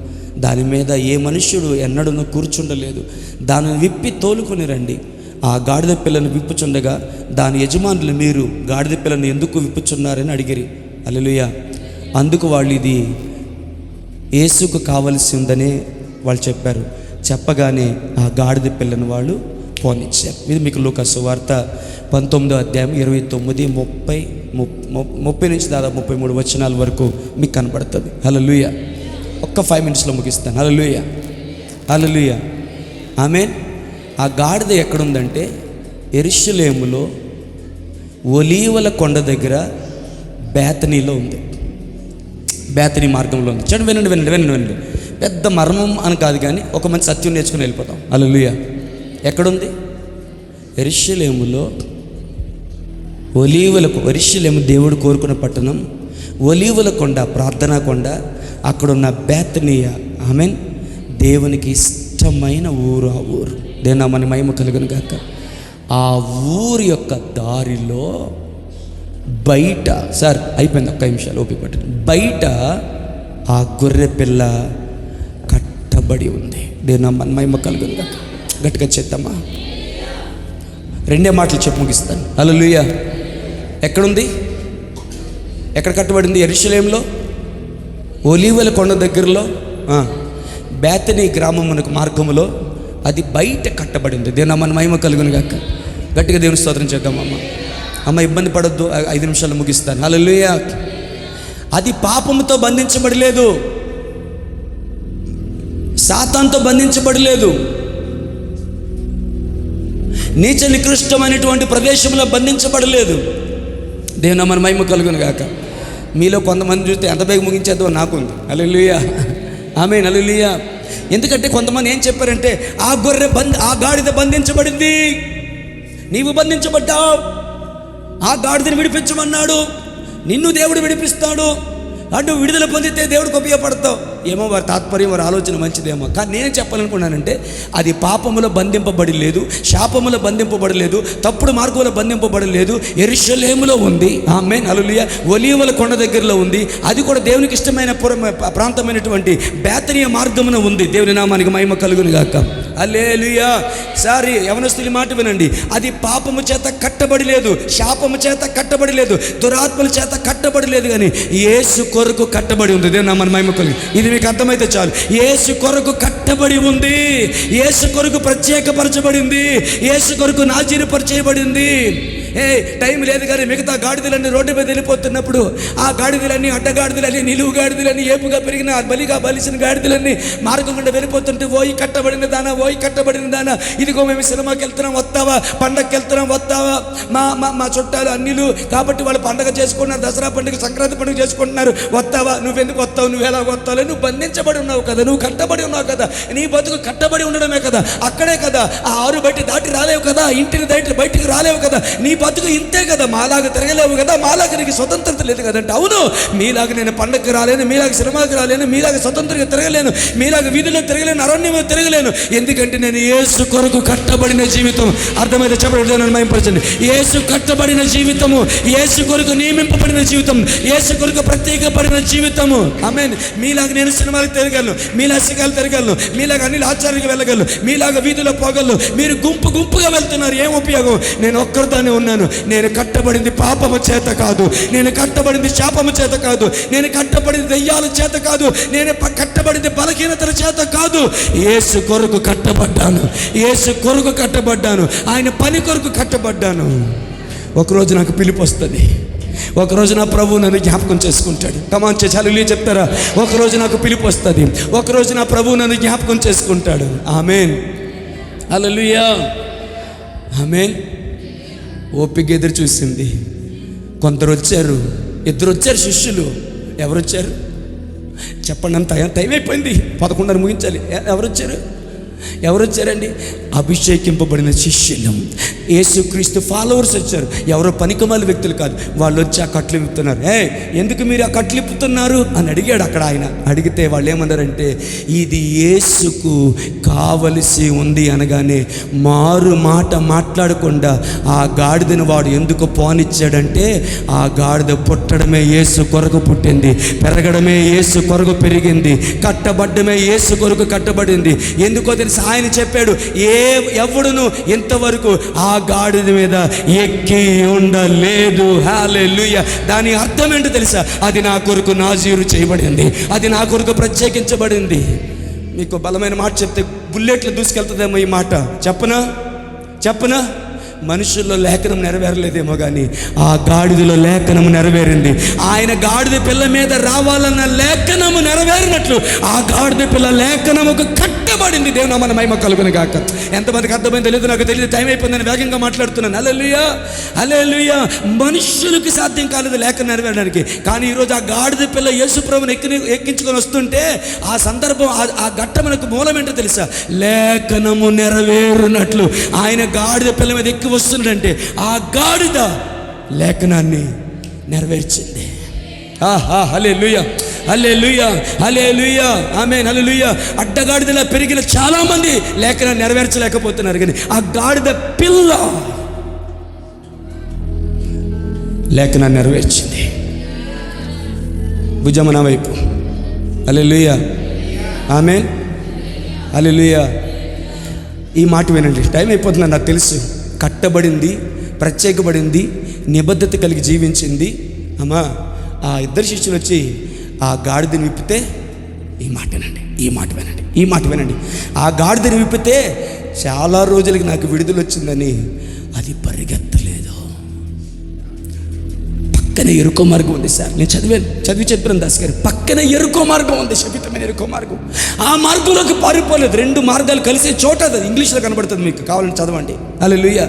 దాని మీద ఏ మనుష్యుడు ఎన్నడూ కూర్చుండలేదు. దానిని విప్పి తోలుకొని రండి. ఆ గాడిద పిల్లను విప్పుచుండగా దాని యజమానులు, మీరు గాడిద పిల్లను ఎందుకు విప్పుచున్నారని అడిగిరి. హల్లెలూయా. అందుకు వాళ్ళు, ఇది యేసుకు కావలసి ఉందని వాళ్ళు చెప్పారు. చెప్పగానే ఆ గాడిద పిల్లను వాళ్ళు పోనిచ్చారు. ఇది మీకు లూకా సువార్త 19వ అధ్యాయం 29, 30 నుంచి దాదాపు 33 వచనాల వరకు మీకు కనబడుతుంది. హల్లెలూయా. ఒక్క 5 నిమిషాల్లో ముగిస్తాను. హల్లెలూయా. హల్లెలూయా. ఆమేన్. ఆ గాడిద ఎక్కడుందంటే యెరూషలేములో ఒలీవల కొండ దగ్గర బేతనీలో ఉంది. బేతనీ మార్గంలో ఉంది. చూడండి, వినండి. పెద్ద మర్మం అని కాదు కానీ ఒక మంచి సత్యం నేర్చుకుని వెళ్ళిపోతాం. హల్లెలూయా. ఎక్కడుంది? యెరూషలేములో యెరూషలేము దేవుడు కోరుకున్న పట్టణం, ఒలీవల కొండ, ప్రార్థనా కొండ, అక్కడున్న బేతనీయ, ఆమేన్, దేవునికి ఇష్టమైన ఊరు. ఆ ఊరు దేవుని నామమున మహిమ కలుగును గాక. ఆ ఊరి యొక్క దారిలో బయట, సార్ అయిపోయింది, ఒక్క నిమిషాలు ఓపిక పట్టండి, బయట ఆ గొర్రె పిల్ల కట్టబడి ఉంది. దేవుని నామమున మహిమ కలుగును గాక. గట్టిగా చేద్దామా? 2 మాటలు చెప్పి ముగిస్తాను. హల్లెలూయా. ఎక్కడుంది? ఎక్కడ కట్టబడింది? యెరూషలేములో ఒలీవల కొండ దగ్గరలో బేతనీ గ్రామమునకు మార్గములో, అది బయట కట్టబడింది. దేవుని నామమున మహిమ కలుగును గాక. గట్టిగా దేవుని స్తోత్రం చేద్దాం. అమ్మ ఇబ్బంది పడొద్దు, 5 నిమిషాలు ముగిస్తాను. హల్లెలూయా. అది పాపముతో బంధించబడలేదు, సాతానుతో బంధించబడలేదు, నీచ నికృష్టమైనటువంటి ప్రదేశంలో బంధించబడలేదు. దేవుని నామమున మహిమ కలుగును గాక. మీలో కొంతమంది చూస్తే ఎంత బేగ ముగించేద్దో నాకుంది. హల్లెలూయా. ఆమేన్. హల్లెలూయా. ఎందుకంటే కొంతమంది ఏం చెప్పారంటే, ఆ గాడిద బంధించబడింది, నీవు బంధించబడ్డావు. ఆ గాడిదని విడిపించమన్నాడు. నిన్ను దేవుడు విడిపిస్తాడు. అటు విడుదల పొందితే దేవుడికి ఉపయోగపడతావు. ఏమో వారి తాత్పర్యం, వారి ఆలోచన మంచిదేమో. కానీ నేను చెప్పాలనుకున్నానంటే అది పాపములో బంధింపబడలేదు, శాపములో బంధింపబడలేదు, తప్పుడు మార్గంలో బంధింపబడలేదు. యెరూషలేములో ఉంది. ఆమేన్, హల్లెలూయా. ఒలీవల కొండ దగ్గరలో ఉంది. అది కూడా దేవునికి ఇష్టమైన ప్రాంతమైనటువంటి బేతనీయ మార్గమున ఉంది. దేవుని నామానికి మహిమ కలుగును గాక. హల్లెలూయా. సారీ యవనస్తుల మాట వినండి. అది పాపము చేత కట్టబడలేదు, శాపము చేత కట్టబడలేదు, దురాత్మల చేత కట్టబడలేదు, కానీ యేసు కొరకు కట్టబడి ఉంది. దేవుని నామానికి మహిమ కలుగు. ఇది మీకు అర్థమైతే చాలు. యేసు కొరకు కట్టబడి ఉంది, యేసు కొరకు ప్రత్యేకపరచబడింది, యేసు కొరకు నాజీరుపరచబడింది. టైం లేదు కానీ మిగతా గాడిదలన్నీ రోడ్డు మీద వెళ్ళిపోతున్నప్పుడు ఆ గాడిదలన్నీ, అడ్డగాడిదలన్నీ, నిలువు గాడిదలన్నీ, ఏపుగా పెరిగిన బలిగా బలిసిన గాడిదలన్నీ మార్గం గుండా వెళ్ళిపోతుంటే, ఓయి కట్టబడిన దానా, ఓయి కట్టబడిన దానా, ఇదిగో మేము సినిమాకి వెళ్తున్నాం వస్తావా, పండగకి వెళ్తున్నాం వస్తావా, మా చుట్టాలు అన్నిలు కాబట్టి వాళ్ళు పండగ చేసుకుంటున్నారు, దసరా పండుగ, సంక్రాంతి పండుగ చేసుకుంటున్నారు, వస్తావా, నువ్వెందుకు వస్తావు, నువ్వు ఎలా వస్తావు, నువ్వు బంధించబడి ఉన్నావు కదా, నువ్వు కట్టబడి ఉన్నావు కదా, నీ బతుకు కట్టబడి ఉండడమే కదా, అక్కడే కదా, ఆ ఆరు బయట దాటి రాలేవు కదా, ఇంటిని దాటి బయటికి రాలేవు కదా, నీ బతుకు ఇంతే కదా, మాలాగా తిరగలేవు కదా, మాలాగా నీకు స్వతంత్రత లేదు కదంటే, అవును, మీలాగా నేను పండగకి రాలేను, మీలాగా సినిమాకి రాలేను, మీలాగా స్వతంత్రంగా తిరగలేను, మీలాగా వీధిలో తిరగలేను, అరణ్యంలో తిరగలేను. ఎందుకంటే నేను యేసు కొరకు కట్టబడిన జీవితం. అర్థమైతే చెప్పడం మయంపరచండి. యేసు కట్టబడిన జీవితము, యేసు కొరకు నియమింపబడిన జీవితం, యేసు కొరకు ప్రత్యేకపడిన జీవితము. ఆమేన్. మీలాగా నేను సినిమాలకు తిరగలను, మీలా సిగాలు తిరగలను, మీలాగా అన్ని ఆచారానికి వెళ్ళగలను, మీలాగా వీధిలో పోగలను. మీరు గుంపు గుంపుగా వెళ్తున్నారు, ఏం ఉపయోగం? నేను ఒక్కరితోనే ఉన్నాను. నేను కట్టబడింది పాపము చేత కాదు, నేను కట్టబడింది శాపము చేత కాదు, నేను కట్టబడింది దెయ్యాల చేత కాదు, నేను కట్టబడింది బలహీనతల చేత కాదు. యేసు కొరకు కట్టబడ్డాను, యేసు కొరకు కట్టబడ్డాను, ఆయన పని కొరకు కట్టబడ్డాను. ఒకరోజు నాకు పిలుపు వస్తుంది, ఒకరోజు నా ప్రభువు నన్ను జ్ఞాపకం చేసుకుంటాడు. కమాన్ హల్లెలూయా చెప్తారా? ఒకరోజు నాకు పిలుపు వస్తుంది, ఒకరోజు నా ప్రభువు నన్ను జ్ఞాపకం చేసుకుంటాడు. ఆమేన్, హల్లెలూయా, ఆమేన్. ఓపిక ఎదురు చూసింది. కొందరు వచ్చారు, ఇద్దరు వచ్చారు శిష్యులు. ఎవరు వచ్చారు చెప్పండి? అంత టైం అయిపోయింది, 11:30 ముగించాలి. ఎవరు వచ్చారండి? అభిషేకింపబడిన శిష్యులు, యేసుక్రీస్తు ఫాలోవర్స్ వచ్చారు. ఎవరో పనికిమాల వ్యక్తులు కాదు. వాళ్ళు వచ్చి ఆ కట్లు విప్పుతున్నారు. ఎందుకు మీరు ఆ కట్లు విప్పుతున్నారు అని అడిగాడు అక్కడ ఆయన. అడిగితే వాళ్ళు ఏమన్నారంటే, ఇది యేసుకు కావలసి ఉంది అనగానే మారు మాట మాట్లాడకుండా ఆ గాడిదను వాడు ఎందుకు పోనిచ్చాడంటే, ఆ గాడిద పుట్టడమే యేసు కొరకు పుట్టింది, పెరగడమే యేసు కొరకు పెరిగింది, కట్టబడ్డమే యేసు కొరకు కట్టబడింది. ఎందుకో తెలుసు, ఆయన చెప్పాడు, ఎవడును ఇంతవరకు ఆ గాడిద మీద ఎక్కి ఉండలేదు. హల్లెలూయా. దాని అర్థం ఏంటో తెలుసా? అది నా కొరకు నాజీరు చేయబడింది, అది నా కొరకు ప్రత్యేకించబడింది. మీకు బలమైన మాట చెప్తే బుల్లెట్లు దూసుకెళ్తుందేమో ఈ మాట. చెప్పనా? మనుషుల్లో లేఖనం నెరవేరలేదేమో కానీ ఆ గాడిదలో లేఖనము నెరవేరింది. ఆయన గాడిద పిల్ల మీద రావాలన్న లేఖనము నెరవేరినట్లు ఆ గాడిద పిల్ల లేఖనముకు కట్టబడింది. దేవుని మన మహిమ కలుగును గాక. ఎంతమందికి అర్థమైందో తెలియదు, నాకు తెలియదు, టైం అయిపోయిందని వేగంగా మాట్లాడుతున్నాను. హల్లెలూయా, హల్లెలూయా. మనుషులకు సాధ్యం కాలేదు లేఖనం నెరవేరడానికి. కానీ ఈరోజు ఆ గాడిద పిల్ల యేసు ప్రభువుని ఎక్కించుకొని వస్తుంటే ఆ సందర్భం, ఆ ఘట్టమునకు మూలం ఏంటో తెలుసా? లేఖనము నెరవేరునట్లు ఆయన గాడిద పిల్ల మీద ఎక్కి వస్తున్నాడంటే ఆ గాడిద లేఖనాన్ని నెరవేర్చింది. హల్లెలూయా, హల్లెలూయా, హల్లెలూయా, ఆమేన్, హల్లెలూయా. అడ్డగాడిదలా పెరిగిన చాలా మంది లేఖనాన్ని నెరవేర్చలేకపోతున్నారు, కానీ ఆ గాడిద పిల్ల లేఖనాన్ని నెరవేర్చింది. భుజమన వైపు. హల్లెలూయా, ఆమేన్, హల్లెలూయా. ఈ మాట వినండి, టైం అయిపోతుందని నాకు తెలుసు. కట్టబడింది, ప్రత్యేకబడింది, నిబద్ధత కలిగి జీవించింది. అమ్మా, ఆ ఇద్దరు శిష్యులు వచ్చి ఆ గాడిదని విప్పితే, ఈ మాట వినండి. ఆ గాడిదని విప్పితే చాలా రోజులకి నాకు విడుదల వచ్చిందని అది పరిగెత్తలేదు. పక్కన ఎరుకో మార్గం ఉంది సార్, నేను చదివి చెప్పాను దాస్ గారు. పక్కన ఎరుకో మార్గం ఉంది, శపితమైన ఎరుకో మార్గం. ఆ మార్గంలోకి పారిపోలేదు. 2 మార్గాలు కలిసే చోట అది ఇంగ్లీష్లో కనబడుతుంది, మీకు కావాలని చదవండి. హల్లెలూయా,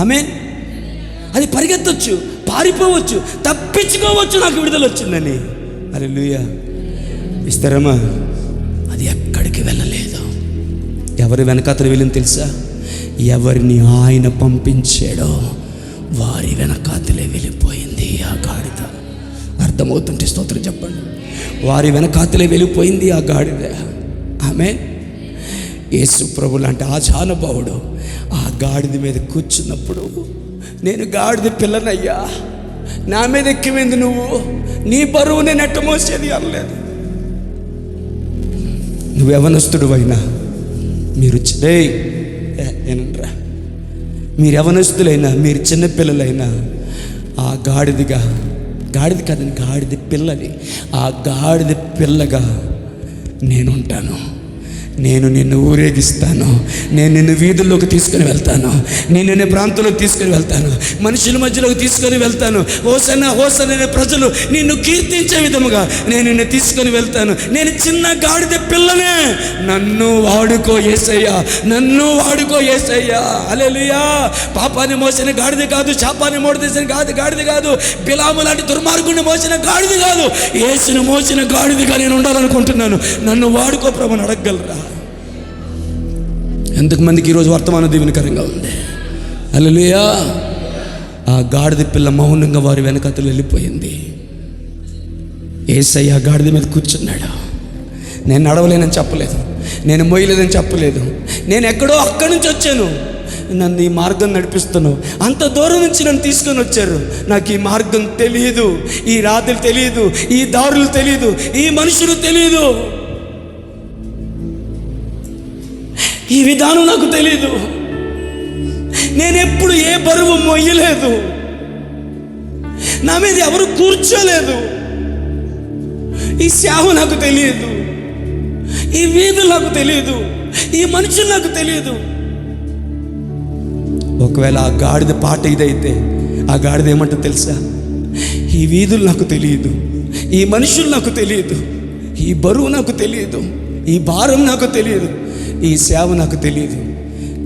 ఆమేన్. అది పరిగెత్తవచ్చు, పారిపోవచ్చు, తప్పించుకోవచ్చు, నాకు విడుదల వచ్చిందని. హల్లెలూయా. ఇస్తారమ్మా, అది ఎక్కడికి వెళ్ళలేదు. ఎవరి వెనకాతలు వెళ్ళింది తెలుసా? ఎవరిని ఆయన పంపించాడో వారి వెనకాతలే వెళ్ళిపోయింది ఆ గాడిద. అర్థమవుతుంటే స్తోత్రం చెప్పండి. వారి వెనకాతలే వెళ్ళిపోయింది ఆ గాడిద. ఆమేన్. యేసు ప్రభు లాంటి ఆజానుభావుడు ఆ గాడిద మీద కూర్చున్నప్పుడు, నేను గాడిద పిల్లనయ్యా, నా మీద ఎక్కిపోయింది నువ్వు, నీ బరువు నేను ఎట్ట మోసేది అనలేదు. నువ్వు యవనస్తుడు అయినా, మీరు ఏనరా, మీరు యవనస్తులైనా, మీరు చిన్నపిల్లలైనా, ఆ గాడిద కాదని గాడిద పిల్లని, ఆ గాడిద పిల్లగా నేనుంటాను. నేను నిన్ను ఊరేగిస్తాను, నేను నిన్ను వీధుల్లోకి తీసుకుని వెళ్తాను, నేను నిన్ను ప్రాంతంలోకి తీసుకుని వెళ్తాను, మనుషుల మధ్యలోకి తీసుకొని వెళ్తాను. హోసన్నా హోసన్నా అనే ప్రజలు నిన్ను కీర్తించే విధముగా నేను నిన్ను తీసుకొని వెళ్తాను. నేను చిన్న గాడిద పిల్లనే, నన్ను వాడుకో యేసయ్యా, నన్ను వాడుకో యేసయ్యా. హల్లెలూయా. పాపాన్ని మోసిన గాడిద కాదు, శాపాన్ని మోడదీసిన గాడిద కాదు, బిలాము లాంటి దుర్మార్గుడిని మోసిన గాడిద కాదు, యేసును మోసిన గాడిదగా నేను ఉండాలనుకుంటున్నాను. నన్ను వాడుకో ప్రభుని అడగగలరా? ఎంతమందికి ఈరోజు వర్తమాన దీవెనకరంగా ఉంది? హల్లెలూయా. ఆ గాడిద పిల్ల మౌనంగా వారి వెనకతలు వెళ్ళిపోయింది. యేసయ్య గాడిద మీద కూర్చున్నాడు. నేను నడవలేనని చెప్పలేదు, నేను మోయలేదని చెప్పలేదు, నేను ఎక్కడో అక్కడి నుంచి వచ్చాను, నన్ను ఈ మార్గం నడిపిస్తున్నావు, అంత దూరం నుంచి నన్ను తీసుకొని వచ్చారు. నాకు ఈ మార్గం తెలియదు, ఈ రాత్రులు తెలియదు, ఈ దారులు తెలియదు, ఈ మనుషులు తెలియదు, ఈ విధానం నాకు తెలీదు, నేనెప్పుడు ఏ బరువు మొయ్యలేదు, నా మీద ఎవరు కూర్చోలేదు, ఈ సేవ నాకు తెలియదు, ఈ వీధులు నాకు తెలియదు, ఈ మనుషులు నాకు తెలియదు. ఒకవేళ ఆ గాడిద పాట ఇదైతే ఆ గాడిద ఏమంటో తెలుసా? ఈ వీధులు నాకు తెలియదు, ఈ మనుషులు నాకు తెలియదు, ఈ బరువు నాకు తెలియదు, ఈ భారం నాకు తెలియదు, ఈ సేవ నాకు తెలియదు,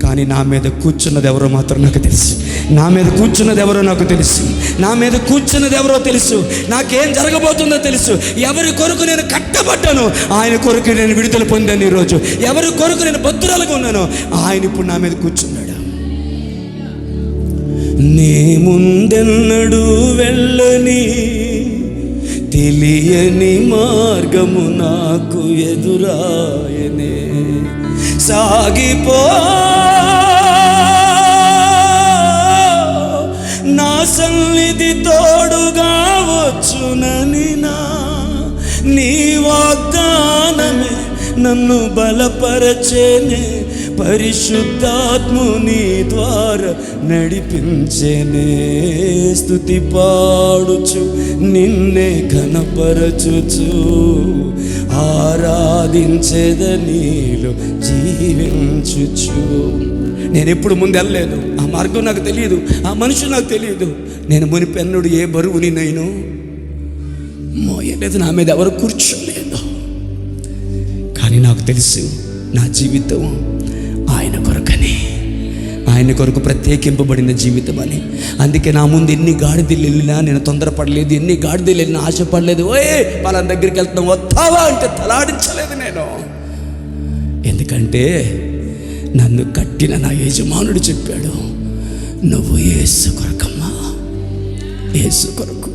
కానీ నా మీద కూర్చున్నది ఎవరో మాత్రం నాకు తెలుసు. నా మీద కూర్చున్నది ఎవరో నాకు తెలుసు. నా మీద కూర్చున్నది ఎవరో తెలుసు. నాకేం జరగబోతుందో తెలుసు. ఎవరి కొరకు నేను కట్టబడ్డాను, ఆయన కొరకు నేను విడుదల పొందాను. ఈరోజు ఎవరి కొరకు నేను భద్రాలుగా ఉన్నాను, ఆయన ఇప్పుడు నా మీద కూర్చున్నాడు. నే ముందెన్నడూ వెళ్ళని తెలియని మార్గము నాకు ఎదురాయనే, సాగిపో నా సన్నిధి తోడుగా వచ్చునని నీ వాగ్దానమే నన్ను బలపరచేనే, పరిశుద్ధాత్ముని ద్వారా నడిపించేనే. స్తుతి పాడుచు నిన్నే ఘనపరచుచు ఆరాధించేద నీలో జీవించుచు. నేను ఎప్పుడు ముందు వెళ్ళలేదు, ఆ మార్గం నాకు తెలియదు, ఆ మనుషులు నాకు తెలియదు. నేను మునిపెన్నుడు ఏ బరువుని నేను మోయలేదు, నా మీద ఎవరు కూర్చోలేదు. కానీ నాకు తెలుసు నా జీవితం ఆయన కొరకని, ఆయన కొరకు ప్రత్యేకింపబడిన జీవితం అని. అందుకే నా ముందు ఎన్ని గాడిదలు వెళ్ళినా నేను తొందరపడలేదు, ఎన్ని గాడిదలు వెళ్ళినా ఆశపడలేదు. వాళ్ళ దగ్గరికి వెళ్తున్నాం వస్తావా అంటే తలాడించలేదు నేను. ఎందుకంటే నన్ను కట్టిన నా యజమానుడు చెప్పాడు, నువ్వు యేసు కొరకమ్మా, యేసు కొరకు.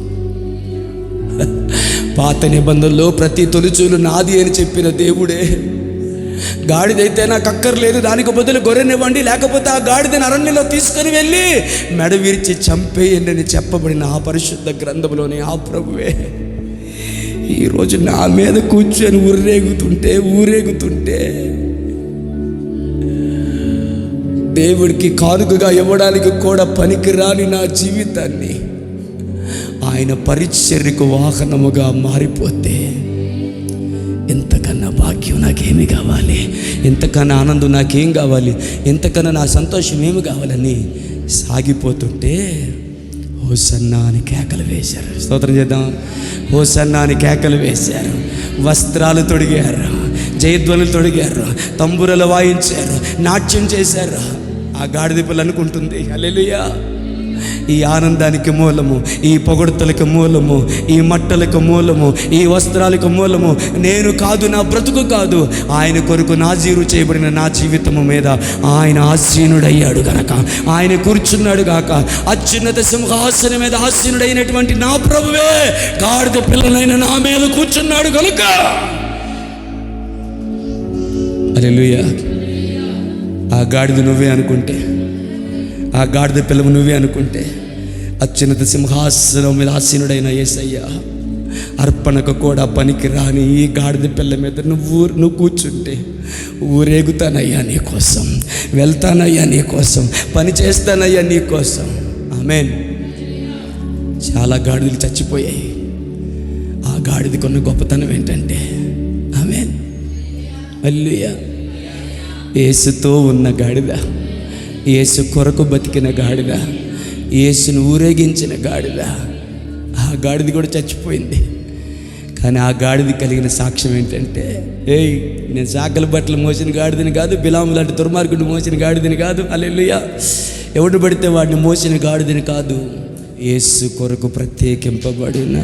పాత నిబంధనలో ప్రతి తొలిచూలు నాది అని చెప్పిన దేవుడే, గాడిదైతే నాకు అక్కర్లేదు, దానికి బదులు గొర్రెనివ్వండి, లేకపోతే ఆ గాడిదని అరణ్యంలో తీసుకొని వెళ్ళి మెడ విరిచి చంపేయండి అని చెప్పబడిన ఆ పరిశుద్ధ గ్రంథంలోని ఆ ప్రభువే ఈరోజు నా మీద కూర్చొని ఊరేగుతుంటే దేవుడికి కానుకగా ఇవ్వడానికి కూడా పనికిరాని నా జీవితాన్ని ఆయన పరిచర్యకు వాహనముగా మారిపోతే ఇంతకన్నా భాగ్యం నాకేమి కావాలి, ఇంతకన్నా ఆనందం నాకేం కావాలి, ఇంతకన్నా నా సంతోషం ఏమి కావాలని సాగిపోతుంటే హోసన్నా అని కేకలు వేశారు. స్తోత్రం చేద్దాం. హోసన్నా అని కేకలు వేశారు, వస్త్రాలు తొడిగారు, జయధ్వనులు తొడిగారు, తంబురలు వాయించారు, నాట్యం చేశారు. ఆ గాడిద పిల్ల అనుకుంటుంది, హల్లెలూయా, ఈ ఆనందానికి మూలము, ఈ పొగడ్తలకు మూలము, ఈ మట్టలకు మూలము, ఈ వస్త్రాలకు మూలము నేను కాదు, నా బ్రతుకు కాదు. ఆయన కొరకు నాజీరు చేయబడిన నా జీవితము మీద ఆయన ఆసీనుడయ్యాడు గనక, ఆయన కూర్చున్నాడు గాక, అత్యున్నత సింహాసనం మీద ఆసీనుడైనటువంటి నా ప్రభువే గాడిద పిల్లనైన నా మీద కూర్చున్నాడు గనుక. హల్లెలూయా. ఆ గాడిద నువ్వే అనుకుంటే, ఆ గాడిద పిల్లవు నువ్వే అనుకుంటే, అత్యున్నత సింహాసనం మీద ఆసీనుడైన యేసయ్య అర్పణకు కూడా పనికి రాని ఈ గాడిద పిల్ల మీద నువ్వు కూర్చుంటే, ఊరేగుతానయ్యా నీ కోసం, వెళ్తానయ్యా నీ కోసం, పని చేస్తానయ్యా నీ కోసం. ఆమేన్. చాలా గాడిదలు చచ్చిపోయాయి. ఆ గాడిదకు ఉన్న గొప్పతనం ఏంటంటే, ఆమేన్, హల్లెలూయా, యేసుతో ఉన్న గాడిద, యేసు కొరకు బతికిన గాడిద, యేసును ఊరేగించిన గాడిద. ఆ గాడిద కూడా చచ్చిపోయింది. కానీ ఆ గాడిద కలిగిన సాక్ష్యం ఏంటంటే, నేను సాకల బట్టలు మోసిన గాడిదని కాదు, బిలాము లాంటి దుర్మార్గుడిని మోసిన గాడిదని కాదు, హల్లెలూయా, ఎవడు పడితే వాడిని మోసిన గాడిదని కాదు, యేసు కొరకు ప్రత్యేకింపబడిన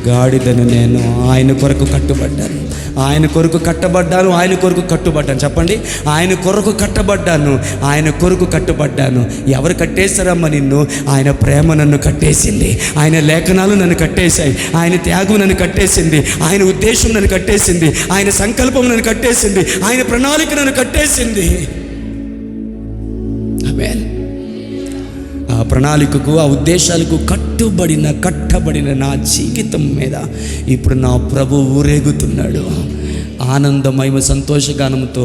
గాడిదను నేను. ఆయన కొరకు కట్టుబడ్డాను, ఆయన కొరకు కట్టబడ్డాను, ఆయన కొరకు కట్టుబడ్డాను. చెప్పండి, ఆయన కొరకు కట్టబడ్డాను, ఆయన కొరకు కట్టుబడ్డాను. ఎవరు కట్టేశారమ్మా నిన్ను? ఆయన ప్రేమ నన్ను కట్టేసింది, ఆయన లేఖనాలు నన్ను కట్టేశాయి, ఆయన త్యాగం నన్ను కట్టేసింది, ఆయన ఉద్దేశం నన్ను కట్టేసింది, ఆయన సంకల్పం నన్ను కట్టేసింది, ఆయన ప్రణాళిక నన్ను కట్టేసింది. ఆమేన్. ఆ ప్రణాళికకు, ఆ ఉద్దేశాలకు కట్టబడిన నా జీవితం మీద ఇప్పుడు నా ప్రభు ఊరేగుతున్నాడు. ఆనందమయ సంతోషగానంతో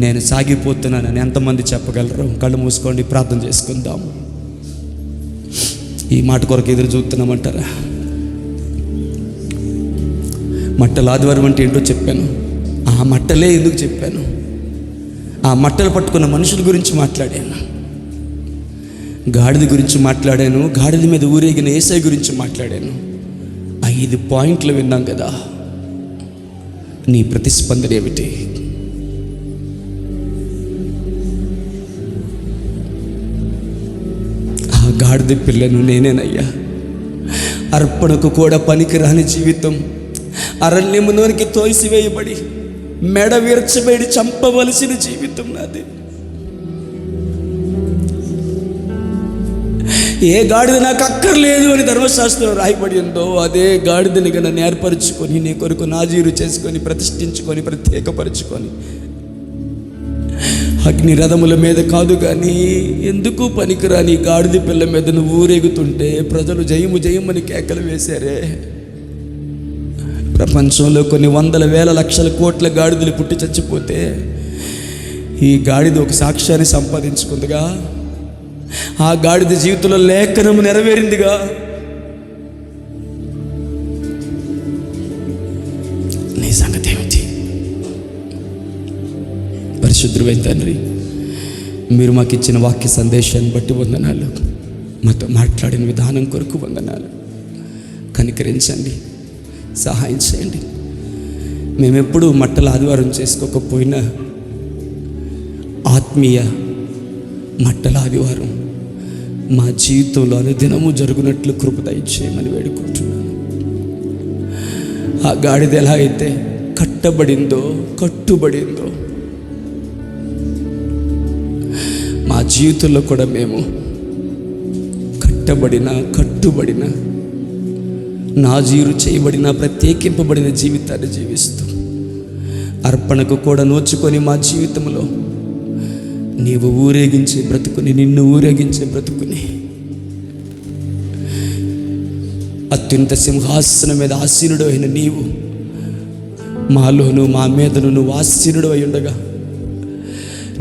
నేను సాగిపోతున్నానని ఎంతమంది చెప్పగలరు? కళ్ళు మూసుకోండి, ప్రార్థన చేసుకుందాం. ఈ మాట కొరకు ఎదురు చూస్తున్నామంటారా? మట్టల ఆదివారం అంటే ఏంటో చెప్పాను. ఆ మట్టలే ఎందుకు చెప్పాను? ఆ మట్టలు పట్టుకున్న మనుషుల గురించి మాట్లాడాను, గాడిద గురించి మాట్లాడాను, గాడిద మీద ఊరేగిన యేసయ్య గురించి మాట్లాడాను. 5 పాయింట్లు విన్నాం కదా. నీ ప్రతిస్పందన ఏమిటి? ఆ గాడిద పిల్లను నేనేనయ్యా. అర్పణకు కూడా పనికిరాని జీవితం, అరణ్యములోనికి తోసివేయబడి మెడ విరచబడి చంపవలసిన జీవితం నాది. ఏ గాడిద నాకు అక్కర్లేదు అని ధర్మశాస్త్రం రాయబడి ఉందో అదే గాడిదని నన్ను ఏర్పరచుకొని, నీ కొరకు నాజీరు చేసుకొని, ప్రతిష్ఠించుకొని, ప్రత్యేకపరచుకొని, అగ్ని రథముల మీద కాదు కానీ ఎందుకు పనికిరాని గాడిద పిల్ల మీద నువ్వు ఊరేగుతుంటే ప్రజలు జయము జయమని కేకలు వేశారే. ప్రపంచంలో కొన్ని వందల వేల లక్షల కోట్ల గాడిదలు పుట్టి చచ్చిపోతే ఈ గాడిద ఒక సాక్ష్యాన్ని సంపాదించుకుందిగా. ఆ గాడిద జీవితంలో లేఖనము నెరవేరిందిగా. నీ సంగతి ఏమిటి? పరిశుద్ధుడైన తండ్రి, మీరు మాకు ఇచ్చిన వాక్య సందేశాన్ని బట్టి వందనాలు. మాతో మాట్లాడిన విధానం కొరకు వందనాలు. కనికరించండి, సహాయం చేయండి. మేమెప్పుడు మట్టల ఆదివారం చేసుకోకపోయినా ఆత్మీయ మట్టల ఆదివారం మా జీవితంలో అనుదినము జరుగునట్లు కృప దయచేయమని వేడుకుంటున్నాను. ఆ గాడిద ఎలా అయితే కట్టుబడిందో మా జీవితంలో కూడా మేము కట్టుబడిన నాజీరు చేయబడిన ప్రత్యేకింపబడిన జీవితాన్ని జీవిస్తూ అర్పణకు కూడా నోచుకొని మా జీవితంలో నీవు ఊరేగించే బ్రతుకుని, నిన్ను ఊరేగించే బ్రతుకుని, అత్యున్నత సింహాసనం మీద ఆసీనుడు అయిన నీవు మాలోను మా మీదను నువ్వు ఆసీనుడు అయి ఉండగా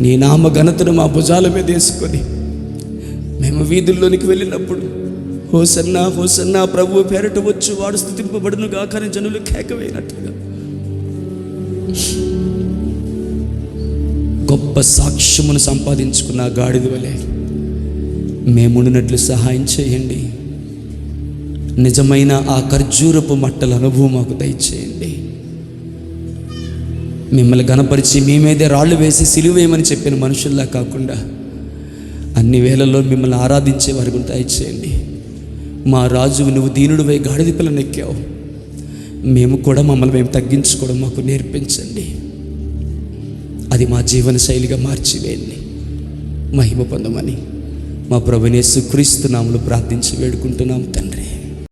నీ నామ ఘనతను మా భుజాల మీద వేసుకొని మేము వీధుల్లోనికి వెళ్ళినప్పుడు హోసన్నా హోసన్నా ప్రభువు పేరట వచ్చు వాడు స్తుతింపబడును గాక అని జనులు కేకవేయనట్లుగా గొప్ప సాక్ష్యమును సంపాదించుకున్న గాడిద వలె మేముండినట్లు సహాయం చేయండి. నిజమైన ఆ ఖర్జూరపు మట్టల అనుభవం మాకు దయచేయండి. మిమ్మల్ని గణపరిచి మీ మీదే రాళ్ళు వేసి సిలువేయమని చెప్పిన మనుషుల్లా కాకుండా అన్ని వేళల్లో మిమ్మల్ని ఆరాధించే వారి గురించి దయచేయండి. మా రాజువు నువ్వు దీనుడివై గాడిద పిల్లను ఎక్కావు, మేము కూడా మమ్మల్ని మేము తగ్గించుకోవడం మాకు నేర్పించండి. అది మా జీవన శైలిగా మార్చివేయండి. మహిమ పొందమని మా ప్రభువైన యేసుక్రీస్తు నామములో ప్రార్థించి వేడుకుంటున్నాము తండ్రి.